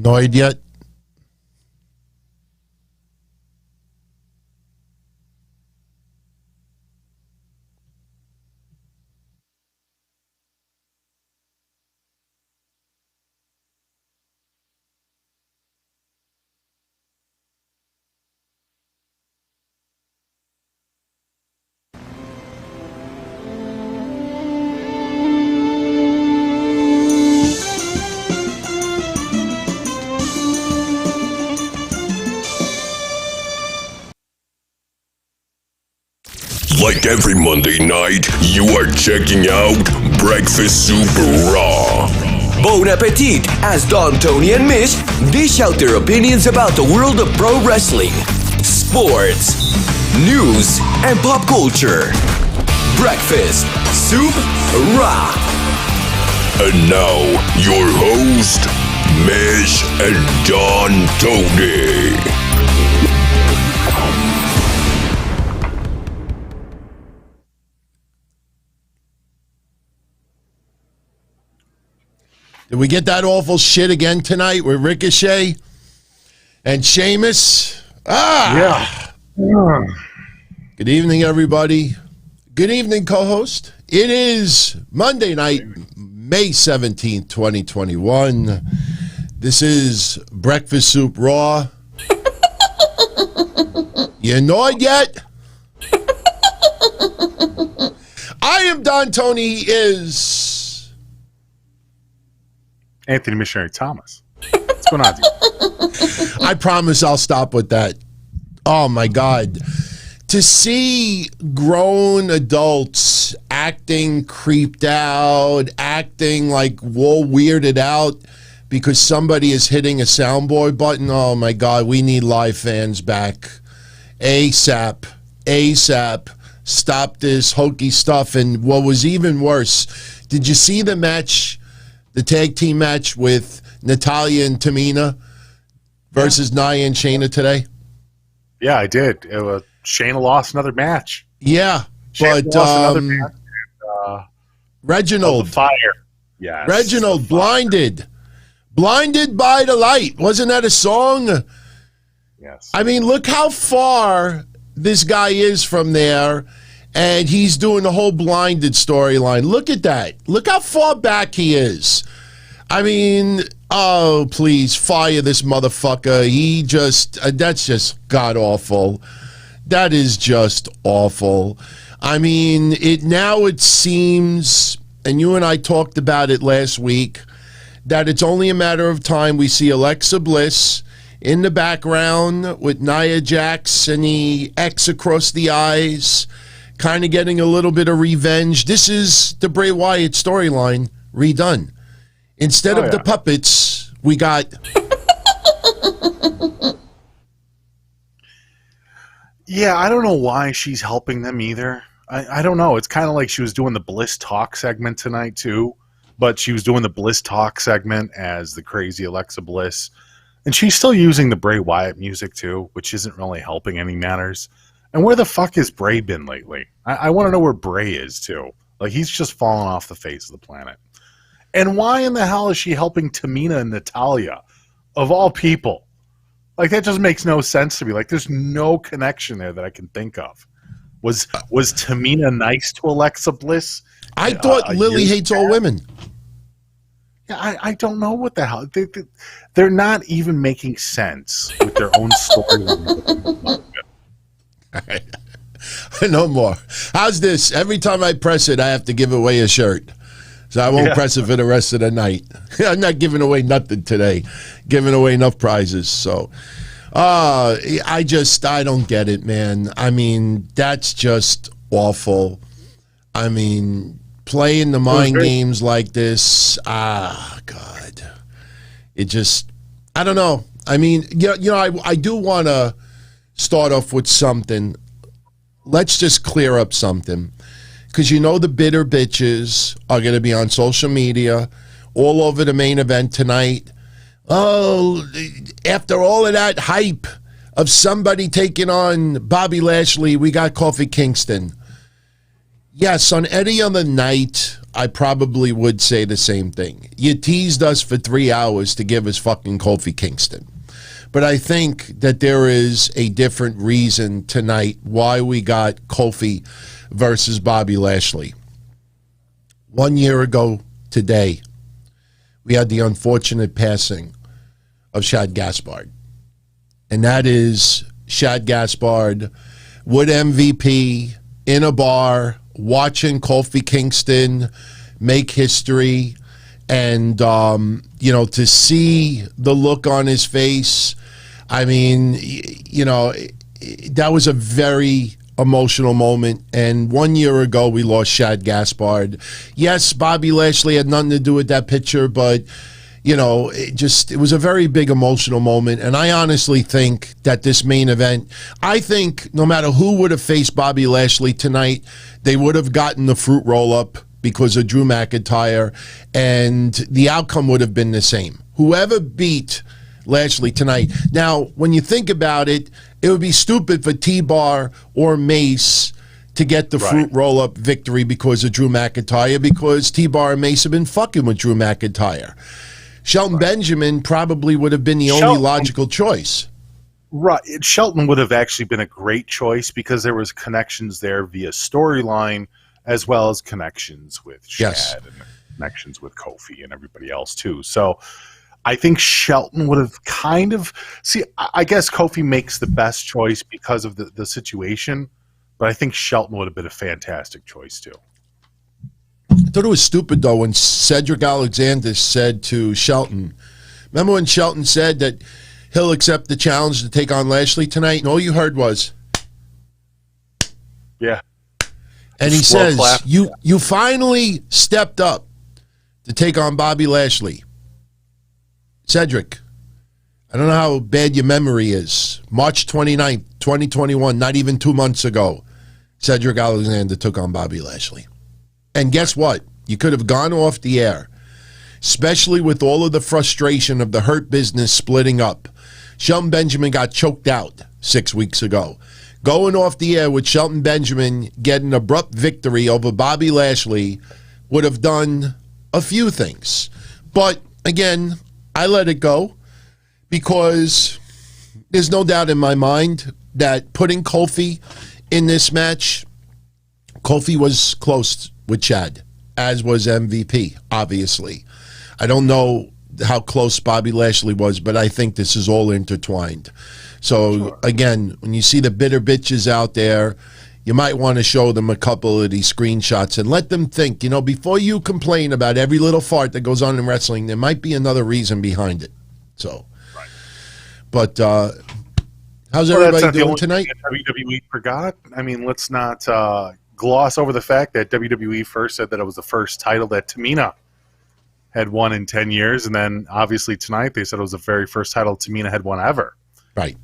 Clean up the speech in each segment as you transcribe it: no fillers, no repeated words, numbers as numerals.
annoyed yet? Like every Monday night, you are checking out Breakfast Soup Raw. Bon appetit, as Don, Tony, and Mish dish out their opinions about the world of pro wrestling, sports, news, and pop culture. Breakfast Soup Raw. And now, your host, Mish and Don Tony. Did we get that awful shit again tonight with Ricochet and Sheamus? Yeah. Good evening, everybody. Good evening, co-host. It is Monday night, May 17th, 2021. This is Breakfast Soup Raw. You annoyed yet? I am Don Tony. He is Anthony Missionary Thomas. What's going on, dude? I promise I'll stop with that. Oh, my God. To see grown adults acting creeped out, acting like all weirded out because somebody is hitting a soundboard button, oh, my God, we need live fans back. ASAP. ASAP. Stop this hokey stuff. And what was even worse, did you see the match, the tag team match with Natalya and Tamina versus Nia and Shayna today? Yeah, I did. Shayna lost another match. Yeah, Shayna but lost another match. Reginald, the fire. Yes, Reginald, blinded by the light. Wasn't that a song? Yes. I mean, look how far this guy is from there, and he's doing the whole blinded storyline. Look at that. Look how far back he is. I mean, oh, please, fire this motherfucker. He just, that's just god-awful. That is just awful. I mean, it seems, and you and I talked about it last week, that it's only a matter of time we see Alexa Bliss in the background with Nia Jax and the X across the eyes, kind of getting a little bit of revenge. This is the Bray Wyatt storyline redone. Instead of the puppets, we got... Yeah, I don't know why she's helping them either. I don't know. It's kind of like she was doing the Bliss Talk segment tonight, too. But she was doing the Bliss Talk segment as the crazy Alexa Bliss. And she's still using the Bray Wyatt music, too, which isn't really helping any matters. And where the fuck has Bray been lately? I want to know where Bray is, too. Like, he's just fallen off the face of the planet. And why in the hell is she helping Tamina and Natalya? Of all people. Like, that just makes no sense to me. Like, there's no connection there that I can think of. Was Tamina nice to Alexa Bliss? I thought Lily hates all women. Yeah, I don't know what the hell. They're not even making sense with their own story. No more. How's this? Every time I press it, I have to give away a shirt. So I won't press it for the rest of the night. I'm not giving away nothing today. Giving away enough prizes. So I don't get it, man. I mean, that's just awful. I mean, playing the mind games like this, God. It just, I don't know. I mean, I do want to start off with something. Let's just clear up something. Because the bitter bitches are going to be on social media all over the main event tonight. Oh, after all of that hype of somebody taking on Bobby Lashley, we got Kofi Kingston. Yes, on any other night, I probably would say the same thing. You teased us for 3 hours to give us fucking Kofi Kingston. But I think that there is a different reason tonight why we got Kofi versus Bobby Lashley. 1 year ago today, we had the unfortunate passing of Shad Gaspard. And that is Shad Gaspard with MVP in a bar watching Kofi Kingston make history. And, to see the look on his face, I mean, that was a very emotional moment. And 1 year ago, we lost Shad Gaspard. Yes, Bobby Lashley had nothing to do with that picture, but, it was a very big emotional moment. And I honestly think that this main event, I think no matter who would have faced Bobby Lashley tonight, they would have gotten the fruit roll-up because of Drew McIntyre, and the outcome would have been the same. Whoever beat Lashley tonight. Now, when you think about it, it would be stupid for T-Bar or Mace to get the fruit roll-up victory because of Drew McIntyre, because T-Bar and Mace have been fucking with Drew McIntyre. Shelton Benjamin probably would have been the only logical choice. Right. Shelton would have actually been a great choice because there was connections there via storyline as well as connections with SHAD and connections with Kofi and everybody else too. So I think Shelton would have kind of... See, I guess Kofi makes the best choice because of the situation, but I think Shelton would have been a fantastic choice too. I thought it was stupid, though, when Cedric Alexander said to Shelton, remember when Shelton said that he'll accept the challenge to take on Lashley tonight, and all you heard was... Yeah. And he says, you finally stepped up to take on Bobby Lashley. Cedric, I don't know how bad your memory is. March 29th, 2021, not even 2 months ago, Cedric Alexander took on Bobby Lashley. And guess what? You could have gone off the air, especially with all of the frustration of the Hurt Business splitting up. Shelton Benjamin got choked out 6 weeks ago. Going off the air with Shelton Benjamin getting abrupt victory over Bobby Lashley would have done a few things. But, again, I let it go because there's no doubt in my mind that putting Kofi in this match, Kofi was close with Chad, as was MVP, obviously. I don't know how close Bobby Lashley was, but I think this is all intertwined. So, again, when you see the bitter bitches out there, you might want to show them a couple of these screenshots and let them think, before you complain about every little fart that goes on in wrestling, there might be another reason behind it. So, but how's everybody doing tonight? WWE forgot. I mean, let's not gloss over the fact that WWE first said that it was the first title that Tamina had won in 10 years, and then obviously tonight they said it was the very first title Tamina had won ever. Right.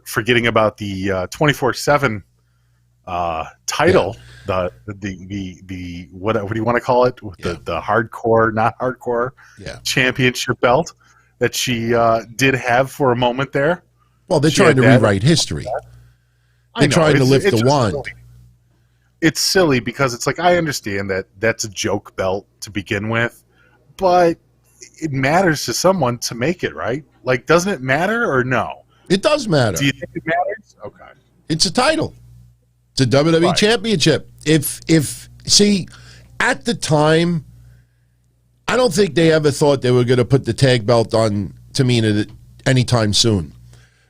Forgetting about the 24/7 title, the what do you want to call it? The hardcore, not hardcore, championship belt that she did have for a moment there. Well, they're trying to rewrite history. They're trying to lift the wand. Silly. It's silly because it's like, I understand that that's a joke belt to begin with, but it matters to someone to make it, right? Like, doesn't it matter or no? It does matter. Do you think it matters? Okay. It's a title. It's a WWE championship. See, at the time, I don't think they ever thought they were going to put the tag belt on Tamina anytime soon.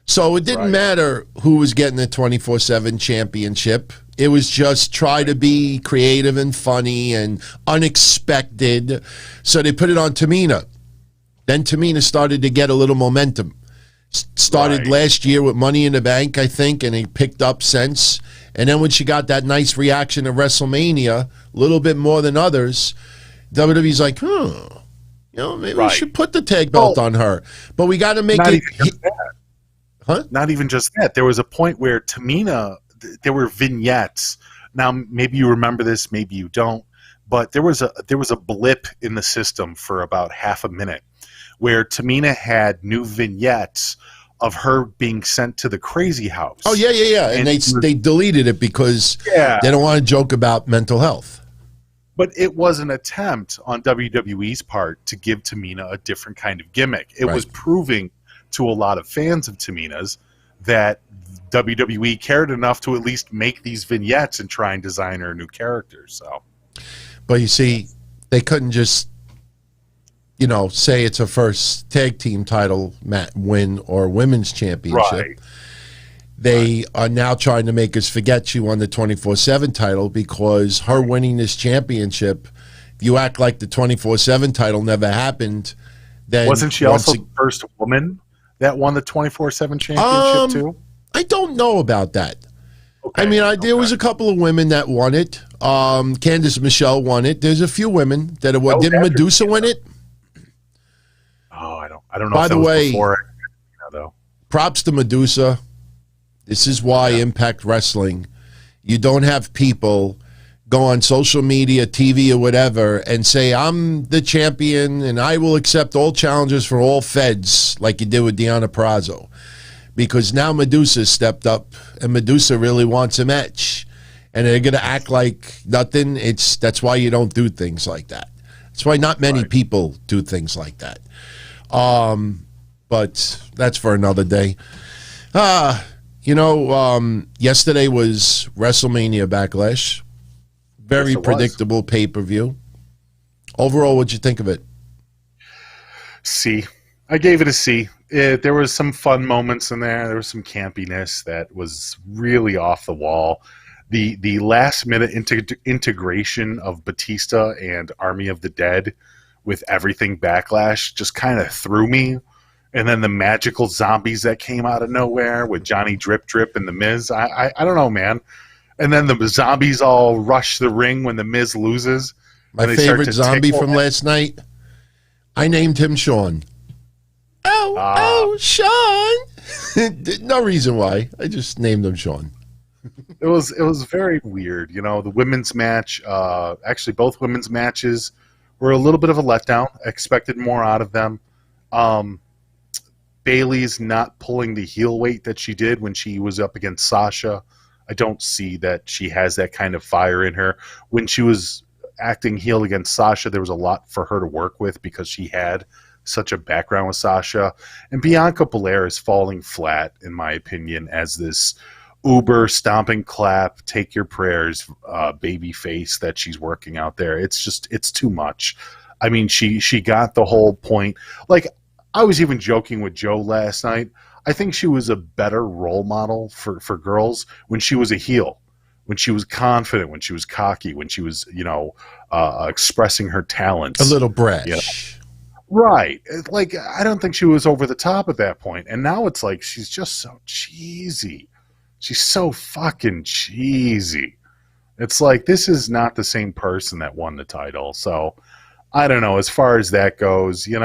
So it didn't matter who was getting the 24/7 championship. It was just try to be creative and funny and unexpected. So they put it on Tamina. Then Tamina started to get a little momentum. Started last year with Money in the Bank, I think, and it picked up since. And then when she got that nice reaction at WrestleMania, a little bit more than others, WWE's like, maybe we should put the tag belt on her. But we got to make it... Not even just that. There was a point where Tamina, there were vignettes. Now, maybe you remember this, maybe you don't, but there was a blip in the system for about half a minute where Tamina had new vignettes of her being sent to the crazy house. Oh, yeah. And they deleted it because they don't want to joke about mental health. But it was an attempt on WWE's part to give Tamina a different kind of gimmick. It was proving to a lot of fans of Tamina's that WWE cared enough to at least make these vignettes and try and design her a new character. So, but you see, they couldn't just, say it's a first tag team title win or women's championship. Right. They are now trying to make us forget she won the 24/7 title because her winning this championship, if you act like the 24/7 title never happened, then wasn't she also the first woman that won the 24/7 championship too? I don't know about that. Okay, I mean, there was a couple of women that won it. Candice Michelle won it. There's a few women that have won. Didn't Medusa win it? Oh, I don't know. By the way, before, though. Props to Medusa. This is why Impact Wrestling, you don't have people go on social media, TV, or whatever, and say, I'm the champion, and I will accept all challenges for all feds, like you did with Deonna Purrazzo. Because now Medusa stepped up, and Medusa really wants a match. And they're going to act like nothing. That's why you don't do things like that. That's why not many people do things like that. But that's for another day. Yesterday was WrestleMania Backlash. Very predictable pay-per-view. Overall, what'd you think of it? C. I gave it a C. There was some fun moments in there. There was some campiness that was really off the wall. The last-minute integration of Batista and Army of the Dead with everything Backlash just kind of threw me. And then the magical zombies that came out of nowhere with Johnny Drip Drip and The Miz. I don't know, man. And then the zombies all rush the ring when The Miz loses. My favorite zombie from last night, I named him Sean. Oh, Sean. No reason why. I just named him Sean. It was very weird. The women's match, actually both women's matches were a little bit of a letdown. I expected more out of them. Bayley's not pulling the heel weight that she did when she was up against Sasha. I don't see that she has that kind of fire in her. When she was acting heel against Sasha, there was a lot for her to work with because she had such a background with Sasha. And Bianca Belair is falling flat, in my opinion, as this uber stomping clap, take your prayers, baby face that she's working out there. It's too much. I mean, she got the whole point. Like, I was even joking with Joe last night. I think she was a better role model for girls when she was a heel, when she was confident, when she was cocky, when she was, expressing her talents. A little brash. Right. Like, I don't think she was over the top at that point. And now it's like she's just so cheesy. She's so fucking cheesy. It's like, this is not the same person that won the title. So, I don't know. As far as that goes, I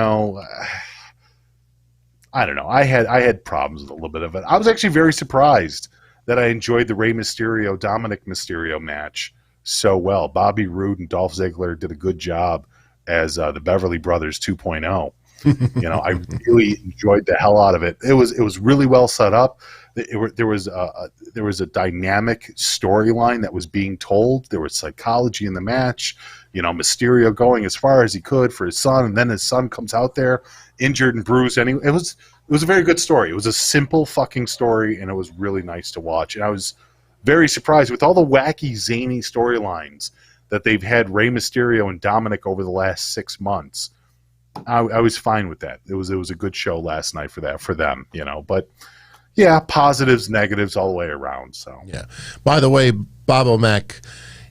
don't know. I had problems with a little bit of it. I was actually very surprised that I enjoyed the Rey Mysterio Dominic Mysterio match so well. Bobby Roode and Dolph Ziggler did a good job as the Beverly Brothers 2.0. I really enjoyed the hell out of it. It was really well set up. There was a dynamic storyline that was being told. There was psychology in the match. Mysterio going as far as he could for his son, and then his son comes out there injured and bruised. And it was a very good story. It was a simple fucking story, and it was really nice to watch. And I was very surprised with all the wacky, zany storylines that they've had Rey Mysterio and Dominic over the last 6 months. I was fine with that. It was a good show last night for them. But yeah, positives, negatives all the way around. So yeah. By the way, Bob O'Mac,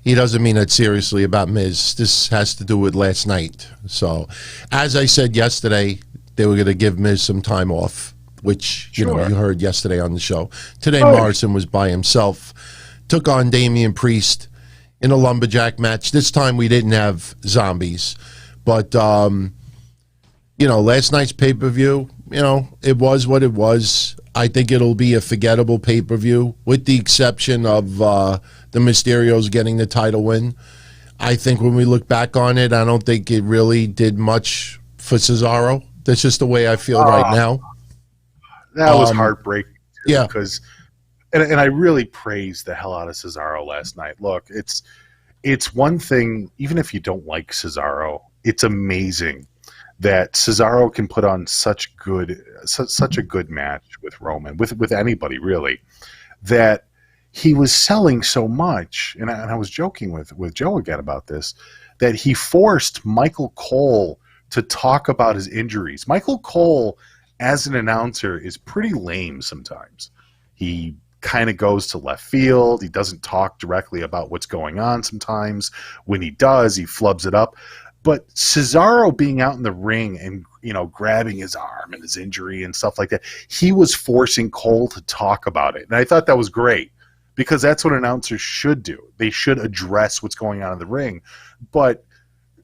he doesn't mean it seriously about Miz. This has to do with last night. So, as I said yesterday, they were going to give Miz some time off, which you heard yesterday on the show. Today, Morrison was by himself, took on Damian Priest in a lumberjack match. This time, we didn't have zombies, but last night's pay-per-view, it was what it was. I think it'll be a forgettable pay-per-view, with the exception of the Mysterios getting the title win. I think when we look back on it, I don't think it really did much for Cesaro. That's just the way I feel right now. That was heartbreaking. Yeah. Because, and I really praised the hell out of Cesaro last night. Look, it's one thing, even if you don't like Cesaro, it's amazing that Cesaro can put on such a good match with Roman, with anybody really, that he was selling so much, and I was joking with Joe again about this, that he forced Michael Cole to talk about his injuries. Michael Cole, as an announcer, is pretty lame sometimes. He kind of goes to left field. He doesn't talk directly about what's going on sometimes. When he does, he flubs it up. But Cesaro being out in the ring and, grabbing his arm and his injury and stuff like that, he was forcing Cole to talk about it. And I thought that was great because that's what announcers should do. They should address what's going on in the ring. But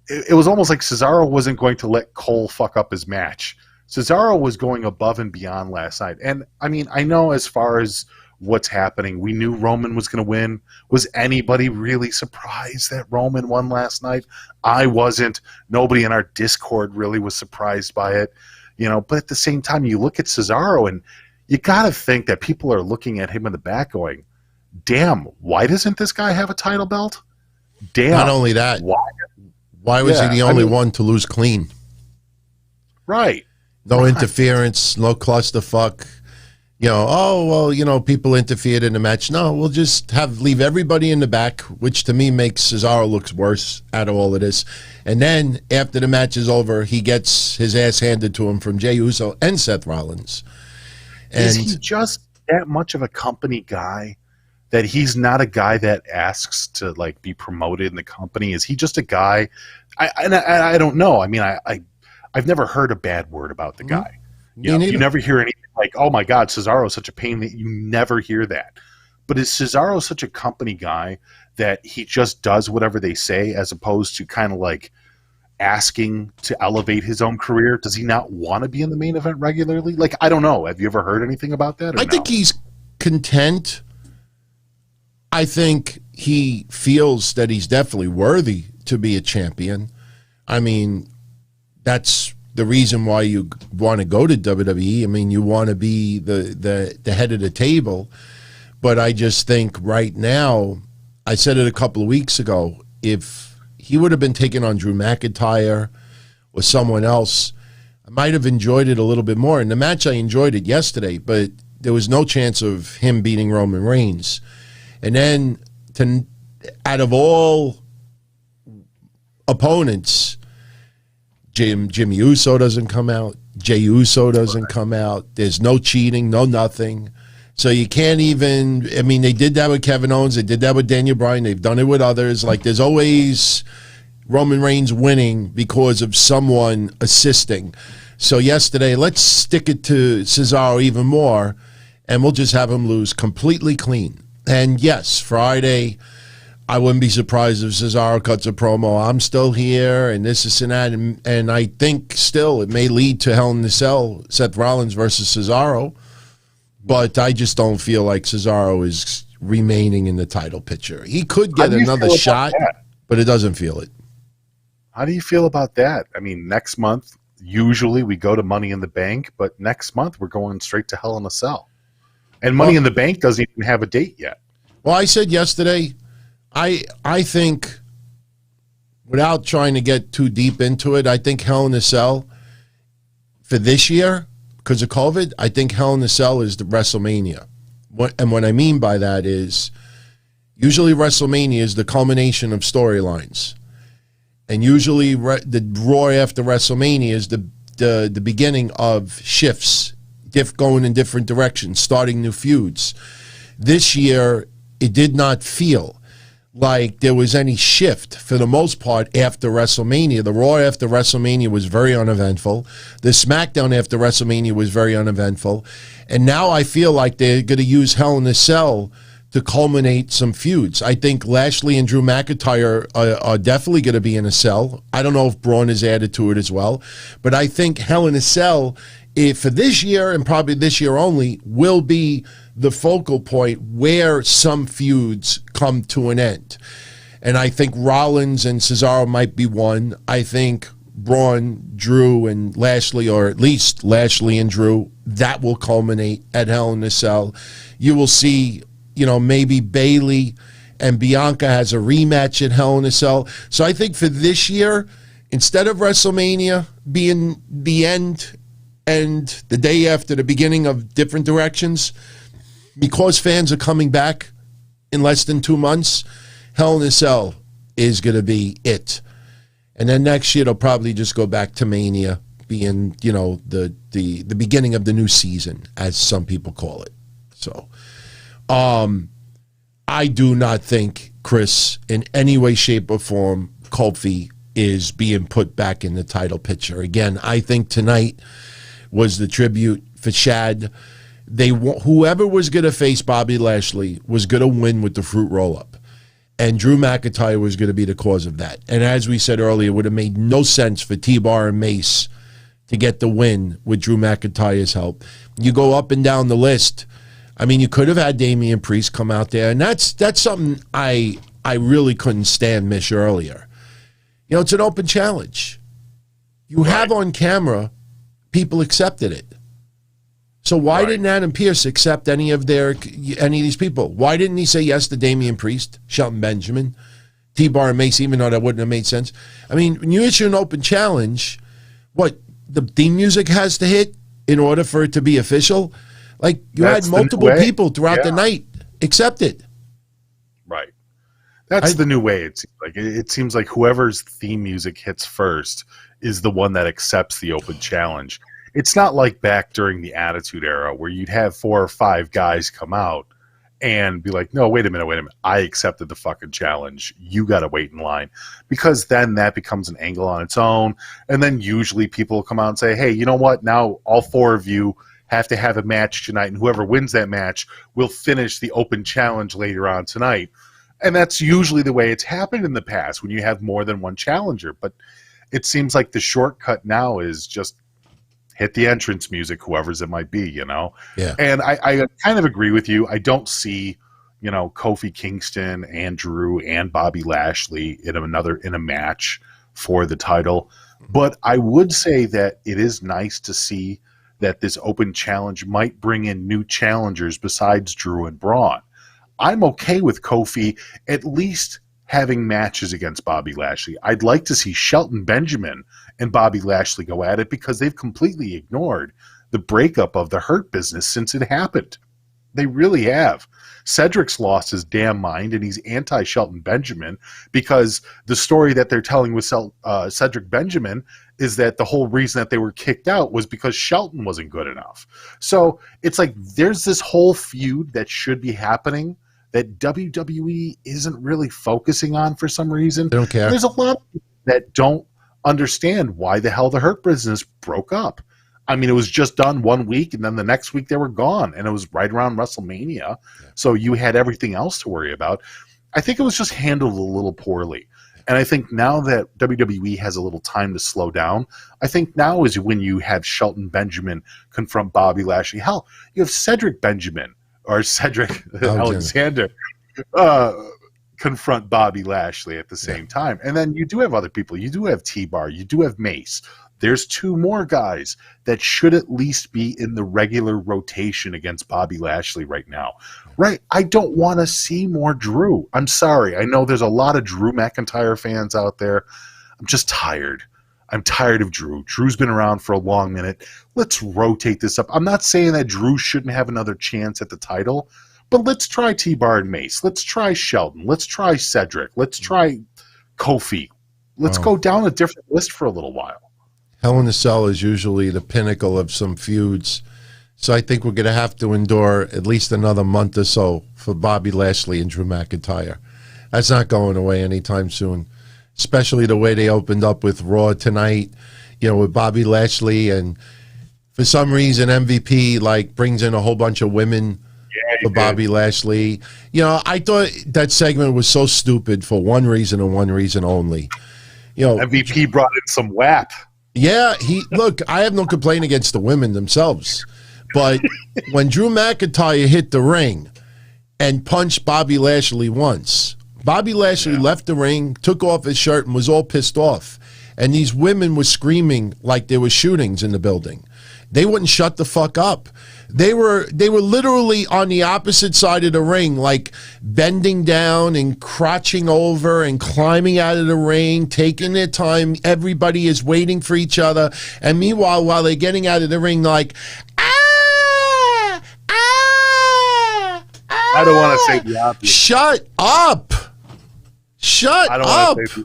it was almost like Cesaro wasn't going to let Cole fuck up his match. Cesaro was going above and beyond last night. And, I know as far as what's happening, we knew Roman was going to win. Was anybody really surprised that Roman won last night? I wasn't. Nobody in our Discord really was surprised by it. But at the same time, you look at Cesaro and you got to think that people are looking at him in the back going, damn, why doesn't this guy have a title belt? Damn. Not only that, why was he the only one to lose clean? Right. No interference, no clusterfuck. People interfered in the match. No, we'll just leave everybody in the back, which to me makes Cesaro looks worse out of all of this. And then after the match is over, he gets his ass handed to him from Jey Uso and Seth Rollins. And is he just that much of a company guy that he's not a guy that asks to be promoted in the company? Is he just a guy? I don't know. I've never heard a bad word about the guy. You never hear anything like, oh my God, Cesaro's such a pain. That you never hear that. But is Cesaro such a company guy that he just does whatever they say as opposed to kind of asking to elevate his own career? Does he not want to be in the main event regularly? I don't know. Have you ever heard anything about that? I think he's content. I think he feels that he's definitely worthy to be a champion. That's the reason why you want to go to WWE. You want to be the head of the table. But I just think right now, I said it a couple of weeks ago, if he would have been taking on Drew McIntyre or someone else, I might have enjoyed it a little bit more. In the match, I enjoyed it yesterday, but there was no chance of him beating Roman Reigns. And then, out of all opponents, Jimmy Uso doesn't come out. Jey Uso doesn't come out. There's no cheating, no nothing. So you can't even, they did that with Kevin Owens. They did that with Daniel Bryan. They've done it with others. There's always Roman Reigns winning because of someone assisting. So yesterday, let's stick it to Cesaro even more, and we'll just have him lose completely clean. And yes, Friday, I wouldn't be surprised if Cesaro cuts a promo. I'm still here, and this and that. And I think still it may lead to Hell in a Cell, Seth Rollins versus Cesaro. But I just don't feel like Cesaro is remaining in the title picture. He could get another shot, but it doesn't feel it. How do you feel about that? Next month, usually we go to Money in the Bank, but next month we're going straight to Hell in a Cell. And Money in the Bank doesn't even have a date yet. Well, I said yesterday, I think, without trying to get too deep into it, I think Hell in a Cell for this year, because of COVID, I think Hell in a Cell is the WrestleMania. And what I mean by that is, usually WrestleMania is the culmination of storylines. And usually the Raw after WrestleMania is the beginning of shifts, going in different directions, starting new feuds. This year, it did not feel like there was any shift for the most part after WrestleMania. The Raw after WrestleMania was very uneventful. The SmackDown after WrestleMania was very uneventful. And now I feel like they're going to use Hell in a Cell to culminate some feuds. I think Lashley and Drew McIntyre are definitely going to be in a cell. I don't know if Braun is added to it as well. But I think Hell in a Cell, for this year and probably this year only, will be the focal point where some feuds come to an end. And I think Rollins and Cesaro might be one. I think Braun, Drew, and Lashley, or at least Lashley and Drew. That will culminate at Hell in a Cell. You will see, maybe Bayley and Bianca has a rematch at Hell in a Cell. So I think for this year, instead of WrestleMania being the end and the day after the beginning of different directions, because fans are coming back in less than 2 months, Hell in a Cell is going to be it. And then next year, they'll probably just go back to Mania, being, the beginning of the new season, as some people call it. So, I do not think, Chris, in any way, shape, or form, Kofi is being put back in the title picture. Again, I think tonight was the tribute for SHAD. Whoever was going to face Bobby Lashley was going to win with the fruit roll-up. And Drew McIntyre was going to be the cause of that. And as we said earlier, it would have made no sense for T-Bar and Mace to get the win with Drew McIntyre's help. You go up and down the list. I mean, you could have had Damian Priest come out there, and that's something I really couldn't stand, Mish, earlier. It's an open challenge. You have on camera, people accepted it. So why didn't Adam Pearce accept any of these people? Why didn't he say yes to Damian Priest, Shelton Benjamin, T-Bar and Mace, even though that wouldn't have made sense? I mean, when you issue an open challenge, the theme music has to hit in order for it to be official? Like, you had multiple people throughout the night accept it. Right. That's the new way, it seems like. It seems like whoever's theme music hits first is the one that accepts the open challenge. It's not like back during the Attitude Era where you'd have 4 or 5 guys come out and be like, no, wait a minute. I accepted the fucking challenge. You got to wait in line. Because then that becomes an angle on its own. And then usually people will come out and say, hey, you know what? Now all 4 of you have to have a match tonight, and whoever wins that match will finish the open challenge later on tonight. And that's usually the way it's happened in the past when you have more than one challenger. But it seems like the shortcut now is just hit the entrance music, whoever's it might be, Yeah. And I kind of agree with you. I don't see, Kofi Kingston and Drew and Bobby Lashley in a match for the title. But I would say that it is nice to see that this open challenge might bring in new challengers besides Drew and Braun. I'm okay with Kofi at least having matches against Bobby Lashley. I'd like to see Shelton Benjamin and Bobby Lashley go at it because they've completely ignored the breakup of the Hurt Business since it happened. They really have. Cedric's lost his damn mind, and he's anti-Shelton Benjamin because the story that they're telling with Cedric Benjamin is that the whole reason that they were kicked out was because Shelton wasn't good enough. So it's like there's this whole feud that should be happening that WWE isn't really focusing on for some reason. They don't care. There's a lot of people that don't understand why the hell the Hurt Business broke up. I mean, it was just done 1 week, and then the next week they were gone, and it was right around WrestleMania. Yeah. So you had everything else to worry about. I think it was just handled a little poorly. And I think now that WWE has a little time to slow down, I think now is when you have Shelton Benjamin confront Bobby Lashley. Hell, you have Cedric Benjamin or Cedric Alexander confront Bobby Lashley at the same time. And then you do have other people. You do have T-Bar. You do have Mace. There's 2 more guys that should at least be in the regular rotation against Bobby Lashley right now. Right? I don't want to see more Drew. I'm sorry. I know there's a lot of Drew McIntyre fans out there. I'm just tired. I'm tired of Drew. Drew's been around for a long minute. Let's rotate this up. I'm not saying that Drew shouldn't have another chance at the title, but let's try T-Bar and Mace. Let's try Shelton. Let's try Cedric. Let's try Kofi. Let's go down a different list for a little while. Hell in a Cell is usually the pinnacle of some feuds. So I think we're going to have to endure at least another month or so for Bobby Lashley and Drew McIntyre. That's not going away anytime soon, especially the way they opened up with Raw tonight, with Bobby Lashley. And for some reason, MVP brings in a whole bunch of women for Bobby Lashley. I thought that segment was so stupid for one reason and one reason only. MVP brought in some WAP. Yeah, look, I have no complaint against the women themselves, but when Drew McIntyre hit the ring and punched Bobby Lashley once, Bobby Lashley left the ring, took off his shirt, and was all pissed off. and these women were screaming like there were shootings in the building. They wouldn't shut the fuck up. They were literally on the opposite side of the ring, like bending down and crouching over and climbing out of the ring, taking their time. Everybody is waiting for each other. And meanwhile, while they're getting out of the ring, like, ah, ah, ah. I don't want to say the obvious. Shut up. Shut I don't up. want to say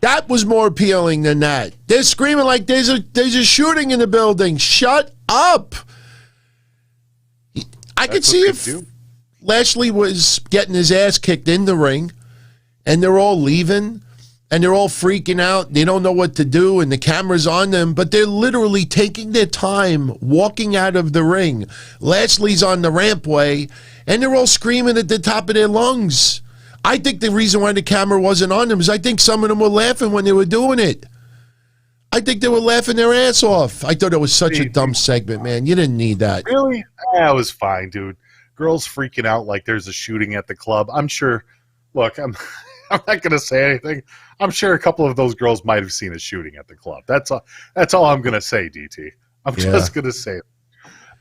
That was more appealing than that. They're screaming like there's a shooting in the building. Shut up. I could see if Lashley was getting his ass kicked in the ring and they're all leaving and they're all freaking out. They don't know what to do and the camera's on them, but they're literally taking their time walking out of the ring. Lashley's on the rampway and they're all screaming at the top of their lungs. I think the reason why the camera wasn't on them is I think some of them were laughing when they were doing it. I think they were laughing their ass off. I thought it was such a dumb segment, man. You didn't need that. Really? Yeah, it was fine, dude. Girls freaking out like there's a shooting at the club. I'm sure. Look, I'm not going to say anything. I'm sure a couple of those girls might have seen a shooting at the club. That's all I'm going to say, DT. I'm just going to say it.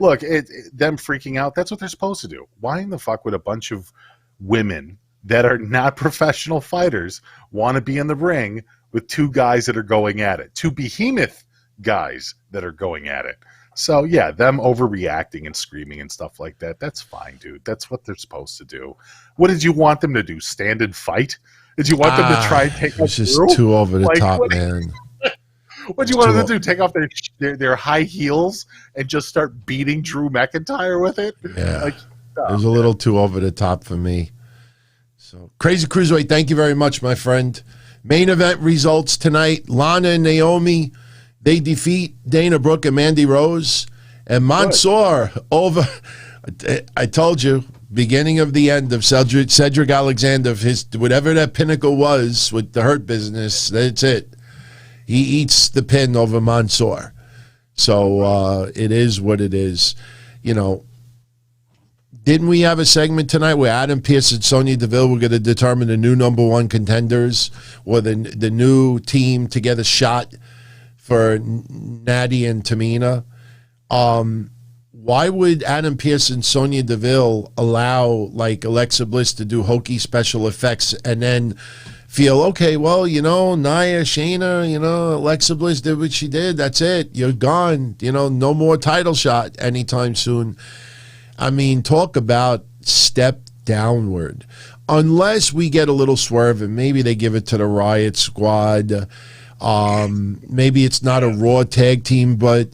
Look, them freaking out, that's what they're supposed to do. Why in the fuck would a bunch of women that are not professional fighters want to be in the ring with two guys that are going at it, two behemoth guys that are going at it? So, yeah, them overreacting and screaming and stuff like that, that's fine, dude. That's what they're supposed to do. What did you want them to do, stand and fight? Did you want them to try and take off It's just too over the top, man. What do you want them to do, take off their high heels and just start beating Drew McIntyre with it? Yeah, it was a little too over the top for me. So, Crazy Cruiserweight, thank you very much, my friend. Main event results tonight. Lana and Naomi, they defeat Dana Brooke and Mandy Rose. And Mansoor over, I told you, beginning of the end of Cedric Alexander, his whatever that pinnacle was with the Hurt Business, that's it. He eats the pin over Mansoor. So it is what it is. You know, didn't we have a segment tonight where Adam Pearce and Sonya Deville were going to determine the new number one contenders or the new team to get a shot for Natty and Tamina? Why would Adam Pearce and Sonya Deville allow like Alexa Bliss to do hokey special effects and then feel, okay, well, you know, Nia, Shayna, you know, Alexa Bliss did what she did. That's it. You're gone. You know, no more title shot anytime soon. I mean, talk about step downward. Unless we get a little swerve and maybe they give it to the Riot Squad. Maybe it's not a Raw tag team, but,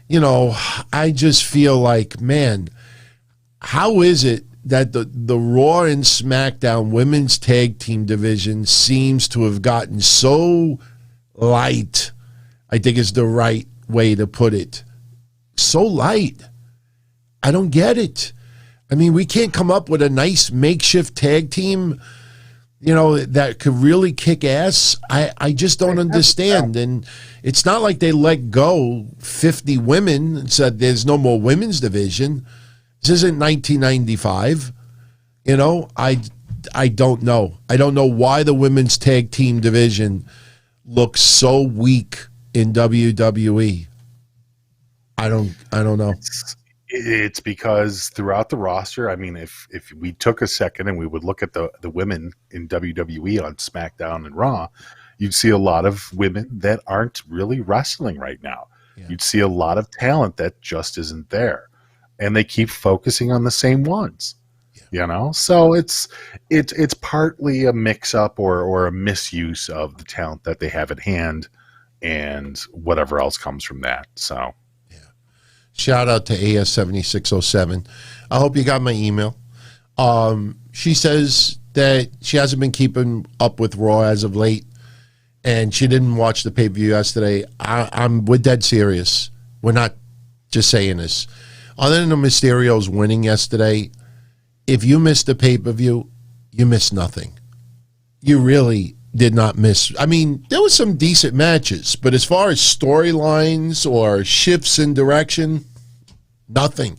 you know, I just feel like, man, how is it that the Raw and SmackDown women's tag team division seems to have gotten so light? I think is the right way to put it. So light. I don't get it. I mean, we can't come up with a nice makeshift tag team, you know, that could really kick ass. I just don't understand. And it's not like they let go 50 women and said there's no more women's division. This isn't 1995. You know, I don't know. I don't know why the women's tag team division looks so weak in WWE. I don't know. It's because throughout the roster, I mean, if we took a second and we would look at the women in WWE on SmackDown and Raw, you'd see a lot of women that aren't really wrestling right now. Yeah. You'd see a lot of talent that just isn't there. And they keep focusing on the same ones. Yeah. You know? So it's partly a mix-up or a misuse of the talent that they have at hand and whatever else comes from that. So shout out to AS7607. I hope you got my email. She says that she hasn't been keeping up with Raw as of late, and she didn't watch the pay-per-view yesterday. We're dead serious. We're not just saying this. Other than the Mysterios winning yesterday, if you missed the pay-per-view, you missed nothing. You really did not miss. I mean, there was some decent matches, but as far as storylines or shifts in direction, nothing.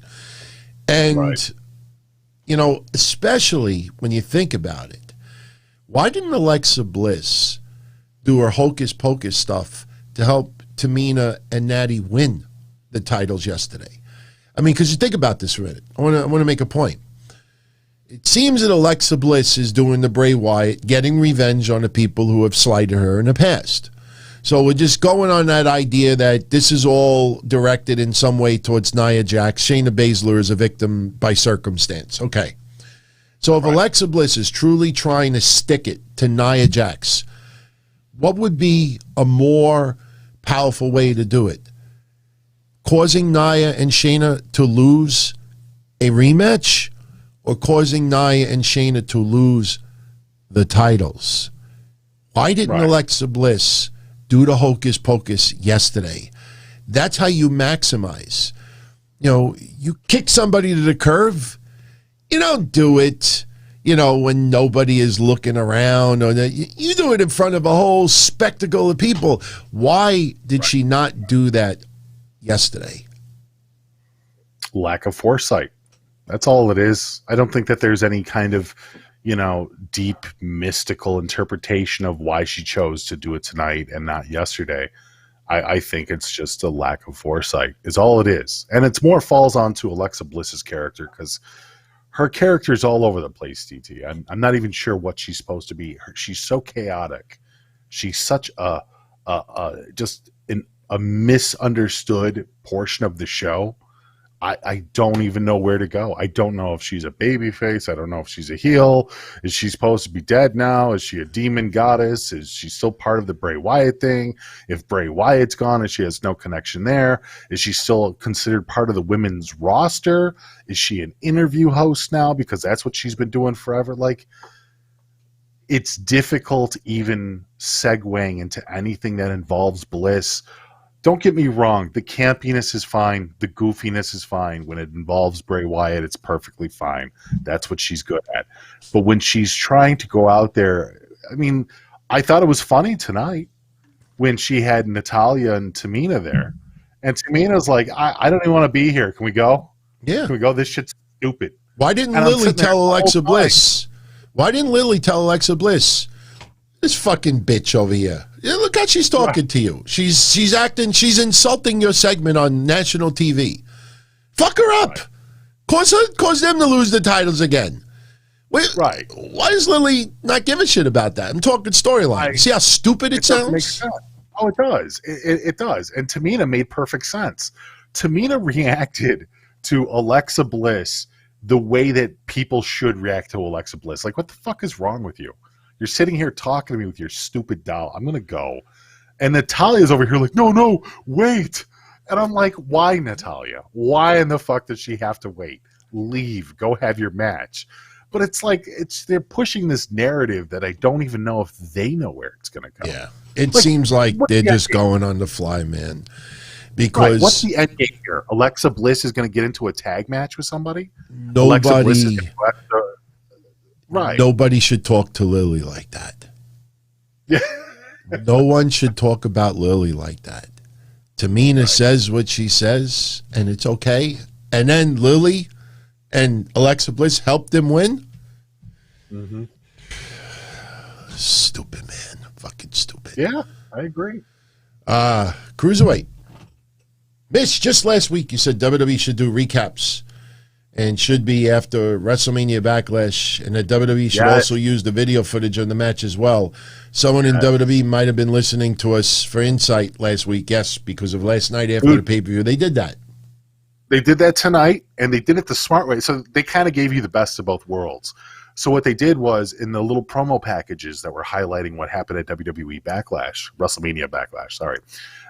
And, you know, especially when you think about it, Why didn't Alexa Bliss do her hocus pocus stuff to help Tamina and Natty win the titles yesterday? I mean, because you think about this for a minute. I want to make a point. It seems that Alexa Bliss is doing the Bray Wyatt, getting revenge on the people who have slighted her in the past. So we're just going on that idea that this is all directed in some way towards Nia Jax. Shayna Baszler is a victim by circumstance. Okay. So if Alexa Bliss is truly trying to stick it to Nia Jax, what would be a more powerful way to do it? Causing Nia and Shayna to lose a rematch, or causing Nia and Shayna to lose the titles? Why didn't Alexa Bliss do the hocus pocus yesterday? That's how you maximize. You know, you kick somebody to the curve. You don't do it, you know, when nobody is looking around. Or you do it in front of a whole spectacle of people. Why did she not do that yesterday? Lack of foresight. That's all it is. I don't think that there's any kind of, you know, deep mystical interpretation of why she chose to do it tonight and not yesterday. I think it's just a lack of foresight is all it is. And it's more falls onto Alexa Bliss's character, because her character is all over the place, DT. I'm not even sure what she's supposed to be. She's so chaotic. She's such a misunderstood portion of the show. I don't even know where to go. I don't know if she's a babyface. I don't know if she's a heel. Is she supposed to be dead now? Is she a demon goddess? Is she still part of the Bray Wyatt thing? If Bray Wyatt's gone and she has no connection there, is she still considered part of the women's roster? Is she an interview host now? Because that's what she's been doing forever. Like, it's difficult even segueing into anything that involves Bliss. Don't get me wrong. The campiness is fine. The goofiness is fine. When it involves Bray Wyatt, it's perfectly fine. That's what she's good at. But when she's trying to go out there, I mean, I thought it was funny tonight when she had Natalya and Tamina there. And Tamina's like, I don't even want to be here. Can we go? Yeah. Can we go? This shit's stupid. Why didn't Lily tell Alexa Bliss? Why didn't Lily tell Alexa Bliss? This fucking bitch over here. Yeah, look how she's talking to you. She's acting, she's insulting your segment on national TV. Fuck her up. Cause them to lose the titles again. Why does Lily not give a shit about that? I'm talking storyline. See how stupid it sounds? Make sense. Oh, it does. It does. And Tamina made perfect sense. Tamina reacted to Alexa Bliss the way that people should react to Alexa Bliss. Like, what the fuck is wrong with you? You're sitting here talking to me with your stupid doll. I'm going to go. And Natalya's over here like, no, wait. And I'm like, why, Natalya? Why in the fuck does she have to wait? Leave. Go have your match. But it's like they're pushing this narrative that I don't even know if they know where it's going to go. Yeah. It seems like they're just going on the fly, man. Because what's the end game here? Alexa Bliss is going to get into a tag match with somebody? Nobody Right. Nobody should talk to Lily like that. Yeah. No one should talk about Lily like that. Tamina says what she says, and it's okay. And then Lily and Alexa Bliss helped them win? Mm-hmm. Stupid, man. Fucking stupid. Yeah, I agree. Cruiserweight. Miss, just last week you said WWE should do recaps and should be after WrestleMania Backlash, and that WWE should also use the video footage of the match as well. Someone in WWE might have been listening to us for insight last week, yes, because of last night after the pay-per-view. They did that. They did that tonight, and they did it the smart way. So they kind of gave you the best of both worlds. So what they did was, in the little promo packages that were highlighting what happened at WWE Backlash, WrestleMania Backlash, sorry,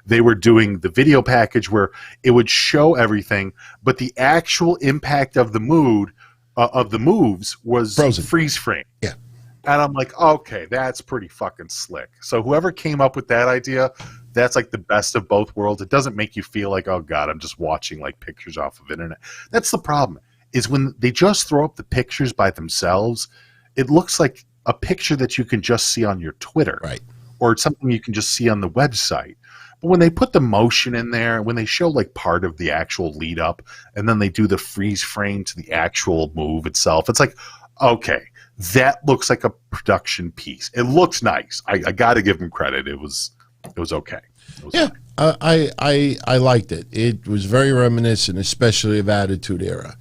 they were doing the video package where it would show everything, but the actual impact of the moves was frozen, freeze frame. Yeah. And I'm like, okay, that's pretty fucking slick. So whoever came up with that idea, that's like the best of both worlds. It doesn't make you feel like, oh God, I'm just watching like pictures off of internet. That's the problem, is when they just throw up the pictures by themselves, it looks like a picture that you can just see on your Twitter. Right. Or something you can just see on the website. But when they put the motion in there, when they show like part of the actual lead up, and then they do the freeze frame to the actual move itself, it's like, okay, that looks like a production piece. It looks nice. I got to give him credit. It was okay. It was fine. I liked it. It was very reminiscent, especially of Attitude Era,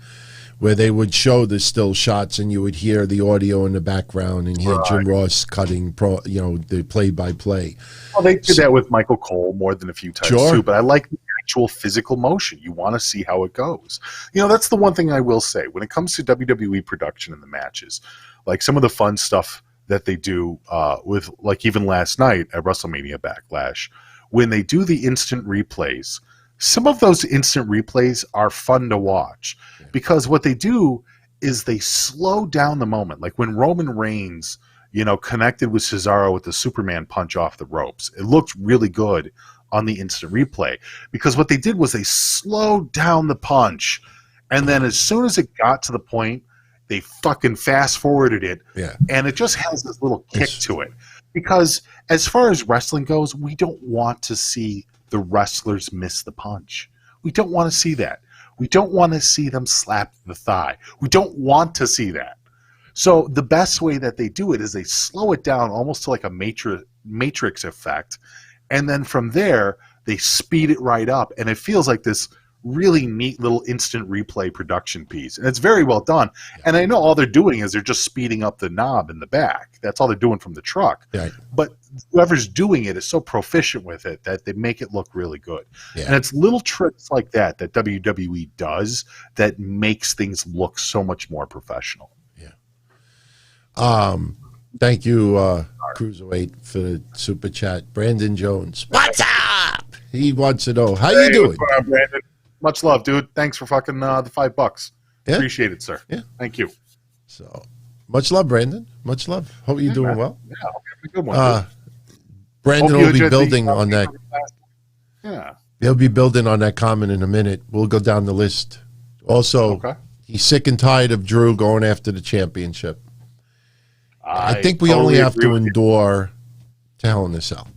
where they would show the still shots and you would hear the audio in the background and hear Jim Ross cutting, the play-by-play. Well, they did that with Michael Cole more than a few times too, but I like the actual physical motion. You want to see how it goes. That's the one thing I will say. When it comes to WWE production and the matches, like some of the fun stuff that they do with, like even last night at WrestleMania Backlash, when they do the instant replays, some of those instant replays are fun to watch because what they do is they slow down the moment. Like when Roman Reigns, connected with Cesaro with the Superman punch off the ropes, it looked really good on the instant replay because what they did was they slowed down the punch. And then as soon as it got to the point, they fucking fast forwarded it. Yeah. And it just has this little kick to it. Because as far as wrestling goes, we don't want to see the wrestlers miss the punch. We don't want to see that. We don't want to see them slap the thigh. We don't want to see that. So the best way that they do it is they slow it down almost to like a matrix effect. And then from there, they speed it right up. And it feels like this really neat little instant replay production piece. And it's very well done. And I know all they're doing is they're just speeding up the knob in the back. That's all they're doing from the truck. Right. But whoever's doing it is so proficient with it that they make it look really good. Yeah. And it's little tricks like that WWE does that makes things look so much more professional. Yeah. Thank you, Cruiserweight, for the super chat. Brandon Jones. What's up? He wants to know, how you doing? What's up, Brandon? Much love, dude. Thanks for fucking the $5. Yeah. Appreciate it, sir. Yeah. Thank you. So, much love, Brandon. Much love. Hope you're doing well. Yeah, hope you're a good one. Brandon will be building on that. Yeah. He'll be building on that comment in a minute. We'll go down the list. Also, he's sick and tired of Drew going after the championship. I think we totally only have to endure to Hell in a Cell.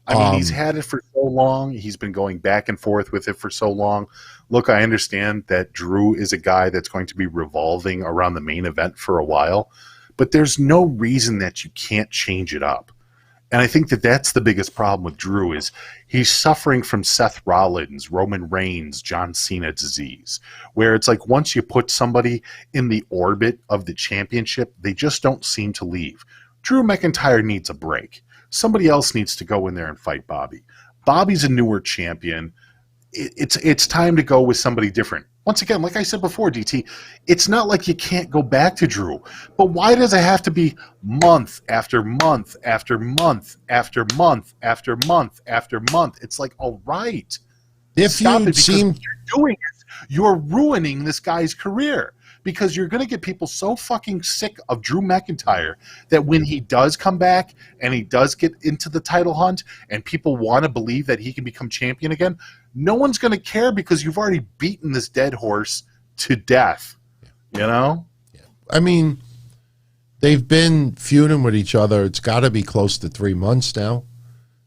I mean, he's had it for so long. He's been going back and forth with it for so long. Look, I understand that Drew is a guy that's going to be revolving around the main event for a while, but there's no reason that you can't change it up. And I think that that's the biggest problem with Drew is he's suffering from Seth Rollins, Roman Reigns, John Cena disease, where it's like once you put somebody in the orbit of the championship, they just don't seem to leave. Drew McIntyre needs a break. Somebody else needs to go in there and fight Bobby. Bobby's a newer champion. It's time to go with somebody different. Once again, like I said before, DT, it's not like you can't go back to Drew. But why does it have to be month after month after month after month after month after month? It's like, all right. If you seem you're doing it, you're ruining this guy's career. Because you're going to get people so fucking sick of Drew McIntyre that when he does come back and he does get into the title hunt and people want to believe that he can become champion again, no one's going to care because you've already beaten this dead horse to death. You know? Yeah. I mean, they've been feuding with each other. It's got to be close to 3 months now.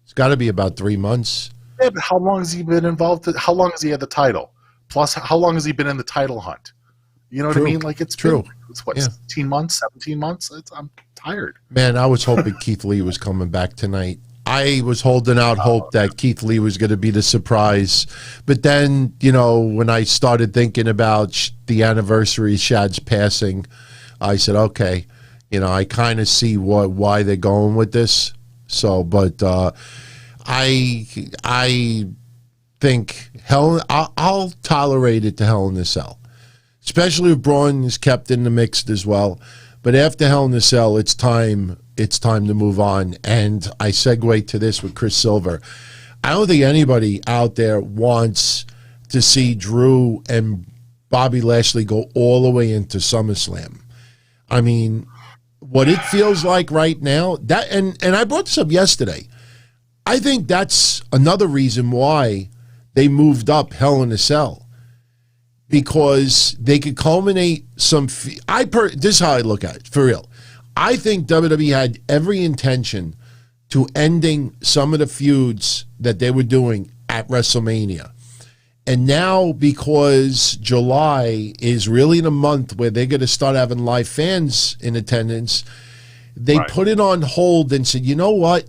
It's got to be about 3 months. Yeah, but how long has he been involved? How long has he had the title? Plus, how long has he been in the title hunt? You know what I mean? Like it's true. It's what, 16 months, 17 months? I'm tired. Man, I was hoping Keith Lee was coming back tonight. I was holding out hope that Keith Lee was going to be the surprise. But then, when I started thinking about the anniversary, SHAD's passing, I said, okay, I kind of see why they're going with this. So, but I think I'll tolerate it to Hell in a Cell. Especially if Braun is kept in the mix as well. But after Hell in a Cell, it's time to move on. And I segue to this with Chris Silver. I don't think anybody out there wants to see Drew and Bobby Lashley go all the way into SummerSlam. I mean, what it feels like right now, that and I brought this up yesterday. I think that's another reason why they moved up Hell in a Cell. Because they could culminate some. This is how I look at it, for real. I think WWE had every intention to ending some of the feuds that they were doing at WrestleMania. And now, because July is really the month where they're going to start having live fans in attendance, they put it on hold and said, you know what?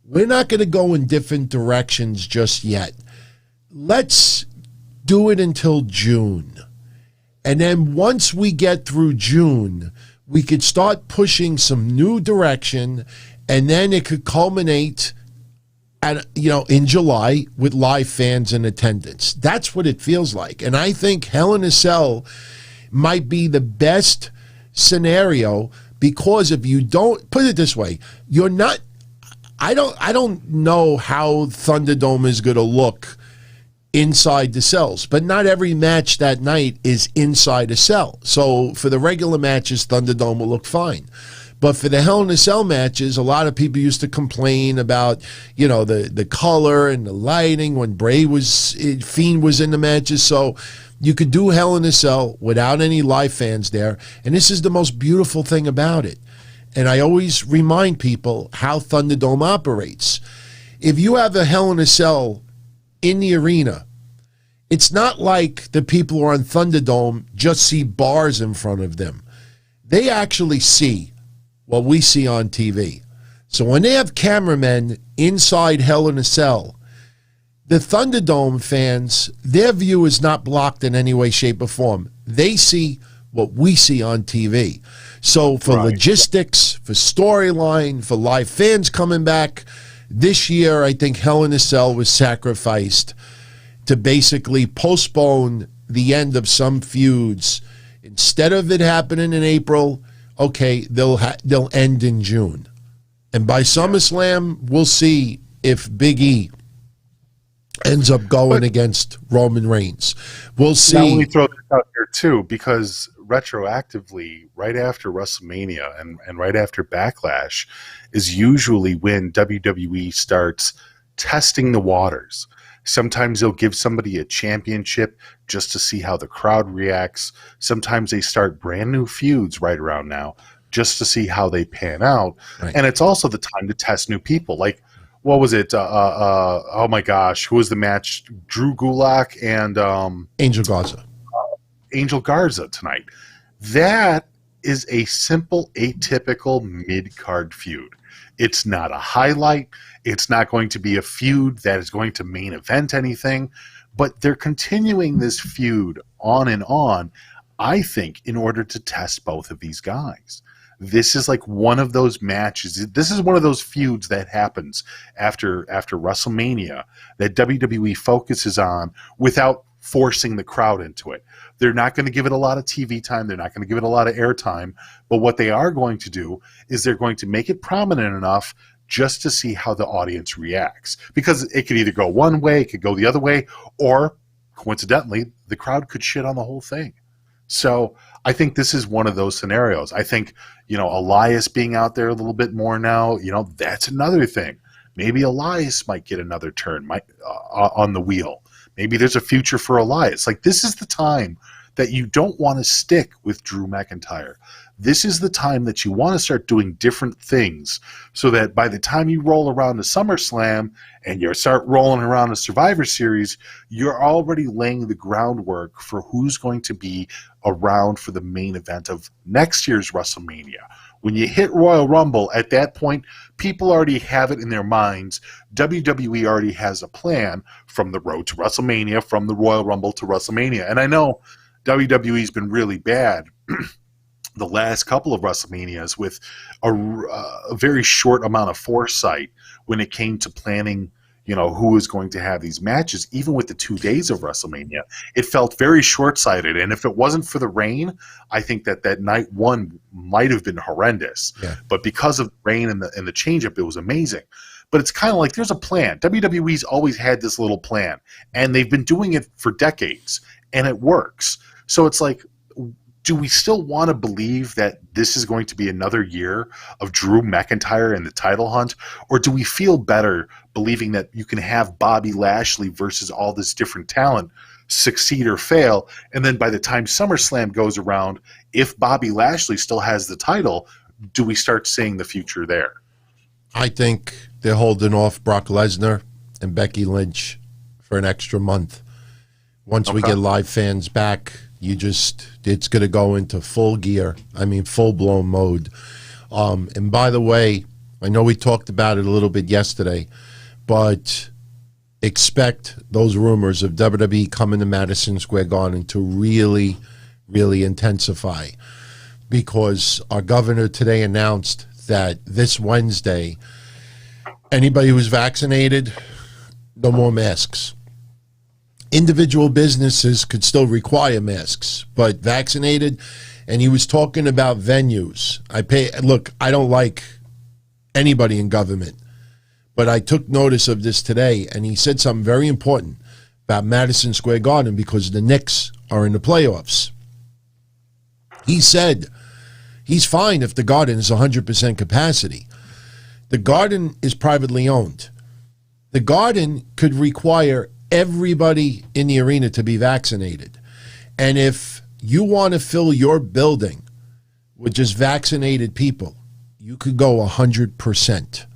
We're not going to go in different directions just yet. Let's do it until June. And then once we get through June, we could start pushing some new direction, and then it could culminate in July with live fans in attendance. That's what it feels like. And I think Hell in a Cell might be the best scenario, because if you don't, put it this way, you're not, I don't know how Thunderdome is going to look inside the cells, but not every match that night is inside a cell. So for the regular matches, Thunderdome will look fine. But for the Hell in a Cell matches, a lot of people used to complain about, the color and the lighting when Fiend was in the matches. So you could do Hell in a Cell without any live fans there. And this is the most beautiful thing about it. And I always remind people how Thunderdome operates. If you have a Hell in a Cell in the arena, it's not like the people who are on Thunderdome just see bars in front of them. They actually see what we see on TV. So when they have cameramen inside Hell in a Cell, the Thunderdome fans, their view is not blocked in any way, shape, or form. They see what we see on TV. So for logistics, for storyline, for live fans coming back, this year I think Hell in a Cell was sacrificed to basically postpone the end of some feuds. Instead of it happening in April, okay, they'll end in June. And by SummerSlam, we'll see if Big E ends up going against Roman Reigns. We'll see. Now let me throw this out here too, because retroactively, right after WrestleMania and right after Backlash is usually when WWE starts testing the waters. Sometimes they'll give somebody a championship just to see how the crowd reacts. Sometimes they start brand new feuds right around now just to see how they pan out. Right. And it's also the time to test new people. Like, what was it? Oh my gosh, who was the match? Drew Gulak and Angel Garza. Angel Garza tonight. That is a simple, atypical mid-card feud. It's not a highlight. It's not going to be a feud that is going to main event anything, but they're continuing this feud on and on, I think, in order to test both of these guys. This is like one of those matches. This is one of those feuds that happens after WrestleMania that WWE focuses on without forcing the crowd into it. They're not going to give it a lot of TV time. They're not going to give it a lot of airtime. But what they are going to do is they're going to make it prominent enough just to see how the audience reacts. Because it could either go one way, it could go the other way, or coincidentally, the crowd could shit on the whole thing. So I think this is one of those scenarios. I think, Elias being out there a little bit more now, that's another thing. Maybe Elias might get another turn on the wheel. Maybe there's a future for Elias. Like, this is the time that you don't want to stick with Drew McIntyre. This is the time that you want to start doing different things so that by the time you roll around to SummerSlam and you start rolling around a Survivor Series, you're already laying the groundwork for who's going to be around for the main event of next year's WrestleMania. When you hit Royal Rumble, at that point, people already have it in their minds. WWE already has a plan from the road to WrestleMania, from the Royal Rumble to WrestleMania. And I know WWE's been really bad the last couple of WrestleManias with a very short amount of foresight when it came to planning, who is going to have these matches. Even with the 2 days of WrestleMania, it felt very short-sighted. And if it wasn't for the rain, I think that night one might have been horrendous. Yeah. But because of the rain and the change-up, it was amazing. But it's kind of like there's a plan. WWE's always had this little plan, and they've been doing it for decades, and it works. So it's like, do we still want to believe that this is going to be another year of Drew McIntyre in the title hunt? Or do we feel better believing that you can have Bobby Lashley versus all this different talent succeed or fail, and then by the time SummerSlam goes around, if Bobby Lashley still has the title, do we start seeing the future there? I think they're holding off Brock Lesnar and Becky Lynch for an extra month. Once we get live fans back, it's going to go into full gear. I mean, full-blown mode. And by the way, I know we talked about it a little bit yesterday, but expect those rumors of WWE coming to Madison Square Garden to really, really intensify, because our governor today announced that this Wednesday, anybody who's vaccinated, no more masks. Individual businesses could still require masks, but vaccinated, and he was talking about venues. Look, I don't like anybody in government, but I took notice of this today, and he said something very important about Madison Square Garden because the Knicks are in the playoffs. He said he's fine if the Garden is 100% capacity. The Garden is privately owned. The Garden could require everybody in the arena to be vaccinated. And if you want to fill your building with just vaccinated people, you could go 100%.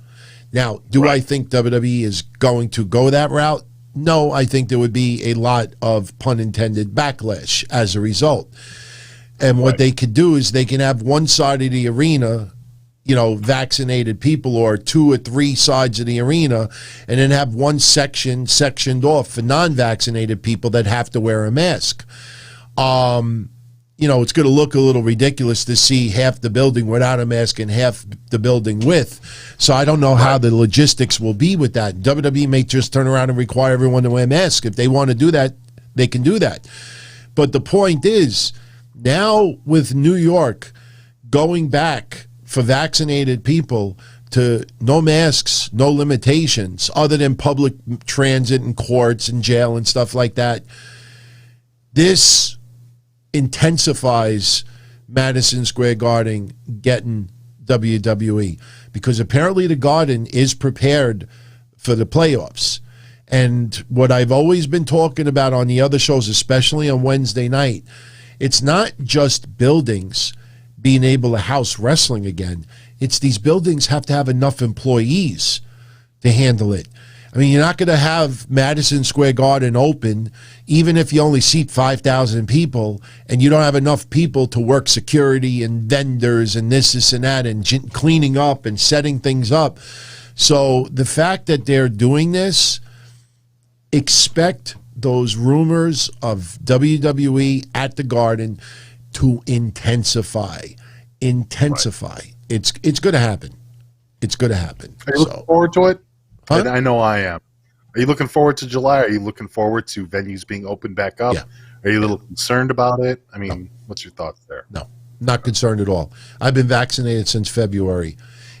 Now, do I think WWE is going to go that route? No, I think there would be a lot of, pun intended, backlash as a result. And what they could do is they can have one side of the arena, vaccinated people, or 2 or 3 sides of the arena, and then have one section sectioned off for non-vaccinated people that have to wear a mask. It's going to look a little ridiculous to see half the building without a mask and half the building with. So I don't know how the logistics will be with that. WWE may just turn around and require everyone to wear masks. If they want to do that, they can do that. But the point is, now with New York going back for vaccinated people to no masks, no limitations, other than public transit and courts and jail and stuff like that, this intensifies Madison Square Garden getting WWE, because apparently the Garden is prepared for the playoffs. And what I've always been talking about on the other shows, especially on Wednesday night, it's not just buildings being able to house wrestling again. It's these buildings have to have enough employees to handle it. I mean, you're not going to have Madison Square Garden open, even if you only seat 5,000 people, and you don't have enough people to work security and vendors and this and that, and cleaning up and setting things up. So the fact that they're doing this, expect those rumors of WWE at the Garden to intensify. Right. It's going to happen. It's going to happen. Are you looking forward to it? Huh? I know I am. Are you looking forward to July? Are you looking forward to venues being opened back up? Yeah. Are you a little concerned about it? I mean, what's your thoughts there? No, not concerned at all. I've been vaccinated since February,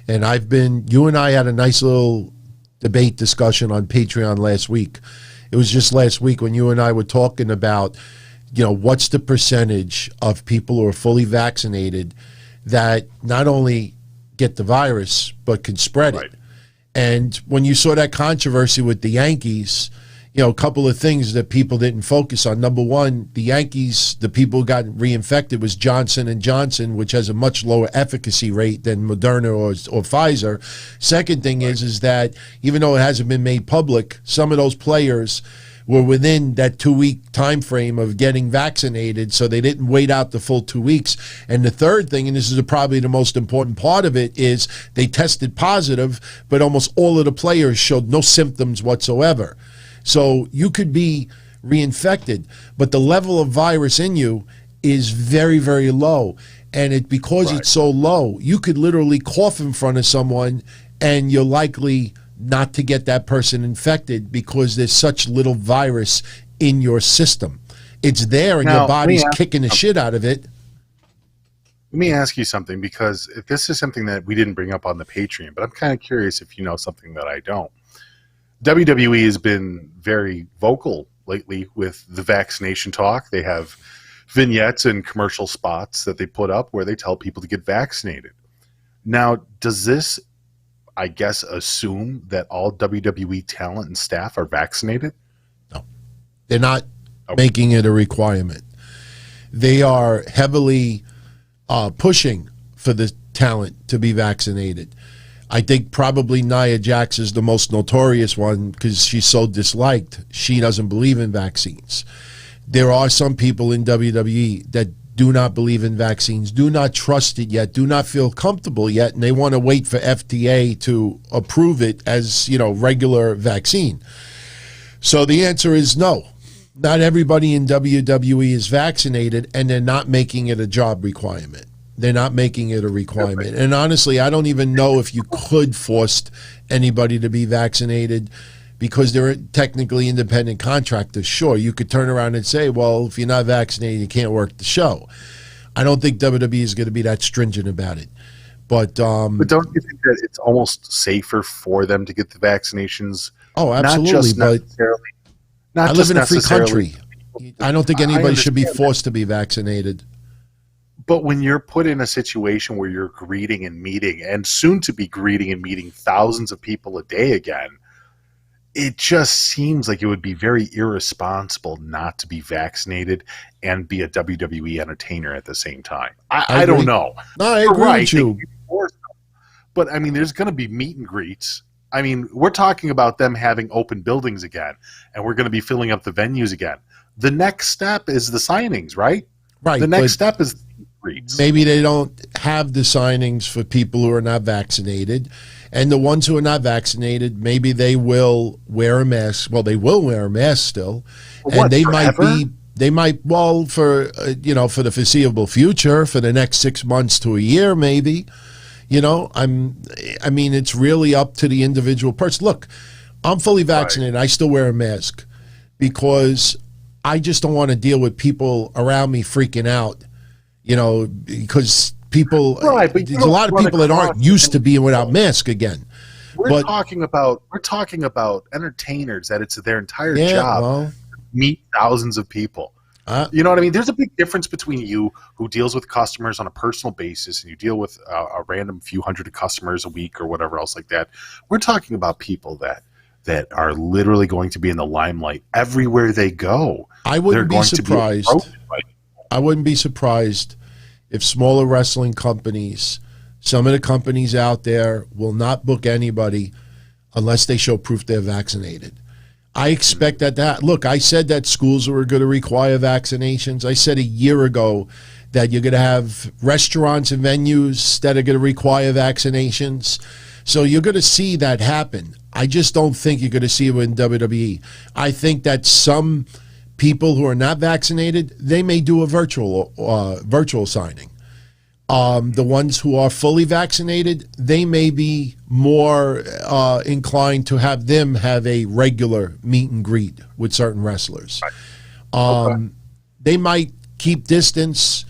and you and I had a nice little debate discussion on Patreon last week. It was just last week when you and I were talking about, what's the percentage of people who are fully vaccinated that not only get the virus, but can spread it. And when you saw that controversy with the Yankees, a couple of things that people didn't focus on. Number one, the Yankees, the people who got reinfected was Johnson & Johnson, which has a much lower efficacy rate than Moderna or Pfizer. Second thing is that even though it hasn't been made public, some of those players were within that 2-week time frame of getting vaccinated, so they didn't wait out the full 2 weeks. And the third thing, and this is probably the most important part of it, is they tested positive, but almost all of the players showed no symptoms whatsoever. So you could be reinfected, but the level of virus in you is very, very low. And because it's so low, you could literally cough in front of someone and you're likely not to get that person infected because there's such little virus in your system. It's there and your body's kicking the shit out of it. Let me ask you something, because if this is something that we didn't bring up on the Patreon, but I'm kind of curious if you know something that I don't. WWE has been very vocal lately with the vaccination talk. They have vignettes and commercial spots that they put up where they tell people to get vaccinated. Now, does this, I guess, assume that all WWE talent and staff are vaccinated? No. They're not making it a requirement. They are heavily pushing for the talent to be vaccinated. I think probably Nia Jax is the most notorious one because she's so disliked. She doesn't believe in vaccines. there are some people in WWE that do not believe in vaccines, do not trust it yet, do not feel comfortable yet, and they want to wait for FDA to approve it as, regular vaccine. So the answer is no. Not everybody in WWE is vaccinated, and they're not making it a job requirement. They're not making it a requirement. And honestly, I don't even know if you could force anybody to be vaccinated, because they're technically independent contractors. Sure, you could turn around and say, well, if you're not vaccinated, you can't work the show. I don't think WWE is going to be that stringent about it. But don't you think that it's almost safer for them to get the vaccinations? Oh, absolutely. I live in a free country. I don't think anybody should be forced to be vaccinated. But when you're put in a situation where you're greeting and meeting, and soon to be greeting and meeting thousands of people a day again, it just seems like it would be very irresponsible not to be vaccinated and be a WWE entertainer at the same time. I don't know. No, I agree with you. But, I mean, there's going to be meet and greets. I mean, we're talking about them having open buildings again, and we're going to be filling up the venues again. The next step is the signings, right? Right. The next step is the greets. Maybe they don't have the signings for people who are not vaccinated. And the ones who are not vaccinated, maybe they will wear a mask. Well, they will wear a mask still, and they forever? for the foreseeable future, for the next 6 months to a year, maybe. I mean, it's really up to the individual person. Look, I'm fully vaccinated. Right. I still wear a mask because I just don't want to deal with people around me freaking out. Because people, right, but there's a lot of people that aren't used to being without mask again. We're talking about entertainers that it's their entire job to meet thousands of people. You know what I mean? There's a big difference between you, who deals with customers on a personal basis, and you deal with a random few hundred customers a week or whatever else like that. We're talking about people that are literally going to be in the limelight everywhere they go. I wouldn't be surprised. I wouldn't be surprised if smaller wrestling companies, some of the companies out there, will not book anybody unless they show proof they're vaccinated. I expect that. Look, I said that schools were going to require vaccinations. I said a year ago that you're going to have restaurants and venues that are going to require vaccinations. So you're going to see that happen. I just don't think you're going to see it in WWE. I think that some people who are not vaccinated, they may do a virtual signing. The ones who are fully vaccinated, they may be more inclined to have them have a regular meet and greet with certain wrestlers. They might keep distance,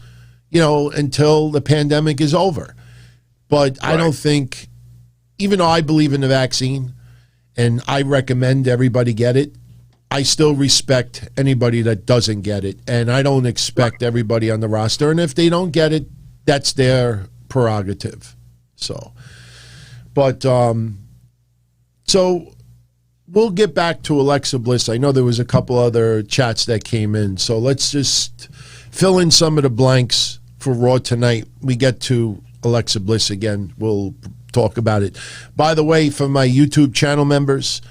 until the pandemic is over. But I don't think, even though I believe in the vaccine and I recommend everybody get it, I still respect anybody that doesn't get it. And I don't expect everybody on the roster. And if they don't get it, that's their prerogative. So we'll get back to Alexa Bliss. I know there was a couple other chats that came in. So let's just fill in some of the blanks for Raw tonight. We get to Alexa Bliss again. We'll talk about it. By the way, for my YouTube channel members,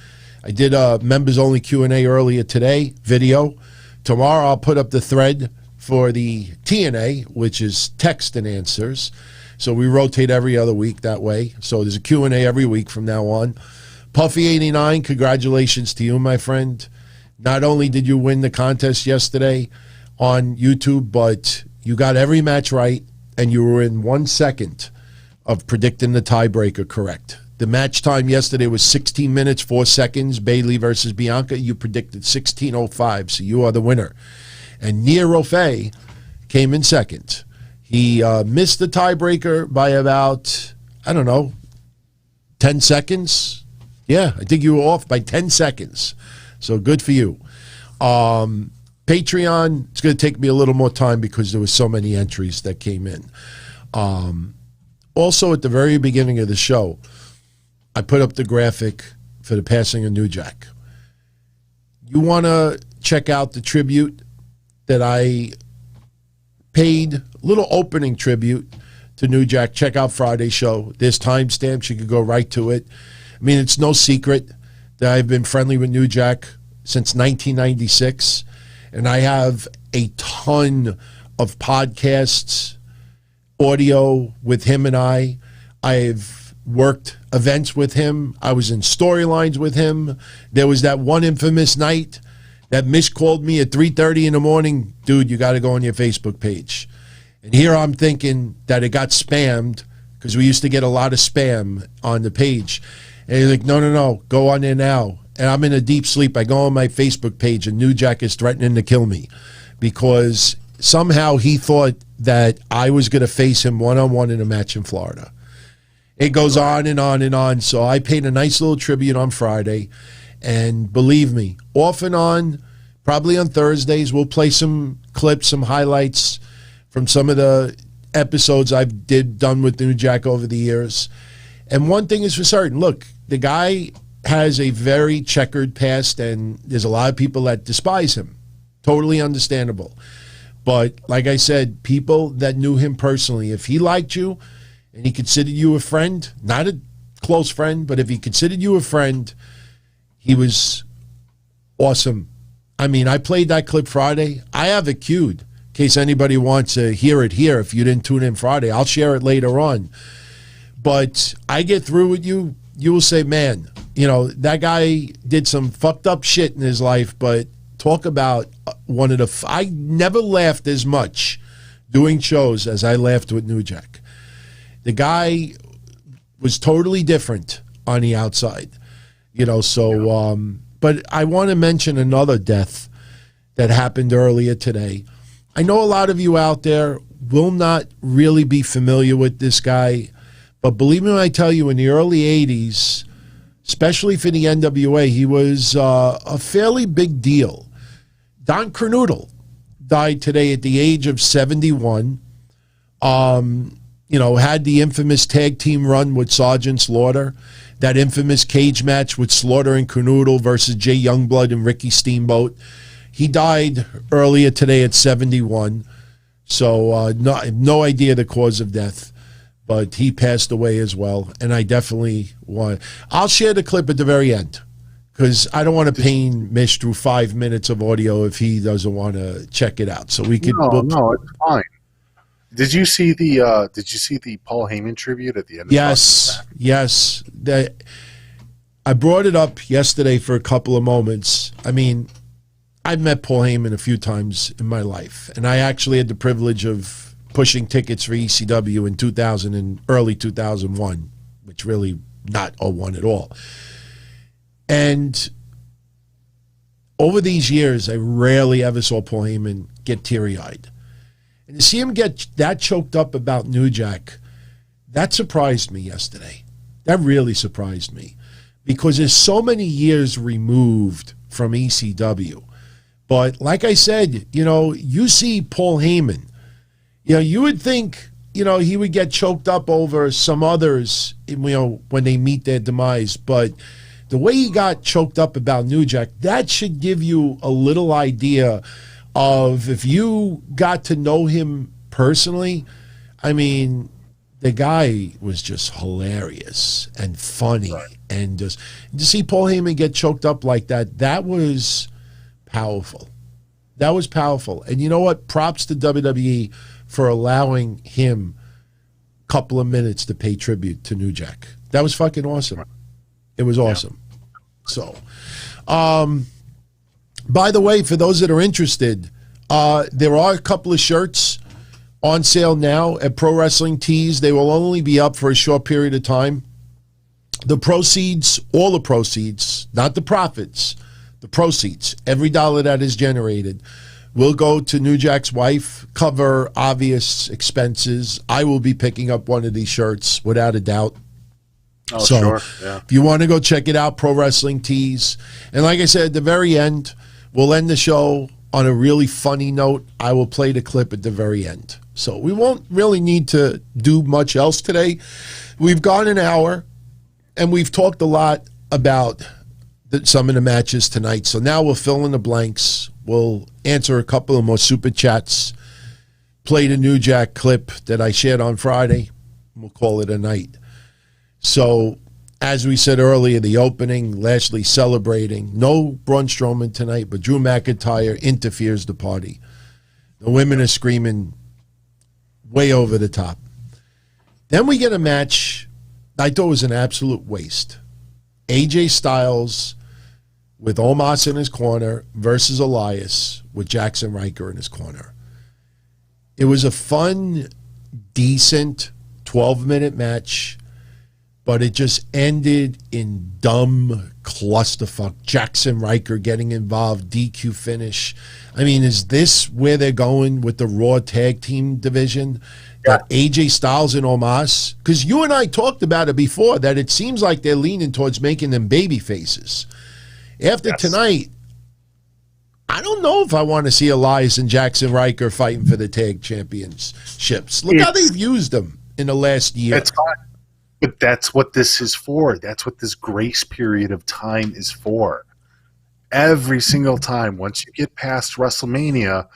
I did a members-only Q&A earlier today, video. Tomorrow I'll put up the thread for the TNA, which is text and answers. So we rotate every other week that way. So there's a Q&A every week from now on. Puffy89, congratulations to you, my friend. Not only did you win the contest yesterday on YouTube, but you got every match right, and you were in 1 second of predicting the tiebreaker correct. The match time yesterday was 16 minutes, 4 seconds, Bayley versus Bianca. You predicted 16:05, so you are the winner. And Nia Rofe came in second. He missed the tiebreaker by about, 10 seconds. Yeah, I think you were off by 10 seconds. So good for you. Patreon, it's going to take me a little more time because there were so many entries that came in. Also, at the very beginning of the show, I put up the graphic for the passing of New Jack. You want to check out the tribute that I paid, a little opening tribute to New Jack. Check out Friday's show. There's timestamps. You can go right to it. I mean, it's no secret that I've been friendly with New Jack since 1996. And I have a ton of podcasts, audio with him and I. I've worked events with him. I was in storylines with him. There was that one infamous night that Mish called me at 3:30 in the morning. Dude, you got to go on your Facebook page. And here I'm thinking that it got spammed because we used to get a lot of spam on the page. And he's like, no, go on there now. And I'm in a deep sleep. I go on my Facebook page and New Jack is threatening to kill me because somehow he thought that I was going to face him one-on-one in a match in Florida. It goes on and on and on. So I paid a nice little tribute on Friday. And believe me, off and on, probably on Thursdays, we'll play some clips, some highlights from some of the episodes I've done with New Jack over the years. And one thing is for certain, look, the guy has a very checkered past, and there's a lot of people that despise him. Totally understandable. But like I said, people that knew him personally, if he liked you and he considered you a friend, not a close friend, but if he considered you a friend, he was awesome. I mean, I played that clip Friday. I have it queued in case anybody wants to hear it here. If you didn't tune in Friday, I'll share it later on. But I get through with you, you will say, man, you know, that guy did some fucked up shit in his life, but talk about one of the... I never laughed as much doing shows as I laughed with New Jack. The guy was totally different on the outside, you know, so... but I want to mention another death that happened earlier today. I know a lot of you out there will not really be familiar with this guy, but believe me when I tell you, in the early 80s, especially for the NWA, he was a fairly big deal. Don Kernoodle died today at the age of 71. You know, had the infamous tag team run with Sergeant Slaughter, that infamous cage match with Slaughter and Kernoodle versus Jay Youngblood and Ricky Steamboat. He died earlier today at 71. So no idea the cause of death, but he passed away as well. And I definitely want... I'll share the clip at the very end because I don't want to pain Mish through 5 minutes of audio if he doesn't want to check it out. So we could... No, it's fine. Did you see the Paul Heyman tribute at the end? Yes. I brought it up yesterday for a couple of moments. I mean, I've met Paul Heyman a few times in my life, and I actually had the privilege of pushing tickets for ECW in 2000 and early 2001, which really not 01 at all. And over these years, I rarely ever saw Paul Heyman get teary-eyed. And to see him get that choked up about New Jack, that surprised me yesterday. That really surprised me. Because there's so many years removed from ECW. But like I said, you know, you see Paul Heyman, you know, you would think, you know, he would get choked up over some others, you know, when they meet their demise. But the way he got choked up about New Jack, that should give you a little idea of, if you got to know him personally, I mean, the guy was just hilarious and funny. Right. And just to see Paul Heyman get choked up like that, that was powerful. That was powerful. And you know what? Props to WWE for allowing him a couple of minutes to pay tribute to New Jack. That was fucking awesome. It was awesome. Yeah. So, by the way, for those that are interested, there are a couple of shirts on sale now at Pro Wrestling Tees. They will only be up for a short period of time. The proceeds, all the proceeds, not the profits, the proceeds, every dollar that is generated will go to New Jack's wife, cover obvious expenses. I will be picking up one of these shirts without a doubt. Oh, so sure. Yeah. If you want to go check it out, Pro Wrestling Tees. And like I said, at the very end, we'll end the show on a really funny note. I will play the clip at the very end. So we won't really need to do much else today. We've gone an hour, and we've talked a lot about some of the matches tonight. So now we'll fill in the blanks. We'll answer a couple of more super chats, play the New Jack clip that I shared on Friday. We'll call it a night. So as we said earlier, the opening, Lashley celebrating. No Braun Strowman tonight, but Drew McIntyre interferes the party. The women are screaming way over the top. Then we get a match I thought was an absolute waste. AJ Styles with Omos in his corner versus Elias with Jackson Riker in his corner. It was a fun, decent 12-minute match, but it just ended in dumb clusterfuck. Jackson Riker getting involved, DQ finish. I mean, is this where they're going with the Raw Tag Team division? That AJ Styles and Omos? Because you and I talked about it before, that it seems like they're leaning towards making them baby faces. After tonight, I don't know if I want to see Elias and Jackson Riker fighting for the tag championships. Look how they've used them in the last year. That's fine. But that's what this is for. That's what this grace period of time is for. Every single time, once you get past WrestleMania,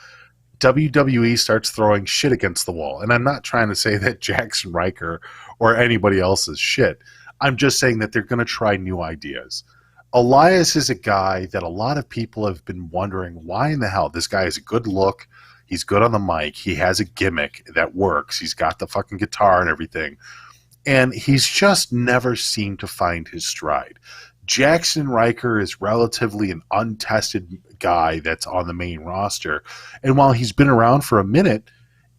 WWE starts throwing shit against the wall. And I'm not trying to say that Jackson Riker or anybody else is shit. I'm just saying that they're going to try new ideas. Elias is a guy that a lot of people have been wondering, why in the hell? This guy has a good look. He's good on the mic. He has a gimmick that works. He's got the fucking guitar and everything. And he's just never seemed to find his stride. Jackson Riker is relatively an untested guy that's on the main roster. And while he's been around for a minute,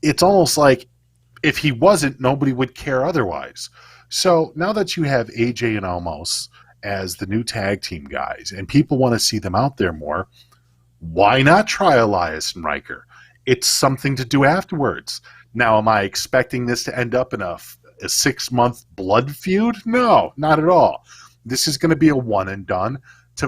it's almost like if he wasn't, nobody would care otherwise. So now that you have AJ and Omos as the new tag team guys and people want to see them out there more, why not try Elias and Riker? It's something to do afterwards. Now, am I expecting this to end up in a 6-month blood feud? No, not at all. This is going to be a one and done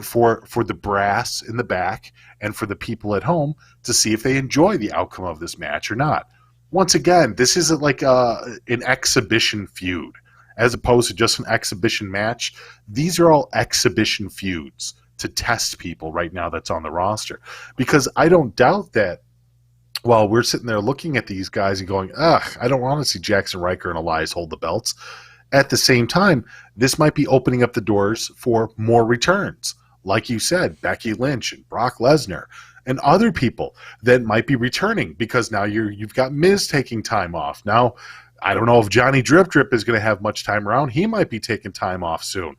for the brass in the back and for the people at home to see if they enjoy the outcome of this match or not. Once again, this isn't like an exhibition feud as opposed to just an exhibition match. These are all exhibition feuds to test people right now that's on the roster. Because I don't doubt that while we're sitting there looking at these guys and going, ugh, I don't want to see Jackson Riker and Elias hold the belts. At the same time, this might be opening up the doors for more returns. Like you said, Becky Lynch and Brock Lesnar and other people that might be returning because now you've got Miz taking time off. Now, I don't know if Johnny Drip Drip is going to have much time around. He might be taking time off soon.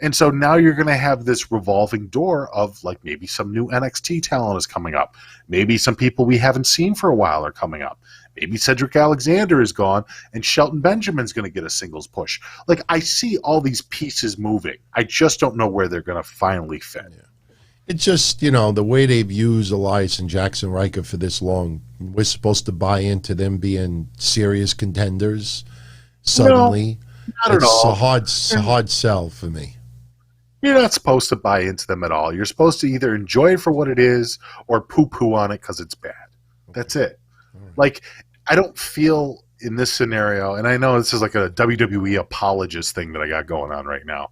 And so now you're going to have this revolving door of like maybe some new NXT talent is coming up. Maybe some people we haven't seen for a while are coming up. Maybe Cedric Alexander is gone and Shelton Benjamin's going to get a singles push. Like, I see all these pieces moving. I just don't know where they're going to finally fit. Yeah. It's just, the way they've used Elias and Jackson Riker for this long, we're supposed to buy into them being serious contenders suddenly. No, not at all. It's a hard sell for me. You're not supposed to buy into them at all. You're supposed to either enjoy it for what it is or poo-poo on it because it's bad. That's it. Like, I don't feel in this scenario, and I know this is like a WWE apologist thing that I got going on right now.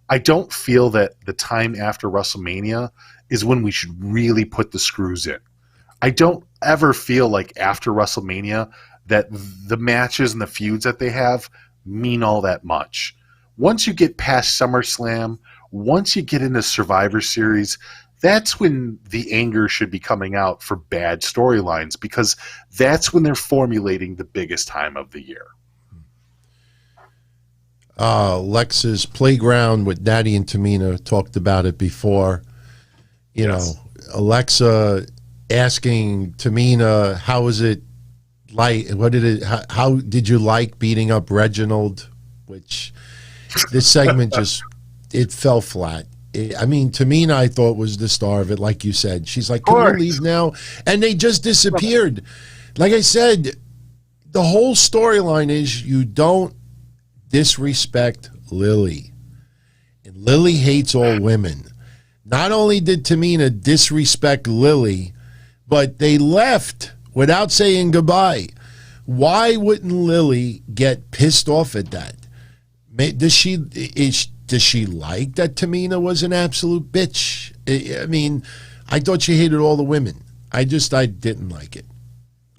I don't feel that the time after WrestleMania is when we should really put the screws in. I don't ever feel like after WrestleMania that the matches and the feuds that they have mean all that much. Once you get past SummerSlam, once you get into Survivor Series, that's when the anger should be coming out for bad storylines because that's when they're formulating the biggest time of the year. Lex's Playground with Daddy and Tamina talked about it before. Alexa asking Tamina, how was it like? How did you like beating up Reginald? Which this segment it fell flat. Tamina, I thought, was the star of it, like you said. She's like, can we leave now? And they just disappeared. Like I said, the whole storyline is you don't disrespect Lily. And Lily hates all women. Not only did Tamina disrespect Lily, but they left without saying goodbye. Why wouldn't Lily get pissed off at that? Does she like that Tamina was an absolute bitch? I thought she hated all the women. I didn't like it.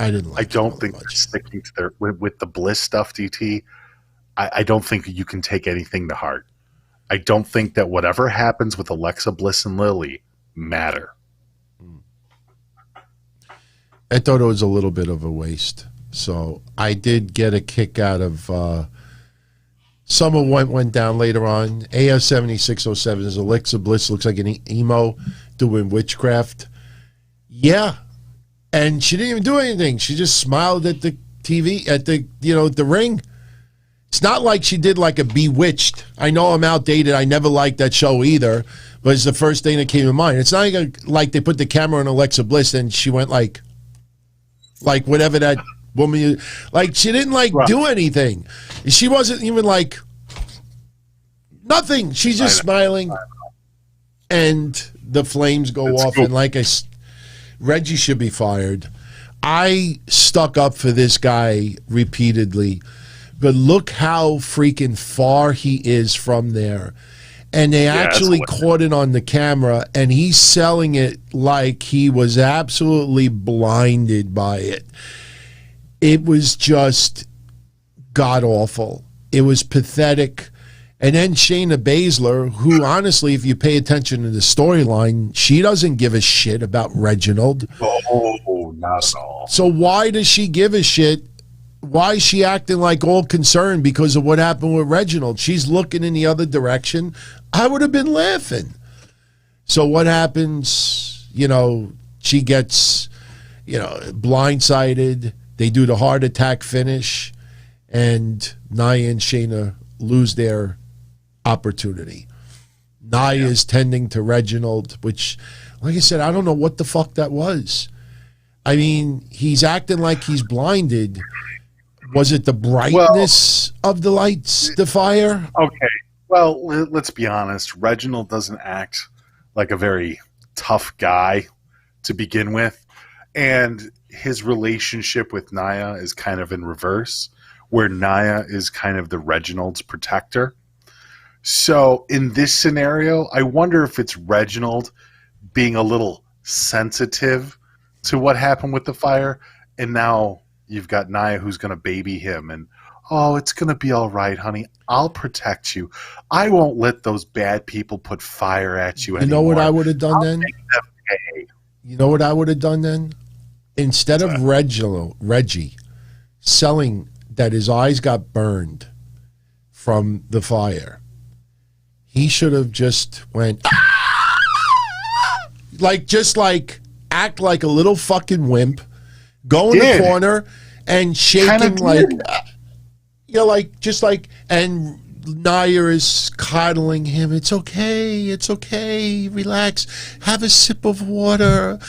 I don't think they're sticking to with the Bliss stuff, DT. I don't think you can take anything to heart. I don't think that whatever happens with Alexa Bliss and Lily matter. I thought it was a little bit of a waste. So I did get a kick out of some of what went down later on. AS7607 is Alexa Bliss, looks like an emo doing witchcraft. Yeah. And she didn't even do anything. She just smiled at the TV, at the, the ring. It's not like she did like a Bewitched. I know I'm outdated. I never liked that show either, but it's the first thing that came to mind. It's not like they put the camera on Alexa Bliss and she went like whatever that woman, like she didn't do anything. She wasn't even like nothing. She's just smiling, and the flames go off. Cool. And Reggie should be fired. I stuck up for this guy repeatedly, but look how freaking far he is from there. And they actually caught it on the camera, and he's selling it like he was absolutely blinded by it. It was just god-awful. It was pathetic. And then Shayna Baszler, who honestly, if you pay attention to the storyline, she doesn't give a shit about Reginald. Oh, not at all. So why does she give a shit? Why is she acting like all concerned because of what happened with Reginald? She's looking in the other direction. I would have been laughing. So what happens? She gets, blindsided. They do the heart attack finish, and Nia and Shayna lose their opportunity. Nia is tending to Reginald, which, like I said, I don't know what the fuck that was. I mean, he's acting like he's blinded. Was it the brightness of the lights, the fire? Okay. Well, let's be honest. Reginald doesn't act like a very tough guy to begin with. And his relationship with Nia is kind of in reverse, where Nia is kind of the Reginald's protector. So in this scenario, I wonder if it's Reginald being a little sensitive to what happened with the fire. And now you've got Nia who's going to baby him and, oh, it's going to be all right, honey. I'll protect you. I won't let those bad people put fire at you anymore. You know what I would have done then? You know what I would have done then? Instead of Reggie selling that his eyes got burned from the fire, he should have just went, act like a little fucking wimp, go in the corner and shaking and Nia is coddling him. It's okay, relax, have a sip of water.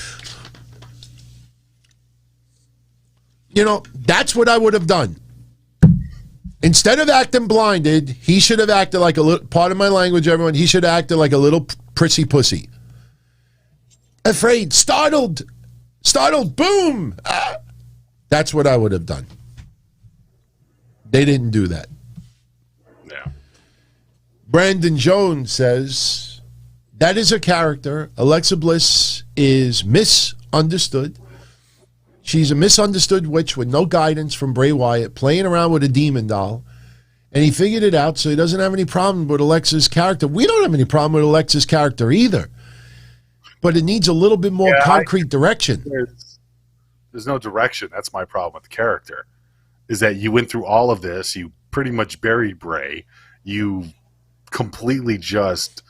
That's what I would have done. Instead of acting blinded, he should have acted like a little, pardon my language, everyone, he should have acted like a little prissy pussy. Afraid, startled, boom. That's what I would have done. They didn't do that. Yeah. Brandon Jones says, that is a character. Alexa Bliss is misunderstood. She's a misunderstood witch with no guidance from Bray Wyatt, playing around with a demon doll. And he figured it out, so he doesn't have any problem with Alexa's character. We don't have any problem with Alexa's character either. But it needs a little bit more concrete direction. There's no direction. That's my problem with the character. Is that you went through all of this, you pretty much buried Bray, you completely just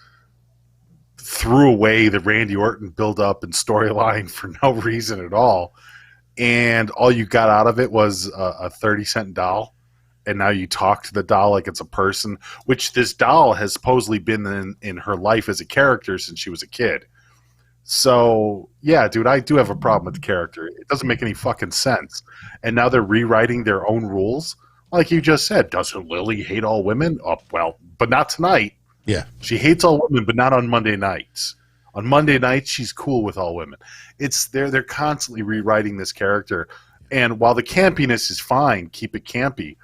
threw away the Randy Orton build-up and storyline for no reason at all. And all you got out of it was a 30-cent doll. And now you talk to the doll like it's a person, which this doll has supposedly been in her life as a character since she was a kid. So, yeah, dude, I do have a problem with the character. It doesn't make any fucking sense. And now they're rewriting their own rules. Like you just said, doesn't Lily hate all women? Oh, well, but not tonight. Yeah. She hates all women, but not on Monday nights. On Monday nights, she's cool with all women. They're constantly rewriting this character. And while the campiness is fine, keep it campy,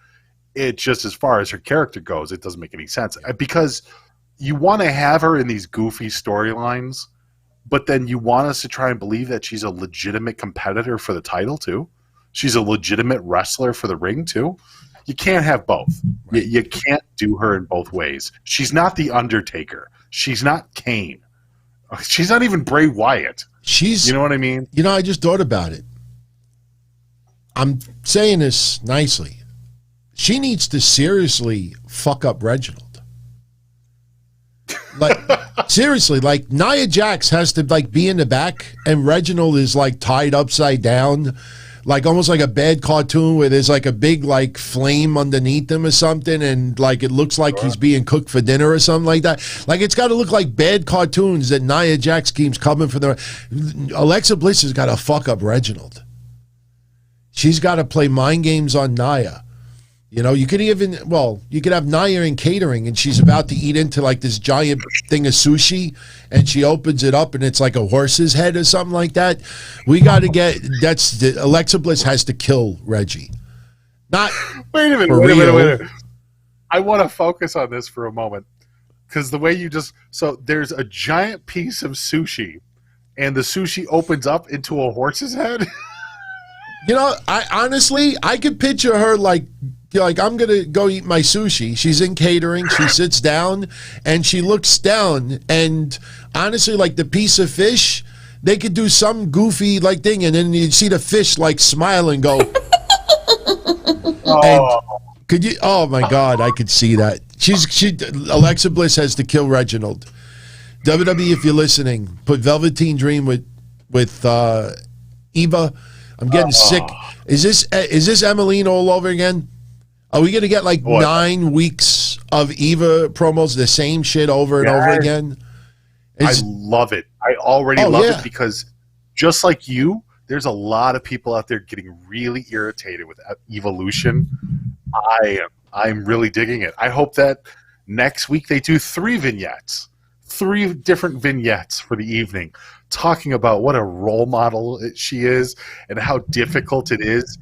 it just, as far as her character goes, it doesn't make any sense. Because you want to have her in these goofy storylines, but then you want us to try and believe that she's a legitimate competitor for the title, too. She's a legitimate wrestler for the ring, too. You can't have both. Right. You can't do her in both ways. She's not the Undertaker. She's not Kane. She's not even Bray Wyatt. You know what I mean? You know, I just thought about it. I'm saying this nicely. She needs to seriously fuck up Reginald. Like, seriously, like Nia Jax has to like be in the back and Reginald is like tied upside down, like almost like a bad cartoon where there's like a big like flame underneath him or something, and like it looks like he's being cooked for dinner or something like that. Like it's got to look like bad cartoons that Nia Jax keeps coming for the. Alexa Bliss has got to fuck up Reginald. She's got to play mind games on Nia. You know, you could have Nia in catering and she's about to eat into like this giant thing of sushi and she opens it up and it's like a horse's head or something like that. We got to Alexa Bliss has to kill Reggie. Wait a minute. I want to focus on this for a moment because the way there's a giant piece of sushi and the sushi opens up into a horse's head. You know, I could picture her like I'm going to go eat my sushi. She's in catering. She sits down and she looks down. And honestly, like the piece of fish, they could do some goofy like thing. And then you'd see the fish like smile and go. Oh my God, I could see that. Alexa Bliss has to kill Reginald. WWE, if you're listening, put Velveteen Dream with Eva. I'm getting sick. Is this Emmeline all over again? Are we going to get like 9 weeks of Eva promos, the same shit over and over again? I love it. I already love it because just like you, there's a lot of people out there getting really irritated with Evolution. I'm really digging it. I hope that next week they do 3 different vignettes for the evening, talking about what a role model she is and how difficult it is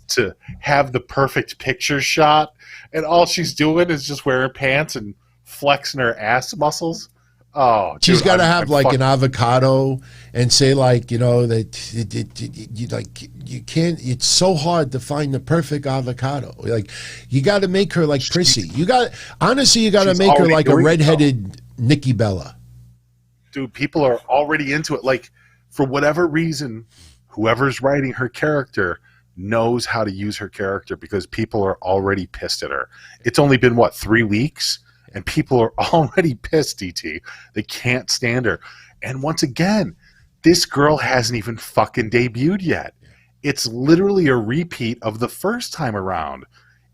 to have the perfect picture shot, and all she's doing is just wearing pants and flexing her ass muscles. Oh, she's got to have like an avocado and say like, you know, that you can't. It's so hard to find the perfect avocado. Like you got to make her like prissy. You got to make her like a redheaded Nikki Bella. Dude, people are already into it. Like for whatever reason, whoever's writing her character knows how to use her character because people are already pissed at her. It's only been 3 weeks and people are already pissed, DT. They can't stand her. And once again, this girl hasn't even fucking debuted yet. It's literally a repeat of the first time around.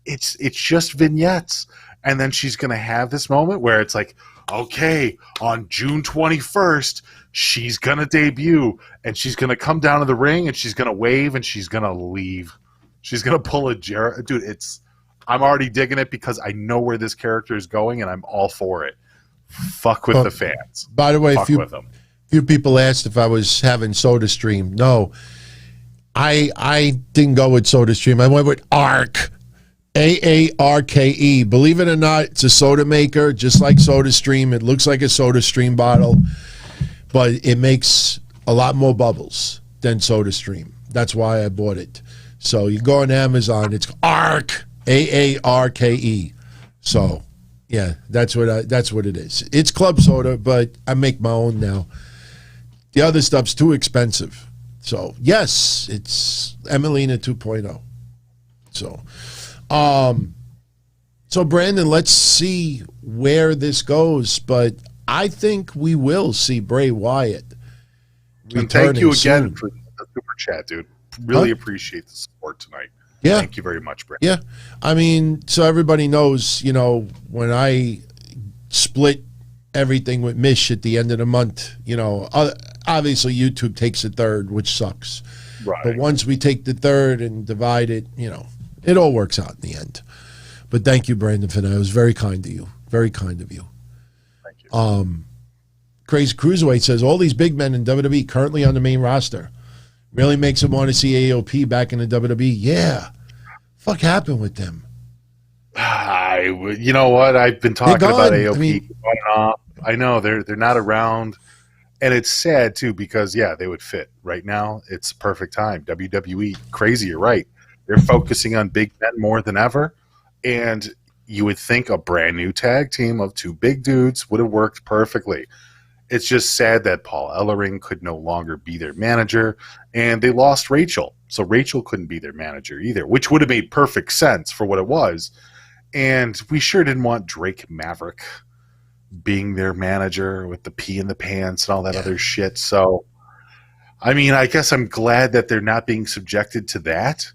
It's just vignettes. And then she's going to have this moment where it's like, okay, on June 21st, she's going to debut, and she's going to come down to the ring, and she's going to wave, and she's going to leave. She's going to pull a Jared. Dude, I'm already digging it because I know where this character is going, and I'm all for it. Fuck with the fans. By the way, a few people asked if I was having SodaStream. No, I didn't go with SodaStream. I went with ARK. AARKE. Believe it or not, it's a soda maker, just like SodaStream. It looks like a SodaStream bottle, but it makes a lot more bubbles than SodaStream. That's why I bought it. So you go on Amazon, it's ARK, AARKE. So yeah, that's what it is. It's club soda, but I make my own now. The other stuff's too expensive. So yes, it's Emelina 2.0. So Brandon, let's see where this goes, but I think we will see Bray Wyatt. And thank you again for the super chat, dude. Really appreciate the support tonight. Yeah. Thank you very much, Brandon. Yeah. I mean, so everybody knows, you know, when I split everything with Mish at the end of the month, you know, obviously YouTube takes a third, which sucks. Right. But once we take the third and divide it, you know, it all works out in the end. But thank you, Brandon, for that. It was very kind of you. Very kind of you. Thank you. Crazy Cruiserweight says, all these big men in WWE currently on the main roster really makes him want to see AOP back in the WWE. Yeah. Fuck happened with them? You know what? I've been talking about AOP on and off. I know they're not around. And it's sad, too, because, yeah, they would fit. Right now, it's perfect time. WWE, crazy, you're right. They're focusing on big men more than ever. And you would think a brand new tag team of two big dudes would have worked perfectly. It's just sad that Paul Ellering could no longer be their manager, and they lost Rachel. So Rachel couldn't be their manager either, which would have made perfect sense for what it was. And we sure didn't want Drake Maverick being their manager with the pee in the pants and all that other shit. So, I mean, I guess I'm glad that they're not being subjected to that.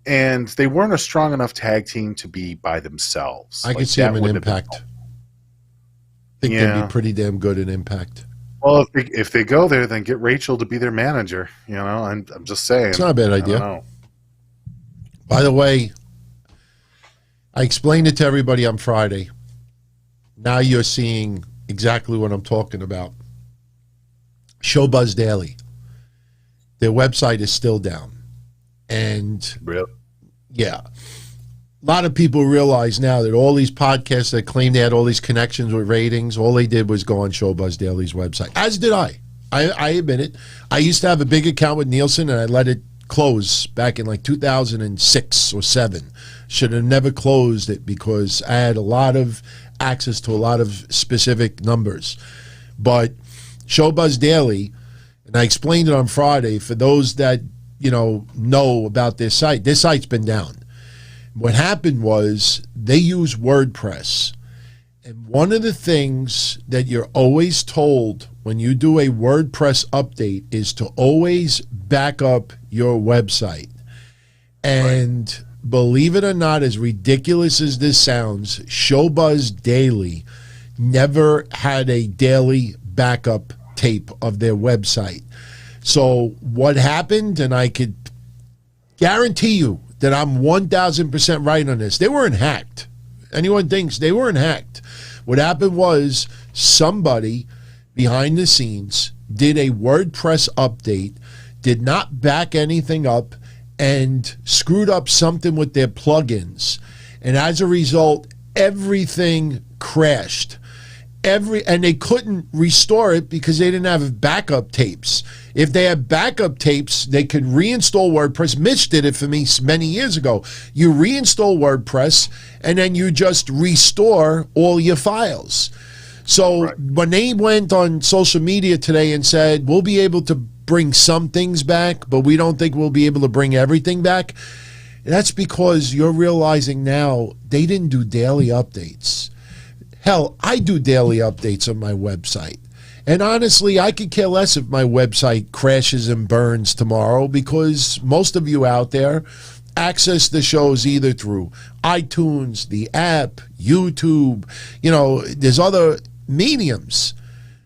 And they weren't a strong enough tag team to be by themselves. I could see them in Impact. I think they'd be pretty damn good in Impact. Well, if they go there, then get Rachel to be their manager. You know, I'm just saying. It's not a bad idea. By the way, I explained it to everybody on Friday. Now you're seeing exactly what I'm talking about. Showbuzz Daily. Their website is still down. And really? Yeah. A lot of people realize now that all these podcasts that claim they had all these connections with ratings, all they did was go on Showbuzz Daily's website. As did I. I admit it. I used to have a big account with Nielsen, and I let it close back in like 2006 or 7. Should have never closed it because I had a lot of access to a lot of specific numbers. But Showbuzz Daily, and I explained it on Friday for those that know about this site. This site's been down. What happened was they use WordPress. And one of the things that you're always told when you do a WordPress update is to always back up your website. And believe it or not, as ridiculous as this sounds, Showbuzz Daily never had a daily backup tape of their website. So what happened, and I could guarantee you that I'm 1,000% right on this, they weren't hacked. Anyone thinks they weren't hacked. What happened was somebody behind the scenes did a WordPress update, did not back anything up, and screwed up something with their plugins. And as a result, everything crashed. And they couldn't restore it because they didn't have backup tapes. If they had backup tapes, they could reinstall WordPress. Mitch did it for me many years ago. You reinstall WordPress, and then you just restore all your files. So when they went on social media today and said, we'll be able to bring some things back, but we don't think we'll be able to bring everything back, that's because you're realizing now they didn't do daily updates. Hell, I do daily updates on my website. And honestly, I could care less if my website crashes and burns tomorrow because most of you out there access the shows either through iTunes, the app, YouTube. There's other mediums.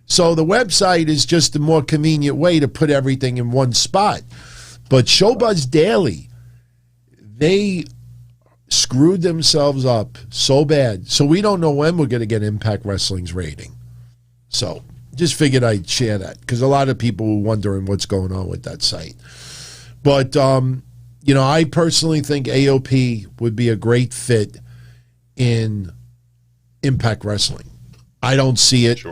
So the website is just a more convenient way to put everything in one spot. But Showbuzz Daily, they screwed themselves up so bad. So we don't know when we're going to get Impact Wrestling's rating. So just figured I'd share that because a lot of people were wondering what's going on with that site. But, I personally think AOP would be a great fit in Impact Wrestling. I don't see it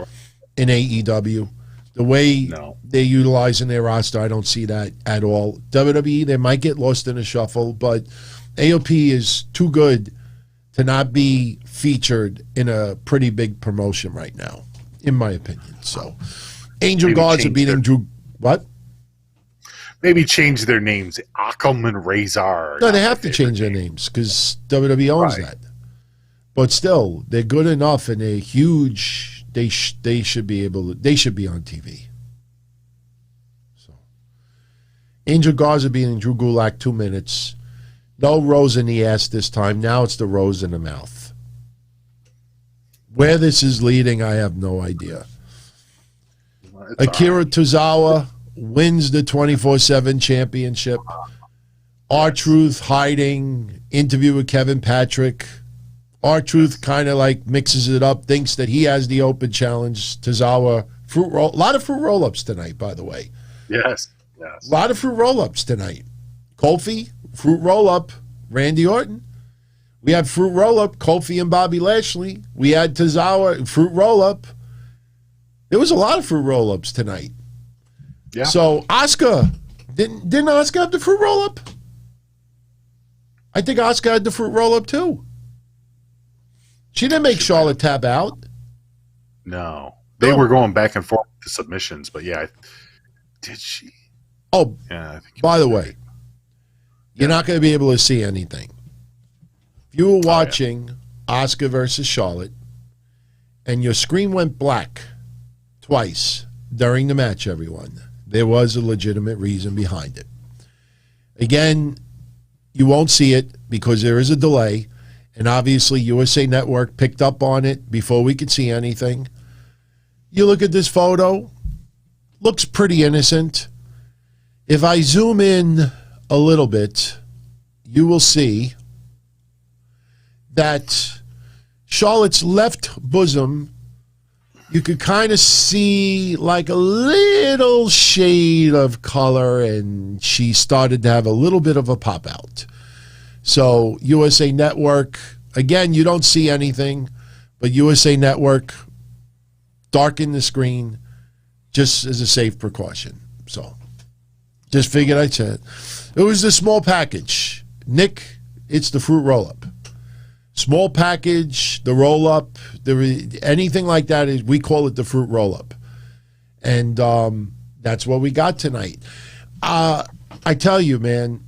in AEW. The way they're utilizing their roster, I don't see that at all. WWE, they might get lost in a shuffle, but AOP is too good to not be featured in a pretty big promotion right now, in my opinion. So, Angel Garza beating Drew. What? Maybe change their names. Akam and Razor. No, they have to change their names because WWE owns that. But still, they're good enough and they're huge. They should be able to. They should be on TV. So, Angel Garza beating Drew Gulak 2 minutes. No rose in the ass this time. Now it's the rose in the mouth. Where this is leading, I have no idea. Akira Tozawa wins the 24/7 championship. R-Truth hiding, interview with Kevin Patrick. R-Truth kind of like mixes it up, thinks that he has the open challenge. Tozawa, a lot of fruit roll-ups tonight, by the way. Yes. A lot of fruit roll-ups tonight. Kofi, fruit roll-up, Randy Orton. We had fruit roll-up, Kofi and Bobby Lashley. We had Tozawa, fruit roll-up. There was a lot of fruit roll-ups tonight. Yeah. So Asuka, didn't Asuka have the fruit roll-up? I think Asuka had the fruit roll-up, too. She didn't make Charlotte tap out. No. They were going back and forth to submissions, but yeah. Did she? Oh, yeah. I think by the way, you're not going to be able to see anything. If you were watching Asuka versus Charlotte and your screen went black twice during the match, everyone, there was a legitimate reason behind it. Again, you won't see it because there is a delay, and obviously USA Network picked up on it before we could see anything. You look at this photo, looks pretty innocent. If I zoom in a little bit, you will see that Charlotte's left bosom, you could kind of see like a little shade of color, and she started to have a little bit of a pop out. So USA Network, again, you don't see anything, but USA Network darkened the screen just as a safe precaution. So just figured I'd say it. It was the small package. Nick, it's the fruit roll-up. Small package, the roll-up, anything like that, is we call it the fruit roll-up. And that's what we got tonight. I tell you, man,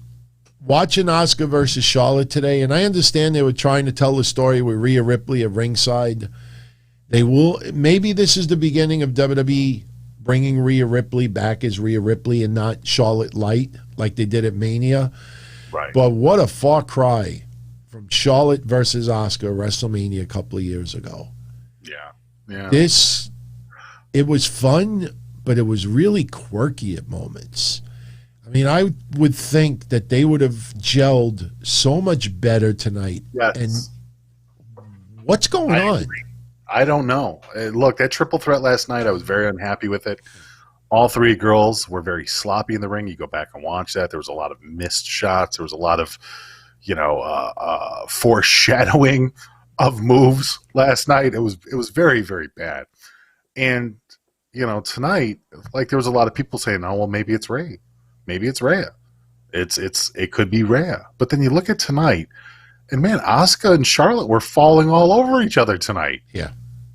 watching Asuka versus Charlotte today, and I understand they were trying to tell the story with Rhea Ripley at ringside. They will. Maybe this is the beginning of WWE bringing Rhea Ripley back as Rhea Ripley and not Charlotte Light like they did at Mania. Right. But what a far cry from Charlotte versus Asuka WrestleMania a couple of years ago. Yeah. It was fun, but it was really quirky at moments. I mean, I would think that they would have gelled so much better tonight. Yes. And what's going on? Agree. I don't know. Look, that triple threat last night, I was very unhappy with it. All three girls were very sloppy in the ring. You go back and watch that. There was a lot of missed shots. There was a lot of, foreshadowing of moves last night. It was very, very bad. And, tonight, like there was a lot of people saying, oh, well, maybe it's Rhea. Maybe it's Rhea. It could be Rhea. But then you look at tonight, and man, Asuka and Charlotte were falling all over each other tonight. Yeah.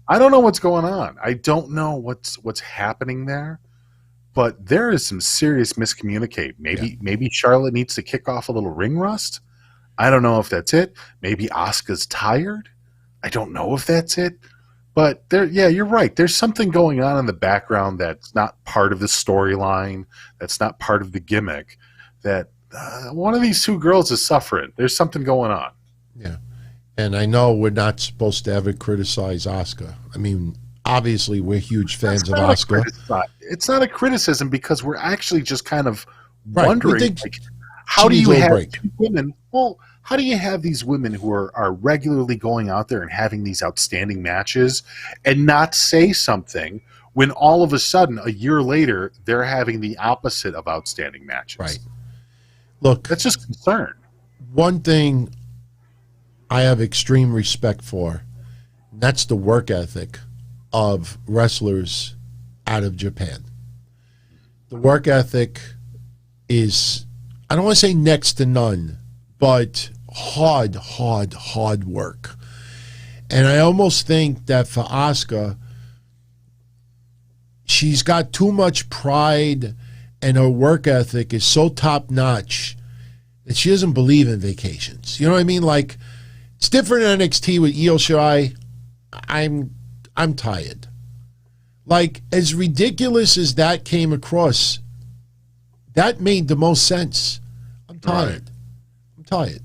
I don't know what's going on. I don't know what's happening there, but there is some serious miscommunicate. Maybe Charlotte needs to kick off a little ring rust. I don't know if that's it. Maybe Asuka's tired. I don't know if that's it. But you're right. There's something going on in the background that's not part of the storyline, that's not part of the gimmick, that one of these two girls is suffering. There's something going on. Yeah. And I know we're not supposed to ever criticize Asuka. I mean, obviously, we're huge fans of Asuka. It's not a criticism because we're actually just kind of wondering, how do you have two women? Well, how do you have these women who are regularly going out there and having these outstanding matches and not say something when all of a sudden, a year later, they're having the opposite of outstanding matches? Right. Look, that's just concern. One thing I have extreme respect for, and that's the work ethic of wrestlers out of Japan. The work ethic is, I don't want to say next to none, but hard work. And I almost think that for Asuka, she's got too much pride and her work ethic is so top-notch that she doesn't believe in vacations. You know what I mean? Like, it's different in NXT with Io Shirai. I'm tired. Like, as ridiculous as that came across, that made the most sense. I'm tired. Right. I'm tired.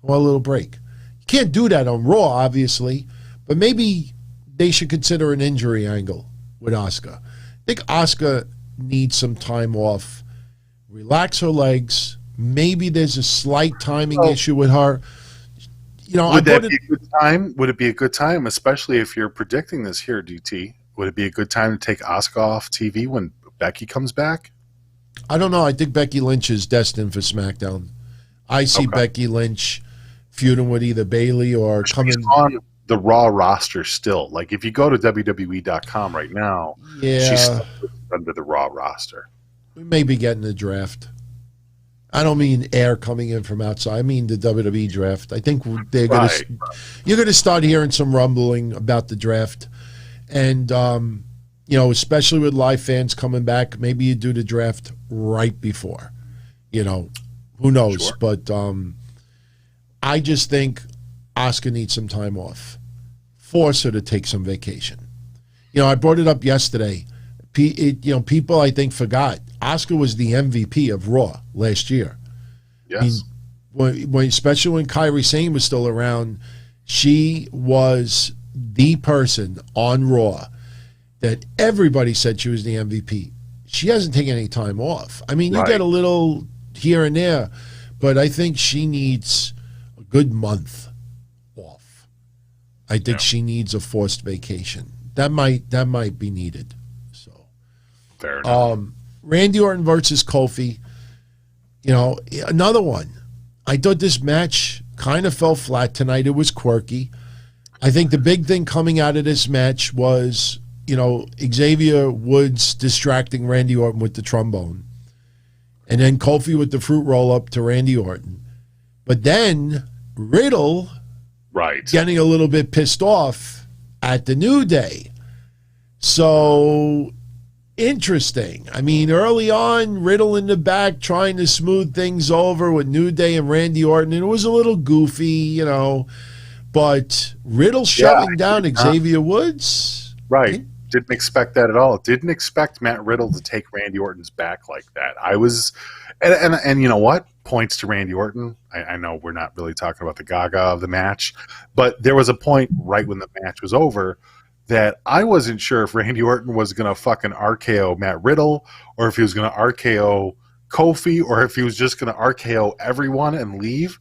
I want a little break. You can't do that on Raw, obviously, but maybe they should consider an injury angle with Asuka. I think Asuka needs some time off, relax her legs. Maybe there's a slight timing issue with her. Would that be a good time? Would it be a good time, especially if you're predicting this here, DT? Would it be a good time to take Asuka off TV when Becky comes back? I don't know. I think Becky Lynch is destined for SmackDown. I see Becky Lynch feuding with either Bayley or coming on the Raw roster still. Like if you go to WWE.com right now, she's still under the Raw roster. We may be getting a draft. I don't mean air coming in from outside. I mean the WWE draft. I think they're going to. You're going to start hearing some rumbling about the draft, and you know, especially with live fans coming back. Maybe you do the draft right before. You know, who knows? Sure. But I just think Asuka needs some time off. Force her to take some vacation. You know, I brought it up yesterday. You know, people I think forgot Asuka was the MVP of Raw last year. Yes. I mean, especially when Kairi Sane was still around, she was the person on Raw that everybody said she was the MVP. She hasn't taken any time off. I mean, you get a little here and there, but I think she needs a good month off. I think she needs a forced vacation. That might be needed. So fair enough. Randy Orton versus Kofi, you know, another one. I thought this match kind of fell flat tonight. It was quirky. I think the big thing coming out of this match was, you know, Xavier Woods distracting Randy Orton with the trombone. And then Kofi with the fruit roll-up to Randy Orton. But then Riddle getting a little bit pissed off at the New Day. So interesting. I mean, early on, Riddle in the back trying to smooth things over with New Day and Randy Orton. And it was a little goofy, you know. But Riddle shoving down Xavier Woods. Right. Didn't expect that at all. Didn't expect Matt Riddle to take Randy Orton's back like that. I was, and you know what? Points to Randy Orton. I know we're not really talking about the Gaga of the match, but there was a point right when the match was over that I wasn't sure if Randy Orton was going to fucking RKO Matt Riddle or if he was going to RKO Kofi or if he was just going to RKO everyone and leave.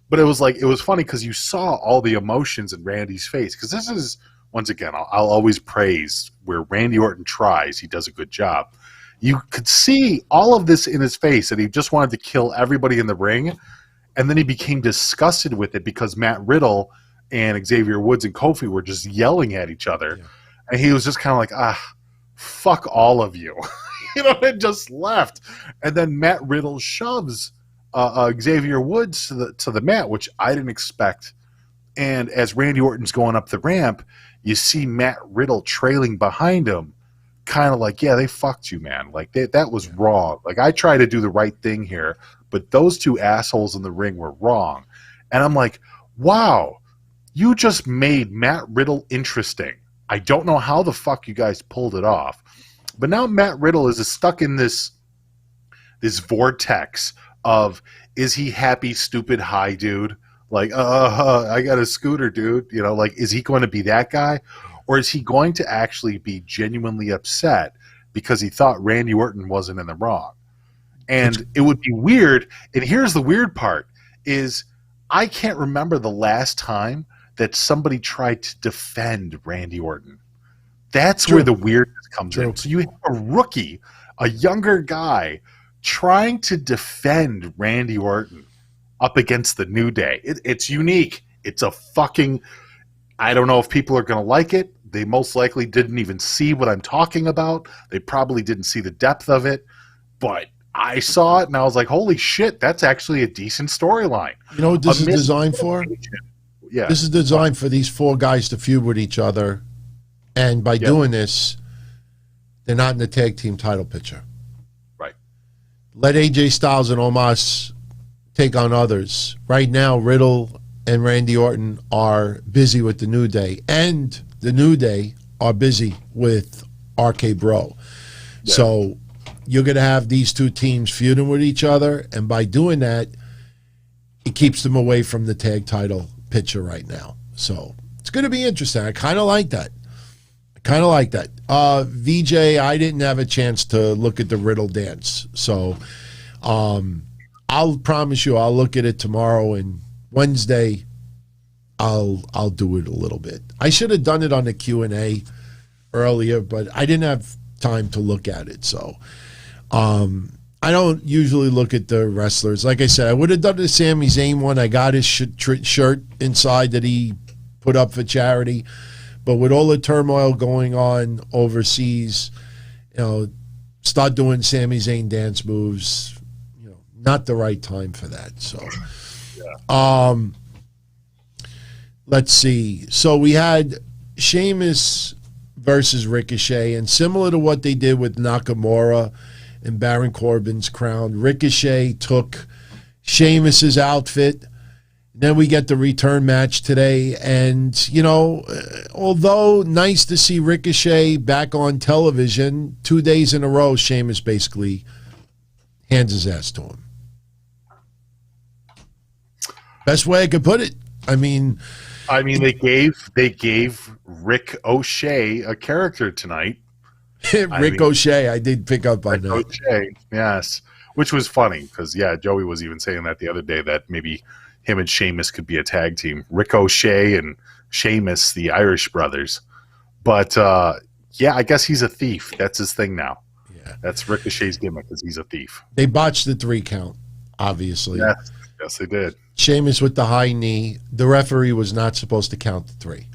But it was like, it was funny because you saw all the emotions in Randy's face. Because this is, once again, I'll always praise where Randy Orton tries. He does a good job. You could see all of this in his face, and he just wanted to kill everybody in the ring. And then he became disgusted with it because Matt Riddle and Xavier Woods and Kofi were just yelling at each other. Yeah. And he was just kind of like, fuck all of you. You know, and just left. And then Matt Riddle shoves Xavier Woods to the mat, which I didn't expect. And as Randy Orton's going up the ramp, you see Matt Riddle trailing behind him, kind of like, yeah, they fucked you, man. Like, that was wrong. Like, I try to do the right thing here, but those two assholes in the ring were wrong. And I'm like, wow, you just made Matt Riddle interesting. I don't know how the fuck you guys pulled it off. But now Matt Riddle is stuck in this vortex of, is he happy, stupid, high dude? Like, I got a scooter, dude. You know, like, is he going to be that guy? Or is he going to actually be genuinely upset because he thought Randy Orton wasn't in the wrong? And it would be weird. And here's the weird part is I can't remember the last time that somebody tried to defend Randy Orton. That's where the weirdness comes in. So you have a rookie, a younger guy, trying to defend Randy Orton up against the New Day. It's unique. It's a fucking... I don't know if people are going to like it. They most likely didn't even see what I'm talking about. They probably didn't see the depth of it. But I saw it, and I was like, holy shit, that's actually a decent storyline. You know what this is designed for? Yeah. This is designed for these four guys to feud with each other. And by doing this, they're not in the tag team title picture. Right. Let AJ Styles and Omos take on others. Right now, Riddle and Randy Orton are busy with the New Day. And the New Day are busy with RKBro. Yeah. So you're going to have these two teams feuding with each other. And by doing that, it keeps them away from the tag title picture right now. So it's going to be interesting. I kind of like that. VJ, I didn't have a chance to look at the Riddle dance. So I'll promise you I'll look at it tomorrow, and Wednesday I'll do it a little bit. I should have done it on the Q&A earlier, but I didn't have time to look at it. So I don't usually look at the wrestlers. Like I said, I would have done the Sami Zayn one. I got his shirt inside that he put up for charity. But with all the turmoil going on overseas, you know, start doing Sami Zayn dance moves. You know, not the right time for that. So, let's see. So we had Sheamus versus Ricochet, and similar to what they did with Nakamura and Baron Corbin's crown, Ricochet took Sheamus's outfit. Then we get the return match today, and, you know, although nice to see Ricochet back on television, 2 days in a row, Sheamus basically hands his ass to him. Best way I could put it. I mean, they gave Rick O'Shea a character tonight. Ricochet, I did pick up on that. Ricochet, yes, which was funny because Joey was even saying that the other day that maybe him and Sheamus could be a tag team. Ricochet and Sheamus, the Irish brothers. But I guess he's a thief. That's his thing now. Yeah, that's Ricochet's gimmick, is he's a thief. They botched the 3 count, obviously. Yes, they did. Sheamus with the high knee. The referee was not supposed to count the 3.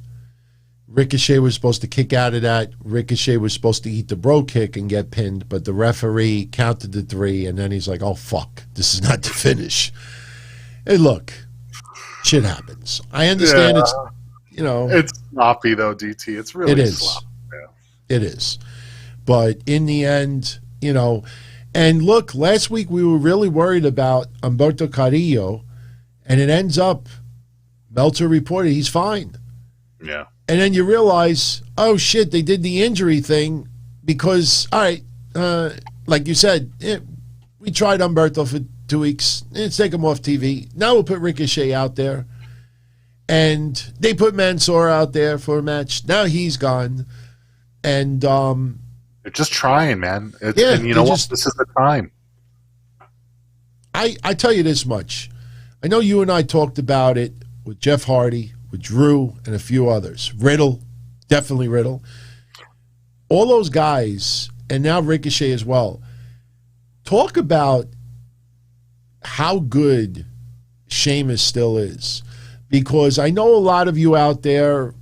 Ricochet was supposed to kick out of that. Ricochet was supposed to eat the bro kick and get pinned, but the referee counted the 3, and then he's like, oh, fuck, this is not the finish. Hey, look, shit happens. I understand it's, you know. It's sloppy, though, DT. It's really sloppy. Yeah. It is. But in the end, you know, and look, last week we were really worried about Humberto Carrillo, and it ends up, Meltzer reported he's fine. Yeah. And then you realize, oh, shit, they did the injury thing because, all right, like you said, we tried Humberto for 2 weeks. Let's take him off TV. Now we'll put Ricochet out there. And they put Mansoor out there for a match. Now he's gone. And they're just trying, man. And you know what? This is the time. I tell you this much. I know you and I talked about it with Jeff Hardy, with Drew, and a few others. Riddle, definitely Riddle. All those guys, and now Ricochet as well. Talk about how good Sheamus still is. Because I know a lot of you out there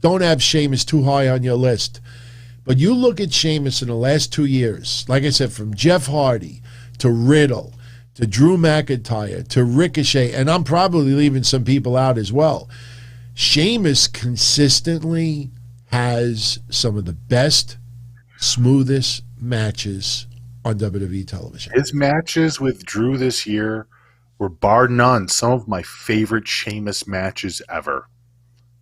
don't have Sheamus too high on your list. But you look at Sheamus in the last 2 years, like I said, from Jeff Hardy to Riddle to Drew McIntyre to Ricochet, and I'm probably leaving some people out as well. Sheamus consistently has some of the best, smoothest matches on WWE television. His matches with Drew this year were, bar none, some of my favorite Sheamus matches ever.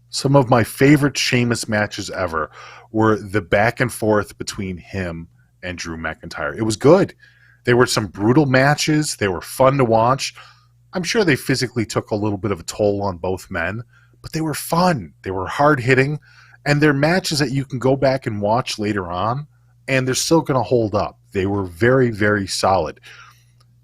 Some of my favorite Sheamus matches ever were the back and forth between him and Drew McIntyre. It was good. There were some brutal matches. They were fun to watch. I'm sure they physically took a little bit of a toll on both men, but they were fun. They were hard-hitting, and they're matches that you can go back and watch later on, and they're still going to hold up. They were very, very solid.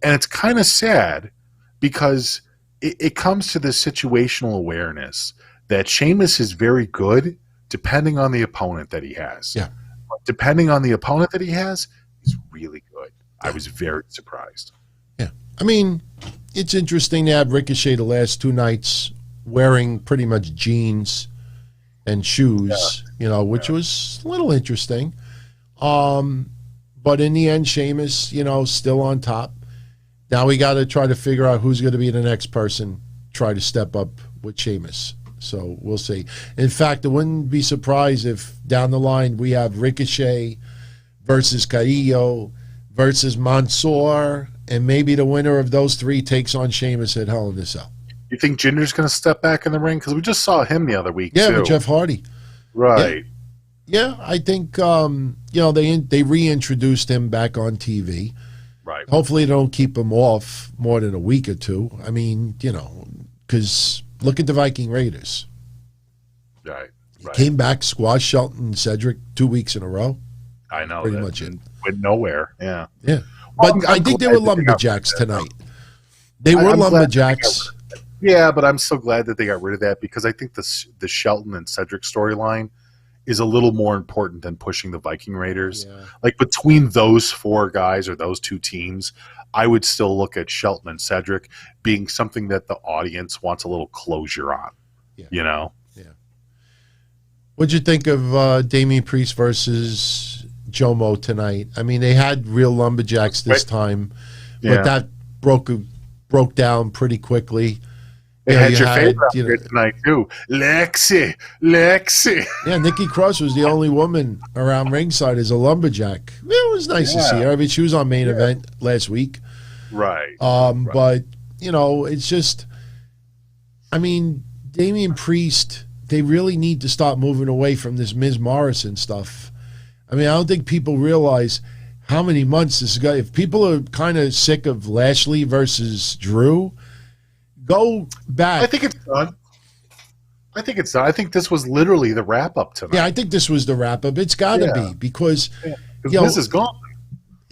And it's kind of sad because it comes to this situational awareness that Sheamus is very good depending on the opponent that he has. Yeah. Depending on the opponent that he has, he's really good. I was very surprised. Yeah. I mean, it's interesting to have Ricochet the last 2 nights wearing pretty much jeans and shoes, you know, which was a little interesting. But in the end, Sheamus, you know, still on top. Now we got to try to figure out who's going to be the next person, try to step up with Sheamus. So we'll see. In fact, I wouldn't be surprised if down the line we have Ricochet versus Carrillo versus Mansoor, and maybe the winner of those 3 takes on Sheamus at Hell in a Cell. You think Jinder's going to step back in the ring? Because we just saw him the other week, too. with Jeff Hardy. Right. Yeah, I think, you know, they reintroduced him back on TV. Right. Hopefully they don't keep him off more than a week or 2. I mean, you know, because look at the Viking Raiders. Right. He came back, squashed Shelton and Cedric 2 weeks in a row. I know. Pretty much it. Went nowhere. Yeah. Yeah. Well, but I think they were Lumberjacks tonight. They were Lumberjacks. Yeah, but I'm so glad that they got rid of that because I think the Shelton and Cedric storyline is a little more important than pushing the Viking Raiders. Yeah. Like between those 4 guys or those 2 teams, I would still look at Shelton and Cedric being something that the audience wants a little closure on. Yeah. You know? Yeah. What'd you think of Damian Priest versus Jomo tonight? I mean, they had real Lumberjacks this time, but broke down pretty quickly. They had your favorite you know, tonight too, Lexi. Yeah, Nikki Cross was the only woman around ringside as a lumberjack. It was nice to see her. I mean, she was on main event last week, right? But you know, it's just, I mean, Damian Priest. They really need to stop moving away from this Miz Morrison stuff. I mean, I don't think people realize how many months this guy. If people are kind of sick of Lashley versus Drew, go back. I think it's done. I think this was literally the wrap up tonight. Yeah, I think this was the wrap up. It's got to be because this is gone.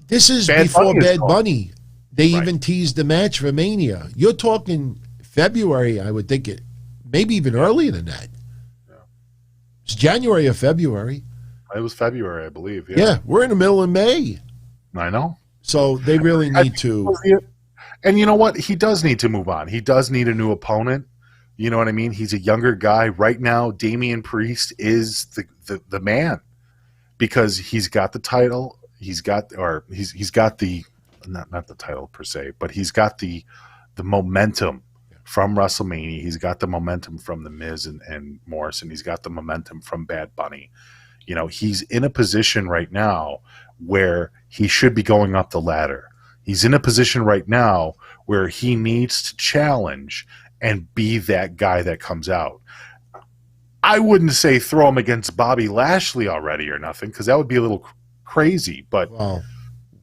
This is before Bad Bunny. They even teased the match for Mania. You're talking February, I would think it, maybe even earlier than that. Yeah. It's January or February. It was February, I believe. Yeah, we're in the middle of May. I know. So they really need to. And you know what? He does need to move on. He does need a new opponent. You know what I mean? He's a younger guy. Right now, Damian Priest is the man because he's got the title. He's got the not the title per se, but he's got the momentum from WrestleMania. He's got the momentum from The Miz and Morrison. He's got the momentum from Bad Bunny. You know, he's in a position right now where he should be going up the ladder. He's in a position right now where he needs to challenge and be that guy that comes out. I wouldn't say throw him against Bobby Lashley already or nothing, because that would be a little crazy. But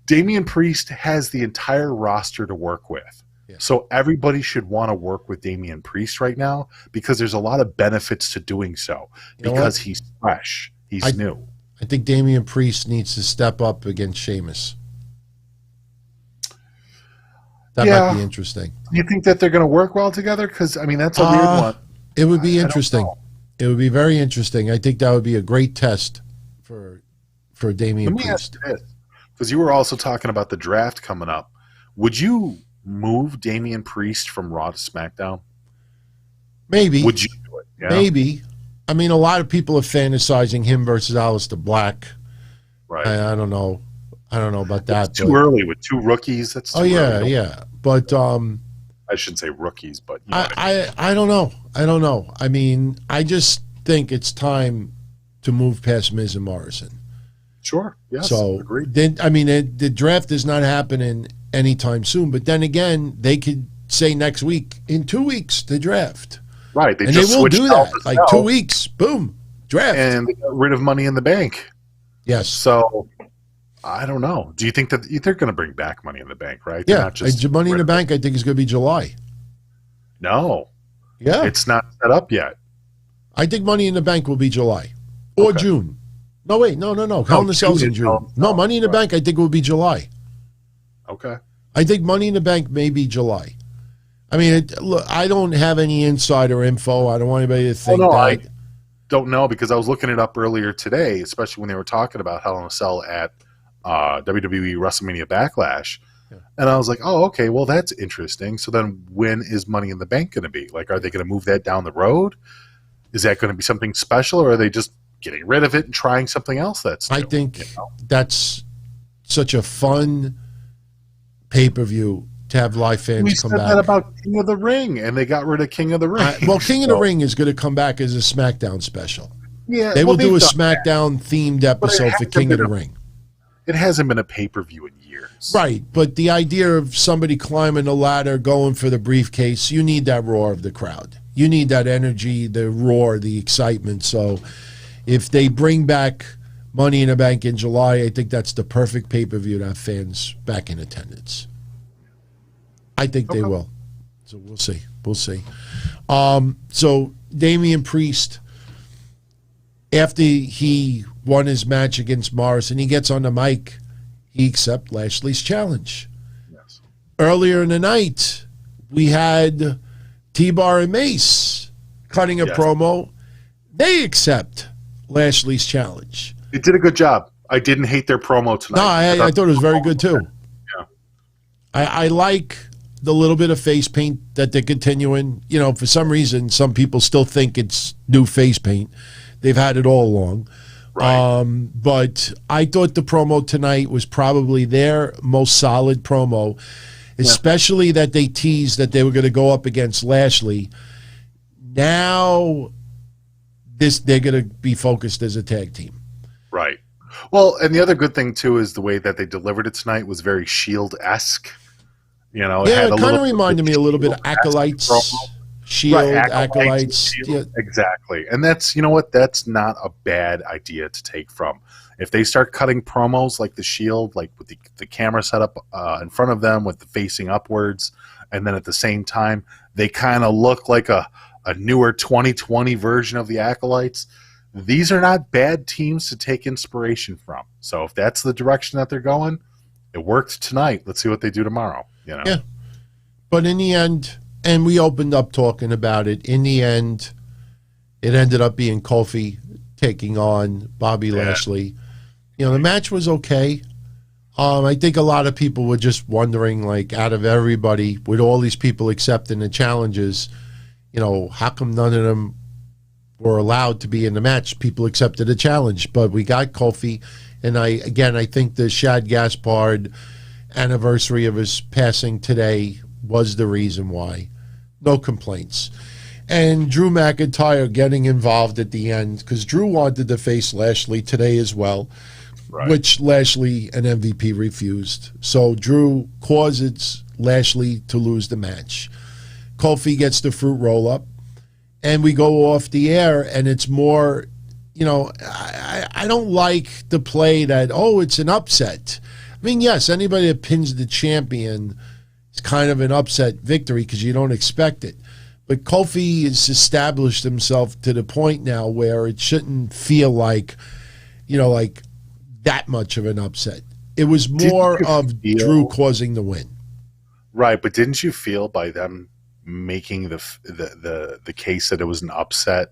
Damian Priest has the entire roster to work with. Yeah. So everybody should want to work with Damian Priest right now because there's a lot of benefits to doing so because he's fresh. He's new. I think Damian Priest needs to step up against Sheamus. That might be interesting. You think that they're going to work well together? Because, I mean, that's a weird one. It would be interesting. It would be very interesting. I think that would be a great test for Damian Priest. Let me ask you this, because you were also talking about the draft coming up. Would you move Damian Priest from Raw to SmackDown? Maybe. Would you do it? Yeah. Maybe. I mean, a lot of people are fantasizing him versus Aleister Black. Right. I don't know. I don't know about that. It's too early with two rookies. That's too early. Yeah. But I shouldn't say rookies, but you know I don't know. I don't know. I mean, I just think it's time to move past Miz and Morrison. Sure. Yes. So agreed. Then, I mean, the draft is not happening anytime soon. But then again, they could say next week, in 2 weeks, the draft. Right. They will do that. Like 2 weeks, boom, draft. And they got rid of Money in the Bank. Yes. So I don't know. Do you think that they're going to bring back Money in the Bank, right? They're not just Money in the Bank, I think, is going to be July. No. Yeah. It's not set up yet. I think Money in the Bank will be July or June. No, wait. No. Hell in the Cell's in June. No, Money in the Bank, I think, will be July. Okay. I think Money in the Bank may be July. I mean, look, I don't have any insider info. I don't want anybody to think that. I don't know because I was looking it up earlier today, especially when they were talking about Hell in a Cell at WWE WrestleMania Backlash. Yeah. And I was like, oh, okay, well, that's interesting. So then when is Money in the Bank going to be? Like, are they going to move that down the road? Is that going to be something special, or are they just getting rid of it and trying something else that's new? I think that's such a fun pay-per-view to have live fans come back. We said that about King of the Ring, and they got rid of King of the Ring. Well, King of the Ring is going to come back as a SmackDown special. Yeah, they will do a SmackDown-themed episode for King of the Ring. It hasn't been a pay-per-view in years. Right, but the idea of somebody climbing the ladder, going for the briefcase, you need that roar of the crowd. You need that energy, the roar, the excitement. So if they bring back Money in the Bank in July, I think that's the perfect pay-per-view to have fans back in attendance. I think they will. So we'll see. We'll see. So Damian Priest, after he won his match against Morrison, he gets on the mic. He accepts Lashley's challenge. Yes. Earlier in the night, we had T-Bar and Mace cutting a promo. They accept Lashley's challenge. They did a good job. I didn't hate their promo tonight. No, I thought it was very good too. Yeah. I like the little bit of face paint that they're continuing. You know, for some reason, some people still think it's new face paint. They've had it all along. Right. But I thought the promo tonight was probably their most solid promo. especially that they teased that they were going to go up against Lashley. Now, they're going to be focused as a tag team. Right. Well, and the other good thing, too, is the way that they delivered it tonight was very Shield-esque. You know, it kind of reminded me a little bit of Acolytes. Shield, right, Acolytes. Shield. Yeah. Exactly. And that's, you know what, that's not a bad idea to take from. If they start cutting promos like the Shield, like with the camera set up in front of them with the facing upwards, and then at the same time, they kind of look like a newer 2020 version of the Acolytes, these are not bad teams to take inspiration from. So if that's the direction that they're going, it worked tonight. Let's see what they do tomorrow. You know? Yeah. But in the end, and we opened up talking about it, in the end, it ended up being Kofi taking on Bobby Lashley. You know, the match was okay. I think a lot of people were just wondering, like, out of everybody, with all these people accepting the challenges, you know, how come none of them were allowed to be in the match? People accepted a challenge, but we got Kofi, and I think the Shad Gaspard anniversary of his passing today was the reason why. No complaints. And Drew McIntyre getting involved at the end, because Drew wanted to face Lashley today as well, which Lashley and MVP refused. So Drew causes Lashley to lose the match. Kofi gets the fruit roll-up, and we go off the air, and it's more, you know, I don't like the play that, oh, it's an upset. I mean, yes, anybody that pins the champion is kind of an upset victory because you don't expect it. But Kofi has established himself to the point now where it shouldn't feel like, you know, like that much of an upset. It was more of Drew causing the win. Right, but didn't you feel by them making the case that it was an upset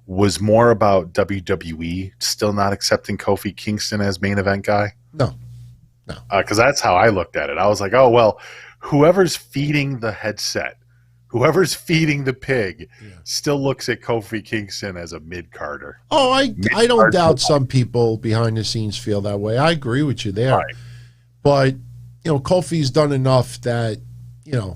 was more about WWE still not accepting Kofi Kingston as main event guy? No. Because that's how I looked at it. I was like, oh, well, whoever's feeding the headset, whoever's feeding the pig, still looks at Kofi Kingston as a mid-carder. Oh, I don't doubt some people behind the scenes feel that way. I agree with you there. Right. But, you know, Kofi's done enough that, you know,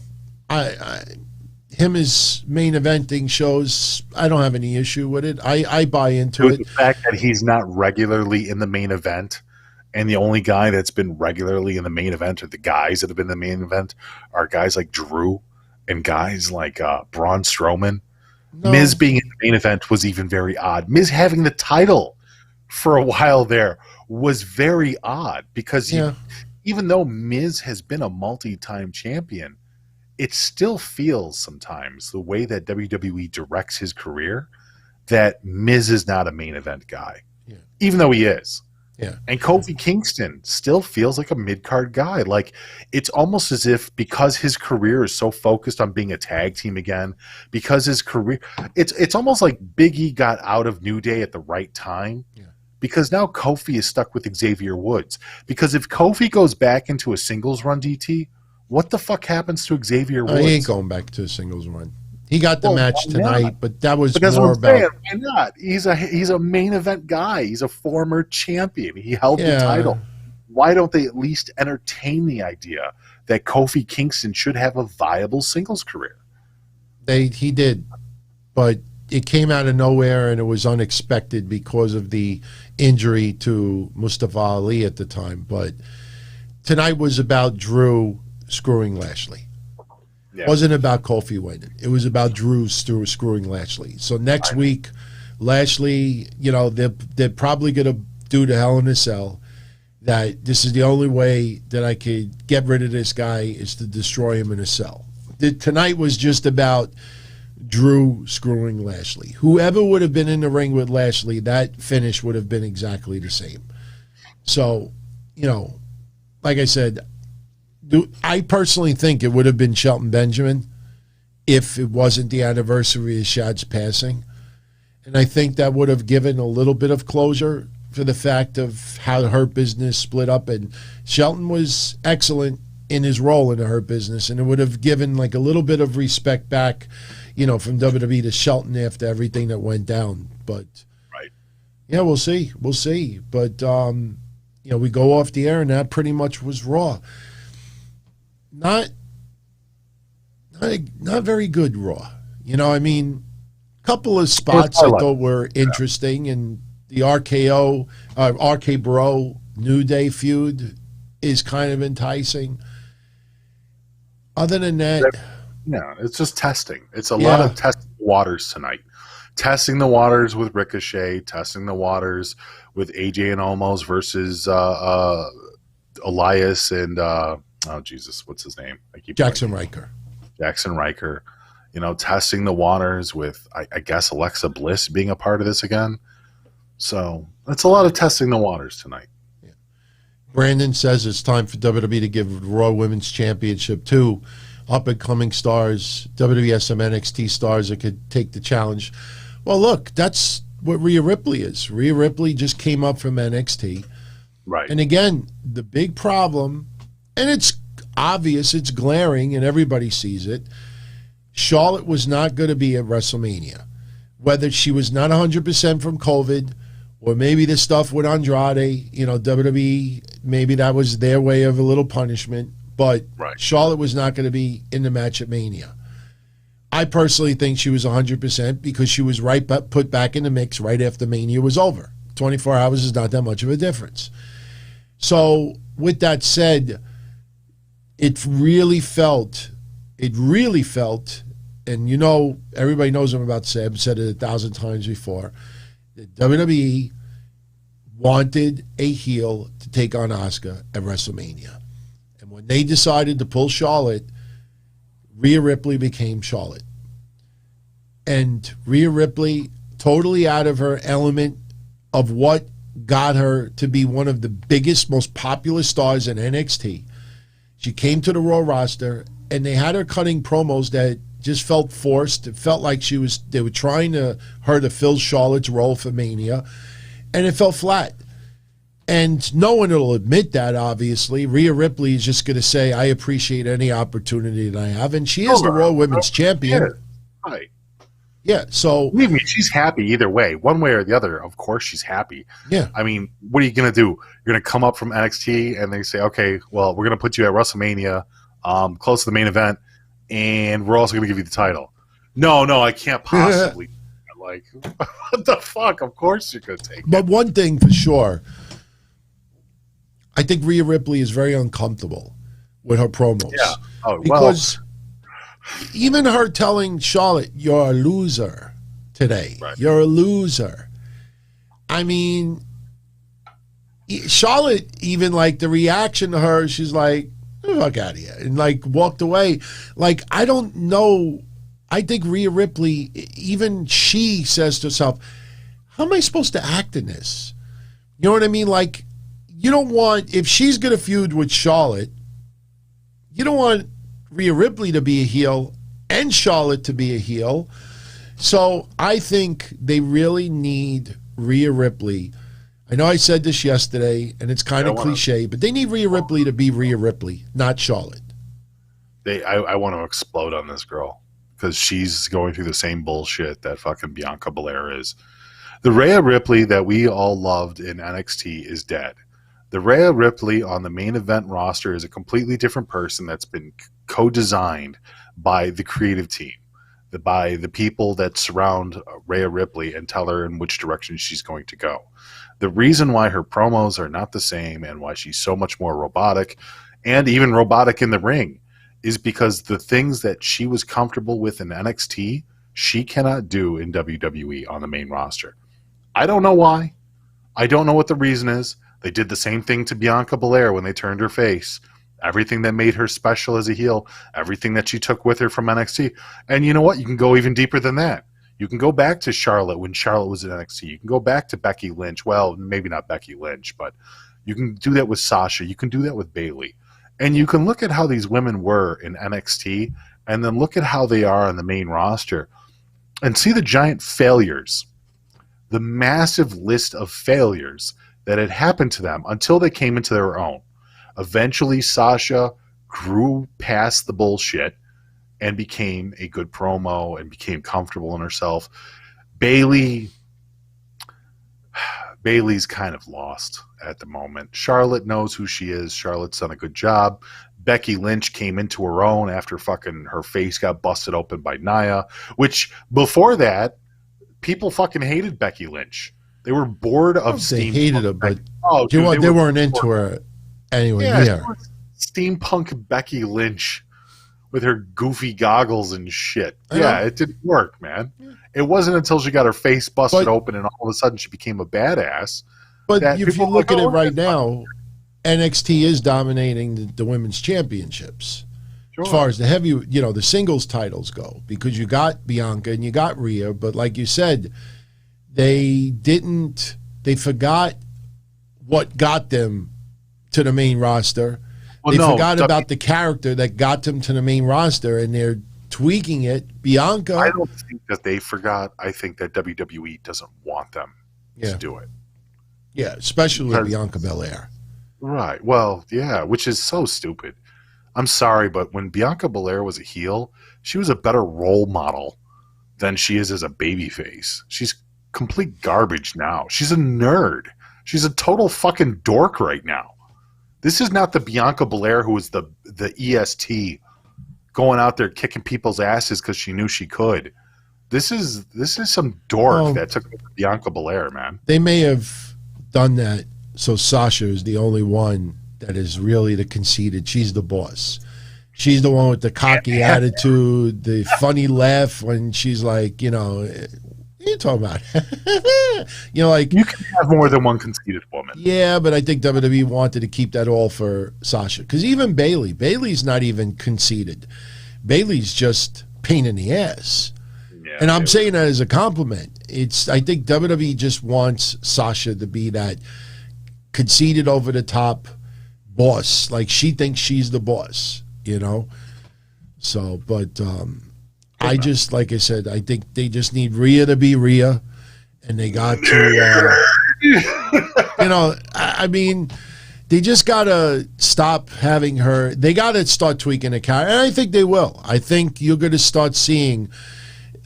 him as main eventing shows, I don't have any issue with it. I buy into it. The fact that he's not regularly in the main event, and the only guy that's been regularly in the main event, or the guys that have been in the main event, are guys like Drew and guys like Braun Strowman. No. Miz being in the main event was even very odd. Miz having the title for a while there was very odd because even though Miz has been a multi-time champion, it still feels sometimes the way that WWE directs his career that Miz is not a main event guy, even though he is. Yeah. And Kofi Kingston still feels like a mid-card guy. Like, it's almost as if because his career is so focused on being a tag team again, because his career – it's almost like Big E got out of New Day at the right time because now Kofi is stuck with Xavier Woods. Because if Kofi goes back into a singles run, DT, what the fuck happens to Xavier Woods? He ain't going back to a singles run. He got the match tonight, but that was because more about. Saying, why not? He's a main event guy. He's a former champion. He held the title. Why don't they at least entertain the idea that Kofi Kingston should have a viable singles career? He did, but it came out of nowhere and it was unexpected because of the injury to Mustafa Ali at the time. But tonight was about Drew screwing Lashley. It wasn't about Kofi winning. It was about Drew screwing Lashley. So next week, Lashley, you know, they're probably going to do the Hell in a Cell. That this is the only way that I could get rid of this guy is to destroy him in a cell. Tonight was just about Drew screwing Lashley. Whoever would have been in the ring with Lashley, that finish would have been exactly the same. So, you know, like I said, I personally think it would have been Shelton Benjamin if it wasn't the anniversary of Shad's passing. And I think that would have given a little bit of closure for the fact of how the Hurt Business split up. And Shelton was excellent in his role in the Hurt Business, and it would have given like a little bit of respect back, you know, from WWE to Shelton after everything that went down. But yeah, we'll see. We'll see. But, you know, we go off the air, and that pretty much was Raw. Not not very good Raw. You know, I mean, a couple of spots I thought were interesting, and the RKBro New Day feud is kind of enticing. Other than that, yeah, it's just testing. It's a lot of testing waters tonight. Testing the waters with Ricochet, testing the waters with AJ and Omos versus Elias and oh Jesus, what's his name? Jackson Riker. Jackson Riker. You know, testing the waters with I guess Alexa Bliss being a part of this again. So it's a lot of testing the waters tonight. Yeah. Brandon says it's time for WWE to give the Raw Women's Championship to up-and-coming stars, WWSM NXT stars that could take the challenge. Well, look, that's what Rhea Ripley is. Rhea Ripley just came up from NXT. Right. And again, the big problem, and it's obvious, it's glaring, and everybody sees it, Charlotte was not going to be at WrestleMania. Whether she was not 100% from COVID, or maybe the stuff with Andrade, you know, WWE, maybe that was their way of a little punishment, but Charlotte was not going to be in the match at Mania. I personally think she was 100% because she was put back in the mix right after Mania was over. 24 hours is not that much of a difference. So with that said, it really felt, and you know, everybody knows I'm about to say, I've said it 1,000 times before, that WWE wanted a heel to take on Asuka at WrestleMania. And when they decided to pull Charlotte, Rhea Ripley became Charlotte. And Rhea Ripley, totally out of her element of what got her to be one of the biggest, most popular stars in NXT. She came to the Raw roster, and they had her cutting promos that just felt forced. It felt like they were trying her to fill Charlotte's role for Mania, and it felt flat. And no one will admit that, obviously. Rhea Ripley is just going to say, I appreciate any opportunity that I have. And she is the Raw Women's Champion. Right. Yeah, so... Believe me, she's happy either way. One way or the other, of course she's happy. Yeah. I mean, what are you going to do? You're going to come up from NXT and they say, okay, well, we're going to put you at WrestleMania, close to the main event, and we're also going to give you the title. No, I can't possibly. Like, what the fuck? Of course you're going to take it. But one thing for sure... I think Rhea Ripley is very uncomfortable with her promos. Yeah. Oh, because even her telling Charlotte, you're a loser today. Right. You're a loser. I mean, Charlotte, even like the reaction to her, she's like, fuck out of here. And like walked away. Like, I don't know. I think Rhea Ripley, even she says to herself, how am I supposed to act in this? You know what I mean? Like, you don't want, if she's going to feud with Charlotte, you don't want Rhea Ripley to be a heel and Charlotte to be a heel. So I think they really need Rhea Ripley. I know I said this yesterday, and it's kind of cliche, but they need Rhea Ripley to be Rhea Ripley, not Charlotte. I want to explode on this girl because she's going through the same bullshit that fucking Bianca Belair is. The Rhea Ripley that we all loved in NXT is dead. The Rhea Ripley on the main event roster is a completely different person that's been co-designed by the creative team, by the people that surround Rhea Ripley and tell her in which direction she's going to go. The reason why her promos are not the same and why she's so much more robotic, and even robotic in the ring, is because the things that she was comfortable with in NXT, she cannot do in WWE on the main roster. I don't know why. I don't know what the reason is. They did the same thing to Bianca Belair when they turned her face. Everything that made her special as a heel, everything that she took with her from NXT. And you know what? You can go even deeper than that. You can go back to Charlotte when Charlotte was in NXT. You can go back to Becky Lynch. Well, maybe not Becky Lynch, but you can do that with Sasha. You can do that with Bayley. And you can look at how these women were in NXT and then look at how they are on the main roster and see the giant failures, the massive list of failures that had happened to them until they came into their own. Eventually, Sasha grew past the bullshit and became a good promo and became comfortable in herself. Bayley's kind of lost at the moment. Charlotte knows who she is. Charlotte's done a good job. Becky Lynch came into her own after fucking her face got busted open by Nia, which before that, people fucking hated Becky Lynch. They were bored of They hated her, but dude, they weren't into her anyway. Yeah. Steampunk Becky Lynch with her goofy goggles and shit. It didn't work, man. It wasn't until she got her face busted open and all of a sudden she became a badass. But if you look at it right now, NXT is dominating the women's championships. Sure. As far as the heavy, the singles titles go, because you got Bianca and you got Rhea, but like you said, they forgot what got them to the main roster. They forgot about the character that got them to the main roster, and they're tweaking it. Bianca. I don't think that they forgot. I think that WWE doesn't want them to do it. Yeah, especially Bianca Belair. Right. Well, yeah, which is so stupid. I'm sorry, but when Bianca Belair was a heel, she was a better role model than she is as a babyface. She's complete garbage now. She's a nerd. She's a total fucking dork right now. This is not the Bianca Belair who was the EST going out there kicking people's asses because she knew she could. This is some dork that took Bianca Belair, man. They may have done that so Sasha is the only one that is really the conceited. She's the boss. She's the one with the cocky attitude, the funny laugh when she's like, what are you talking about? You can have more than one conceited woman. Yeah, but I think WWE wanted to keep that all for Sasha. Because even Bayley's not even conceited. Bayley's just pain in the ass. Yeah, and I'm saying that as a compliment. I think WWE just wants Sasha to be that conceited over the top boss. Like she thinks she's the boss, So, but like I said, I think they just need Rhea to be Rhea, and they got to, they just got to stop having her. They got to start tweaking the character, and I think they will. I think you're going to start seeing,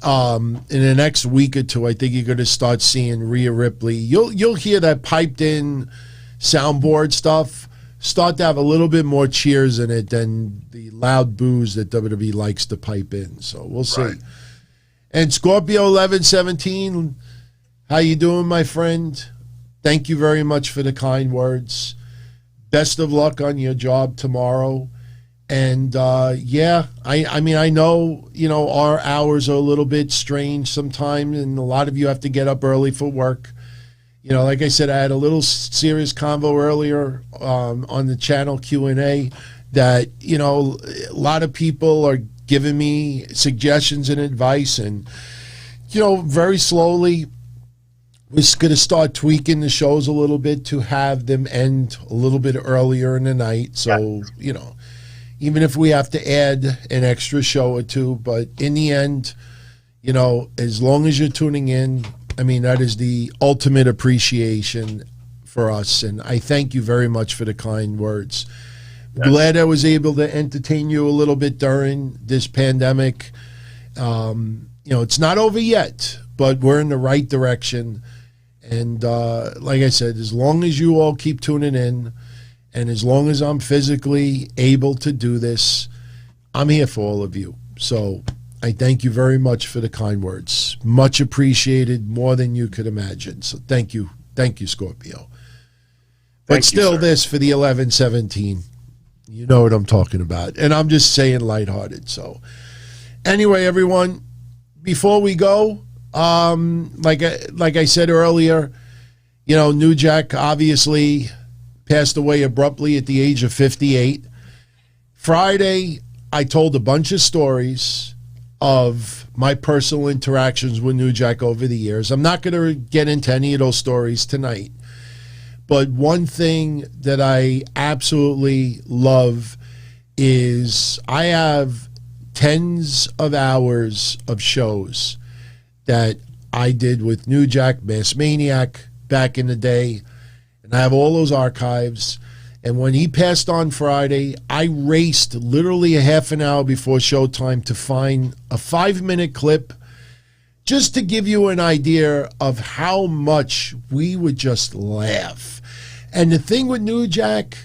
in the next week or two, I think you're going to start seeing Rhea Ripley. You'll hear that piped in soundboard stuff start to have a little bit more cheers in it than the loud boos that WWE likes to pipe in. So we'll see. Right. And Scorpio 1117, how you doing, my friend? Thank you very much for the kind words. Best of luck on your job tomorrow. And I know, our hours are a little bit strange sometimes, and a lot of you have to get up early for work. Like I said, I had a little serious convo earlier on the channel Q&A that, a lot of people are giving me suggestions and advice, and, very slowly we're going to start tweaking the shows a little bit to have them end a little bit earlier in the night. So, even if we have to add an extra show or two, but in the end, as long as you're tuning in, that is the ultimate appreciation for us, and I thank you very much for the kind words. Yes. Glad I was able to entertain you a little bit during this pandemic. It's not over yet, but we're in the right direction. And like I said, as long as you all keep tuning in, and as long as I'm physically able to do this, I'm here for all of you. So I thank you very much for the kind words. Much appreciated, more than you could imagine. So thank you. Thank you, Scorpio. But still, this for the 1117. You know what I'm talking about. And I'm just saying lighthearted. So anyway, everyone, before we go, like I said earlier, New Jack obviously passed away abruptly at the age of 58. Friday, I told a bunch of stories of my personal interactions with New Jack over the years. I'm not going to get into any of those stories tonight. But one thing that I absolutely love is I have tens of hours of shows that I did with New Jack, Mass Maniac back in the day. And I have all those archives. And when he passed on Friday, I raced literally a half an hour before showtime to find a 5-minute clip just to give you an idea of how much we would just laugh. And the thing with New Jack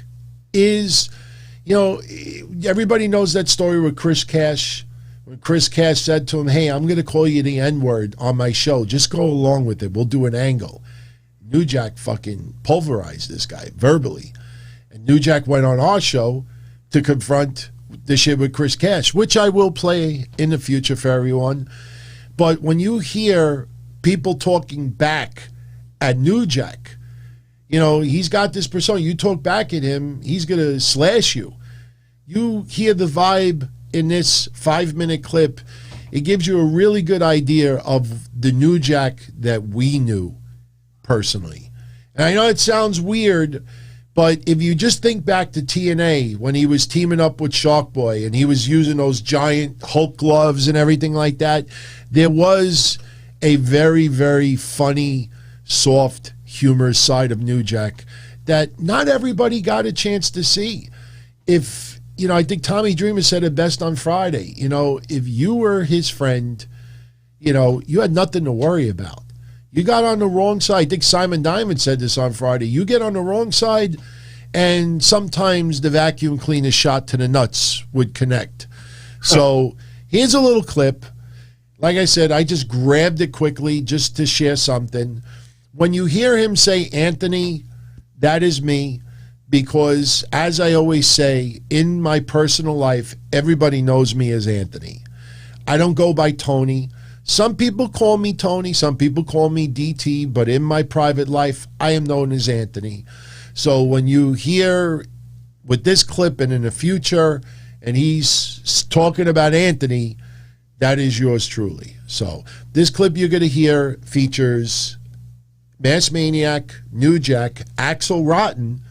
is, everybody knows that story with Chris Cash. When Chris Cash said to him, hey, I'm going to call you the N-word on my show. Just go along with it. We'll do an angle. New Jack fucking pulverized this guy verbally. And New Jack went on our show to confront the shit with Chris Cash, which I will play in the future for everyone. But when you hear people talking back at New Jack, he's got this persona. You talk back at him, he's going to slash you. You hear the vibe in this 5-minute clip. It gives you a really good idea of the New Jack that we knew personally. And I know it sounds weird, but if you just think back to TNA when he was teaming up with Shark Boy and he was using those giant Hulk gloves and everything like that, there was a very, very funny, soft, humorous side of New Jack that not everybody got a chance to see. I think Tommy Dreamer said it best on Friday. If you were his friend, you had nothing to worry about. You got on the wrong side. I think Simon Diamond said this on Friday. You get on the wrong side, and sometimes the vacuum cleaner shot to the nuts would connect. So here's a little clip. Like I said, I just grabbed it quickly just to share something. When you hear him say, Anthony, that is me, because as I always say, in my personal life, everybody knows me as Anthony. I don't go by Tony. Some people call me Tony, some people call me DT, but in my private life, I am known as Anthony. So when you hear with this clip and in the future, and he's talking about Anthony, that is yours truly. So this clip you're going to hear features Mass Maniac, New Jack, Axel Rotten,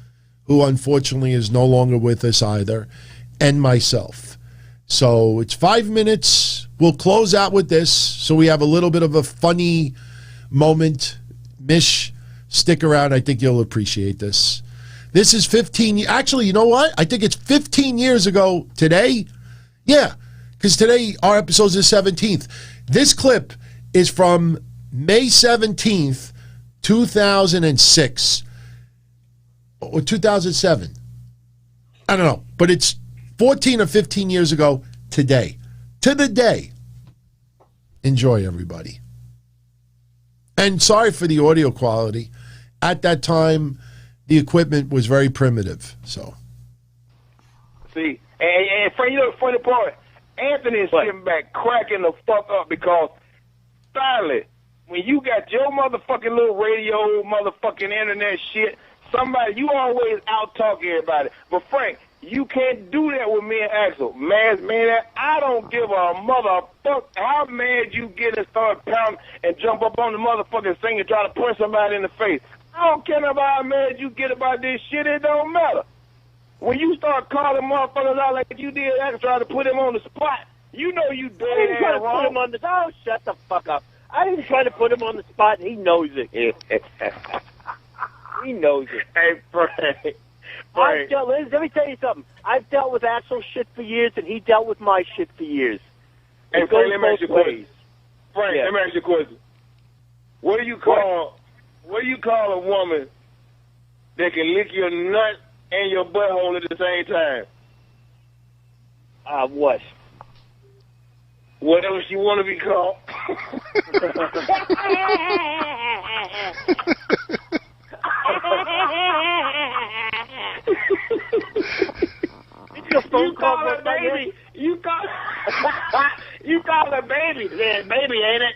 who unfortunately is no longer with us either, and myself. So it's 5 minutes. We'll close out with this so we have a little bit of a funny moment. Mish, stick around. I think you'll appreciate this. This is 15. Actually, you know what? I think it's 15 years ago today. Yeah, because today our episode is the 17th. This clip is from May 17th, 2006. Or 2007. I don't know. But it's 14 or 15 years ago today. To the day. Enjoy, everybody. And sorry for the audio quality. At that time, the equipment was very primitive. So. See, and for you, for the part, Anthony's sitting back cracking the fuck up because finally, when you got your motherfucking little radio, motherfucking internet shit, you always out-talk everybody. But Frank, you can't do that with me and Axel. Man, I don't give a motherfucker how mad you get and start pounding and jump up on the motherfucking thing and try to punch somebody in the face. I don't care about how mad you get about this shit. It don't matter. When you start calling motherfuckers out like you did, Axel, trying to put him on the spot, you know you dead ass wrong. Oh, shut the fuck up. I didn't try to put him on the spot, and he knows it. He knows it. Hey, Frank. Let me tell you something. I've dealt with Axel's shit for years, and he dealt with my shit for years. Hey, Frank, let me ask you a question. Frank, let me ask you a question. What do you call a woman that can lick your nut and your butthole at the same time? What? Whatever she want to be called. You call her baby. You call her baby. Yeah, baby, ain't it?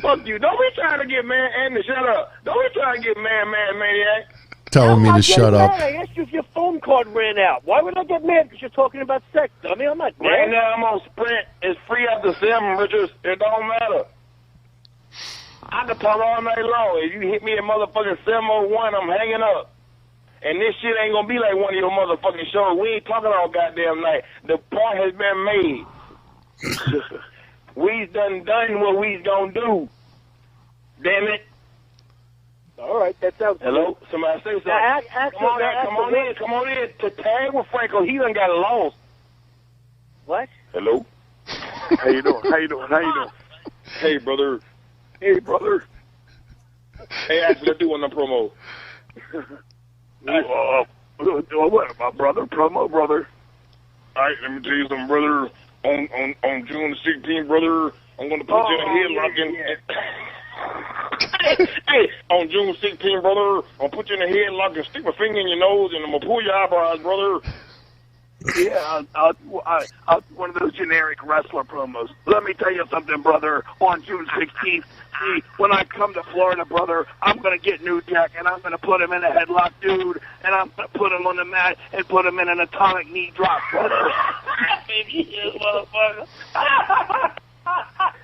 Fuck you. Don't be trying to get Andy, shut up. Don't be trying to get maniac. Telling me to shut up. I asked you if your phone card ran out. Why would I get mad because you're talking about sex? I mean, I'm not mad. Right now I'm on Sprint. It's free after 7, Richard. It don't matter. I can talk all night long. If you hit me at motherfucking 701, I'm hanging up. And this shit ain't gonna be like one of your motherfucking shows. We ain't talking all goddamn night. The point has been made. We's done what we's gonna do. Damn it. All right, that sounds Hello? Good. Somebody say something. Come on in. To tag with Franco, he done got lost. What? Hello? How you doing? Hey, brother. Hey, actually, let's do one on promo. What about brother? Promo, brother. All right, let me tell you something, brother. On June 16th, brother, I'm going to put you in a headlock. Hey, on June 16th, brother, I'm going to put you in a headlock and stick my finger in your nose, and I'm going to pull your eyebrows, brother. Yeah, one of those generic wrestler promos. Let me tell you something, brother. On June 16th, see, when I come to Florida, brother, I'm going to get New Jack, and I'm going to put him in a headlock, dude, and I'm going to put him on the mat and put him in an atomic knee drop, brother. Baby, you motherfucker.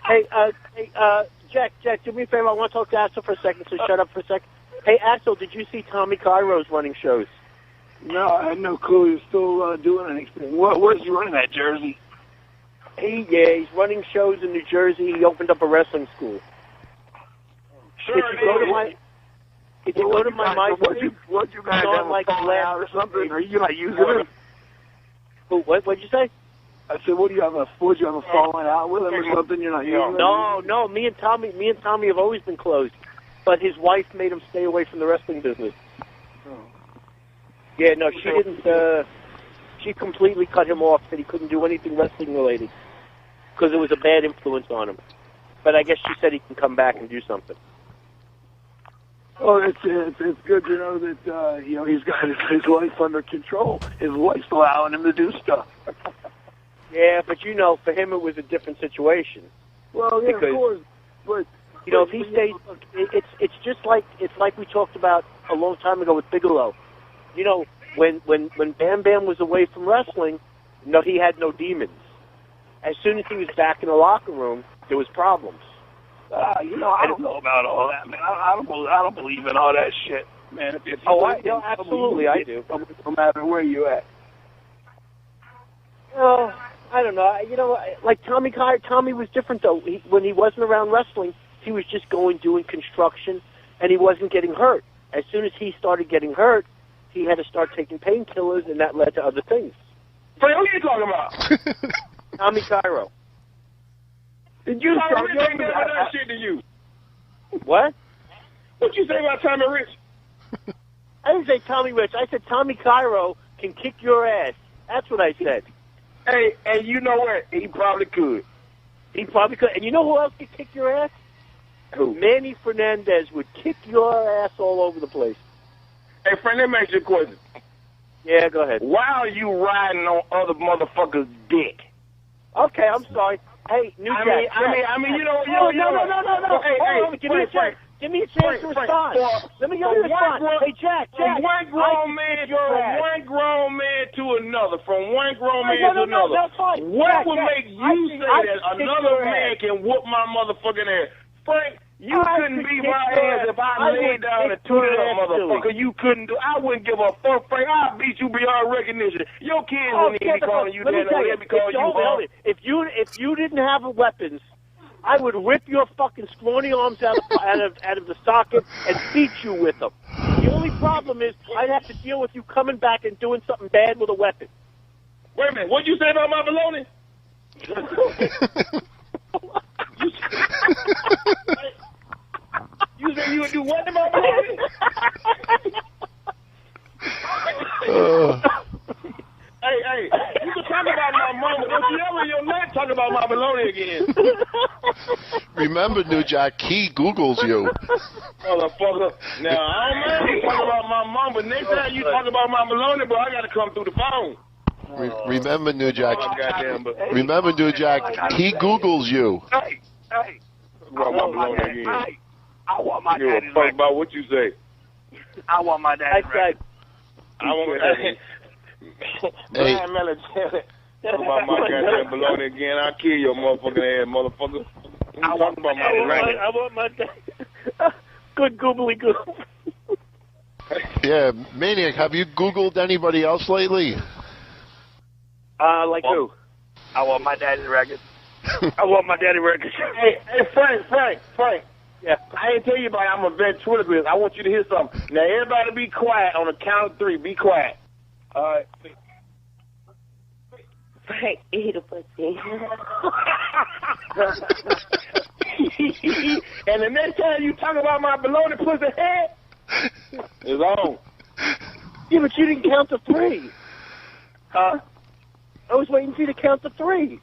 Hey, Jack, do me a favor. I want to talk to Axel for a second, so shut up for a second. Hey, Axel, did you see Tommy Cairo's running shows? No, I had no clue he was still doing anything. Where's he running that, Jersey? He's running shows in New Jersey. He opened up a wrestling school. Sure, if you go to my MySpace, what you guys have like out or something? Are you like using him? What'd you say? I said, would you have a falling out with him or something? You're not using him? No. Me and Tommy have always been close, but his wife made him stay away from the wrestling business. Yeah, no, she didn't. She completely cut him off. Said he couldn't do anything wrestling related because it was a bad influence on him. But I guess she said he can come back and do something. Oh, it's good to know that he's got his life under control. His wife's allowing him to do stuff. Yeah, but for him it was a different situation. Well, yeah, of course, but if he stays, it's just like we talked about a long time ago with Bigelow. When Bam Bam was away from wrestling, he had no demons. As soon as he was back in the locker room, there was problems. I don't know about all that, man. I don't believe in all that shit, man. Absolutely, I do. No matter where you at. Oh, I don't know. Like Tommy was different though. When he wasn't around wrestling, he was just doing construction, and he wasn't getting hurt. As soon as he started getting hurt, he had to start taking painkillers, and that led to other things. Frank, who are you talking about? Tommy Cairo. Did you say that shit to you? What? What you say about Tommy Rich? I didn't say Tommy Rich. I said Tommy Cairo can kick your ass. That's what I said. Hey, and you know what? He probably could. He probably could. And you know who else could kick your ass? Who? Manny Fernandez would kick your ass all over the place. Hey, friend, let me ask you a question. Yeah, go ahead. Why are you riding on other motherfuckers' dick? Okay, I'm sorry. Hey, New Jack. No. Hey, give me a chance. Give me a chance to respond. Let me give you a response. Hey, Jack. From one grown man to another. What would make you say that another man can whoop my motherfucking ass? Frank, you couldn't beat my ass if I laid down and tooted up, motherfucker. You couldn't do. I wouldn't give a fuck, Frank. I'd beat you beyond recognition. Your kids wouldn't even be calling you that. They'd be calling you home. If you didn't have weapons, I would rip your fucking scrawny arms out of the socket and beat you with them. The only problem is I'd have to deal with you coming back and doing something bad with a weapon. Wait a minute. What'd you say about my baloney? You said you would do what to my baloney? Hey, you can talk about my mama. Don't you ever in your life talk about my baloney again. Remember, New Jack, he Googles you. Motherfucker. Now, I don't mind you talk about my mom, but next time you talk about my baloney, bro, I got to come through the phone. Remember, New Jack. Remember, New Jack, he Googles you. Hey. I want my daddy's record. I want my daddy's record. About what you say. I want my daddy's record. I want my daddy's Brian Melacheri. Talk about my goddamn baloney again. I'll kill your motherfucking ass, motherfucker. I want my daddy's I want my daddy. Good googly goo. Yeah, Maniac, have you Googled anybody else lately? Like who? I want my daddy's record. I want my daddy record. Hey, Frank. Yeah, I ain't tell you about it. I'm a vet Twitter group. I want you to hear something. Now, everybody be quiet on the count of 3. Be quiet. All right. Frank, eat a pussy. And the next time you talk about my baloney pussy head, it's on. Yeah, but you didn't count to 3. Huh? I was waiting for you to count to 3.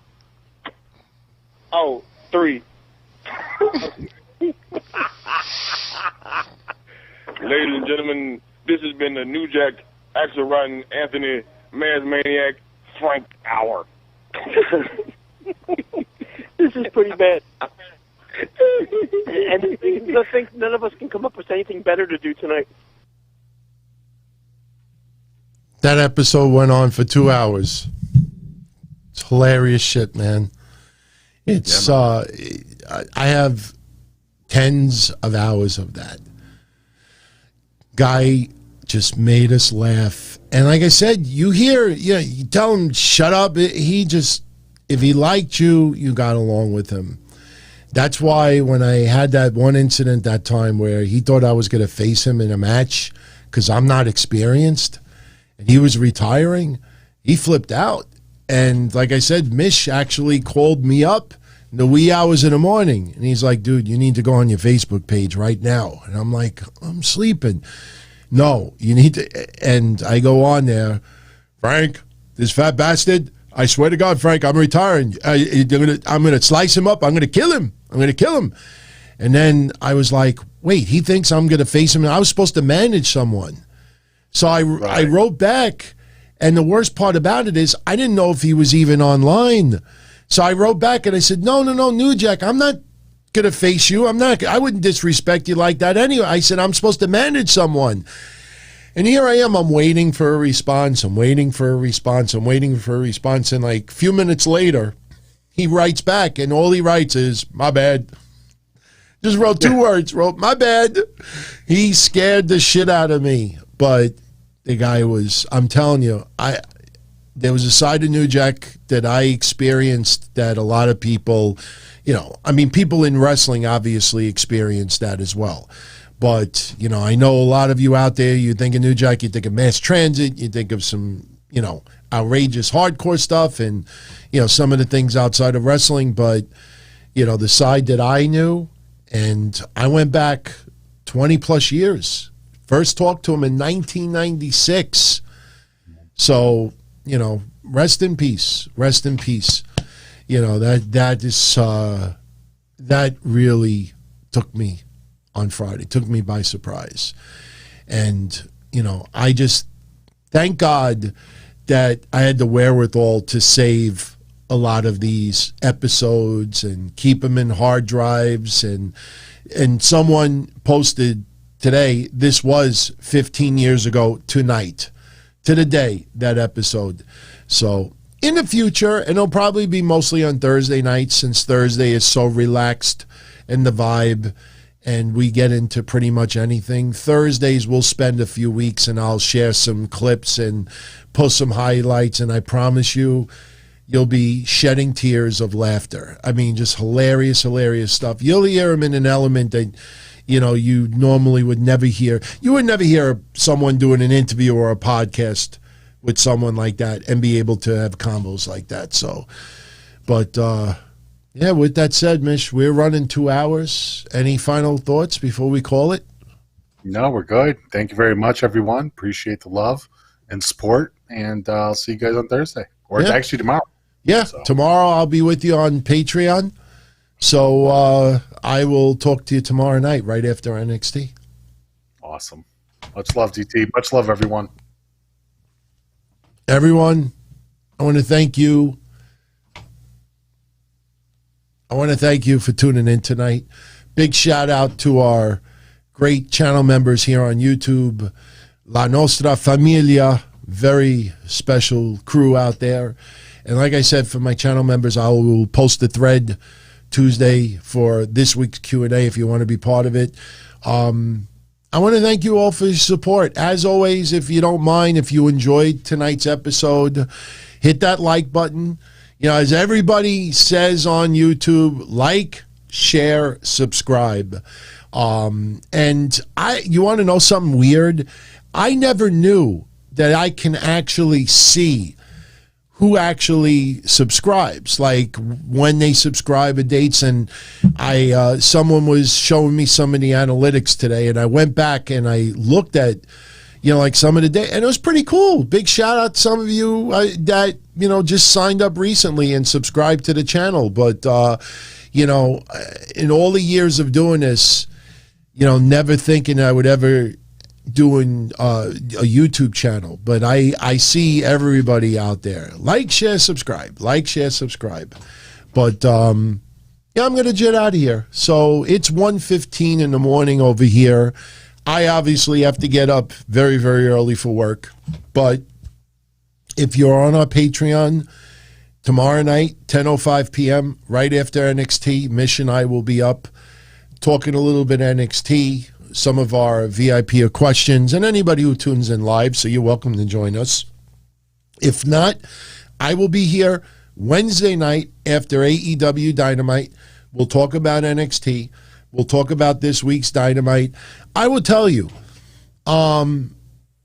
Oh, 3. Ladies and gentlemen, this has been the New Jack, Axel Rotten, Anthony, Maz Maniac, Frank Hour. This is pretty bad. And I think none of us can come up with anything better to do tonight. That episode went on for 2 hours. It's hilarious shit, man. It's I have tens of hours of that. Guy just made us laugh. And like I said, you tell him, shut up. He just, if he liked you, you got along with him. That's why when I had that one incident that time where he thought I was going to face him in a match because I'm not experienced and he was retiring, he flipped out. And like I said, Mish actually called me up in the wee hours in the morning. And he's like, dude, you need to go on your Facebook page right now. And I'm like, I'm sleeping. No, you need to. And I go on there, Frank, this fat bastard, I swear to God, Frank, I'm retiring. I'm going to slice him up. I'm going to kill him. And then I was like, wait, he thinks I'm going to face him. I was supposed to manage someone. So I wrote back. And the worst part about it is I didn't know if he was even online. So I wrote back and I said, no, New Jack, I'm not going to face you. I wouldn't disrespect you like that anyway. I said, I'm supposed to manage someone. And here I am. I'm waiting for a response. And like a few minutes later, he writes back and all he writes is, my bad. Just wrote 2 words, my bad. He scared the shit out of me. But the guy was, I'm telling you, there was a side of New Jack that I experienced that a lot of people, people in wrestling obviously experienced that as well. But, I know a lot of you out there, you think of New Jack, you think of mass transit, you think of some, outrageous hardcore stuff and, some of the things outside of wrestling. But, the side that I knew, and I went back 20 plus years. First talked to him in 1996. So, rest in peace. Rest in peace. That really took me on Friday, took me by surprise. And, I just thank God that I had the wherewithal to save a lot of these episodes and keep them in hard drives. And someone posted today, this was 15 years ago tonight, to the day, that episode. So in the future, and it'll probably be mostly on Thursday nights since Thursday is so relaxed and the vibe and we get into pretty much anything. Thursdays we'll spend a few weeks and I'll share some clips and post some highlights, and I promise you, you'll be shedding tears of laughter. I mean, just hilarious stuff. You'll hear them in an element that you normally would never hear. You would never hear someone doing an interview or a podcast with someone like that and be able to have combos like that. So, but with that said, Mish, we're running 2 hours. Any final thoughts before we call it? No, we're good. Thank you very much, everyone. Appreciate the love and support, and I'll see you guys on Thursday, or actually tomorrow. Yeah, so. Tomorrow I'll be with you on Patreon. So I will talk to you tomorrow night right after NXT. Awesome. Much love, DT. Much love, everyone. Everyone, I want to thank you. I want to thank you for tuning in tonight. Big shout out to our great channel members here on YouTube. La Nostra Familia, very special crew out there. And like I said, for my channel members, I will post the thread Tuesday for this week's Q&A if you want to be part of it. I want to thank you all for your support. As always, if you don't mind, if you enjoyed tonight's episode, hit that like button. As everybody says on YouTube, like, share, subscribe. And you want to know something weird? I never knew that I can actually see who actually subscribes, like when they subscribe and dates. And someone was showing me some of the analytics today, and I went back and I looked at, like some of the day, and it was pretty cool. Big shout out to some of you that, just signed up recently and subscribed to the channel. But, in all the years of doing this, never thinking I would ever doing a YouTube channel. But I see everybody out there. Like, share, subscribe. Like, share, subscribe. But, I'm going to jet out of here. So it's 1:15 in the morning over here. I obviously have to get up very, very early for work. But if you're on our Patreon, tomorrow night, 10:05 p.m., right after NXT, Mish and I will be up talking a little bit NXT, some of our VIP questions, and anybody who tunes in live, so you're welcome to join us. If not, I will be here Wednesday night after AEW Dynamite. We'll talk about NXT. We'll talk about this week's Dynamite. I will tell you,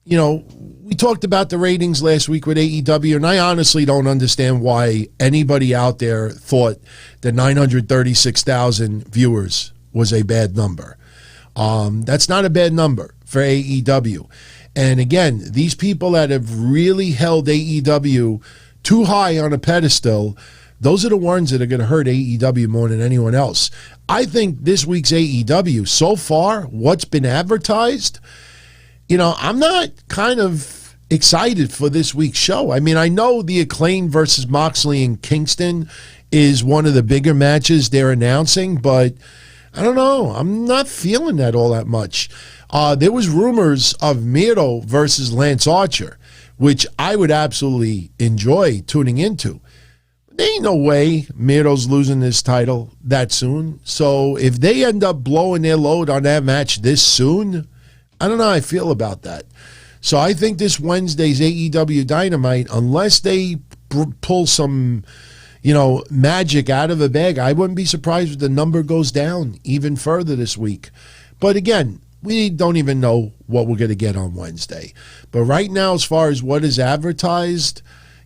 we talked about the ratings last week with AEW, and I honestly don't understand why anybody out there thought that 936,000 viewers was a bad number. That's not a bad number for AEW. And again, these people that have really held AEW too high on a pedestal, those are the ones that are going to hurt AEW more than anyone else. I think this week's AEW, so far, what's been advertised, I'm not kind of excited for this week's show. I mean, I know the Acclaim versus Moxley and Kingston is one of the bigger matches they're announcing, but I don't know. I'm not feeling that all that much. There was rumors of Miro versus Lance Archer, which I would absolutely enjoy tuning into. There ain't no way Miro's losing this title that soon. So if they end up blowing their load on that match this soon, I don't know how I feel about that. So I think this Wednesday's AEW Dynamite, unless they pull some, magic out of a bag, I wouldn't be surprised if the number goes down even further this week. But again, we don't even know what we're going to get on Wednesday. But right now, as far as what is advertised,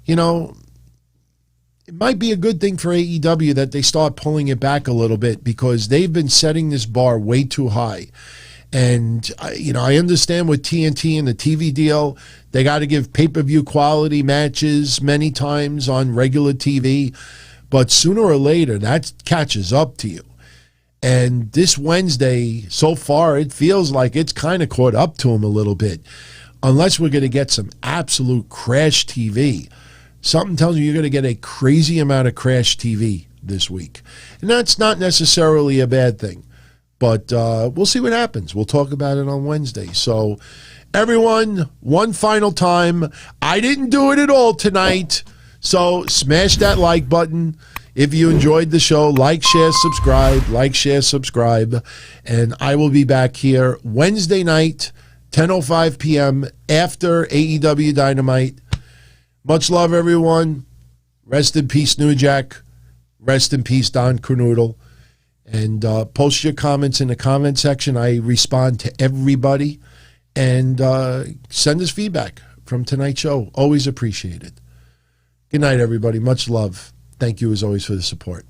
it might be a good thing for AEW that they start pulling it back a little bit, because they've been setting this bar way too high. And, I understand with TNT and the TV deal, they got to give pay-per-view quality matches many times on regular TV. But sooner or later, that catches up to you. And this Wednesday, so far, it feels like it's kind of caught up to them a little bit. Unless we're going to get some absolute crash TV. Something tells me you're going to get a crazy amount of crash TV this week. And that's not necessarily a bad thing. But we'll see what happens. We'll talk about it on Wednesday. So, everyone, one final time. I didn't do it at all tonight. So, smash that like button. If you enjoyed the show, like, share, subscribe. Like, share, subscribe. And I will be back here Wednesday night, 10:05 p.m. after AEW Dynamite. Much love, everyone. Rest in peace, New Jack. Rest in peace, Don Cornoodle. And post your comments in the comment section. I respond to everybody. And send us feedback from tonight's show. Always appreciated. Good night, everybody. Much love. Thank you, as always, for the support.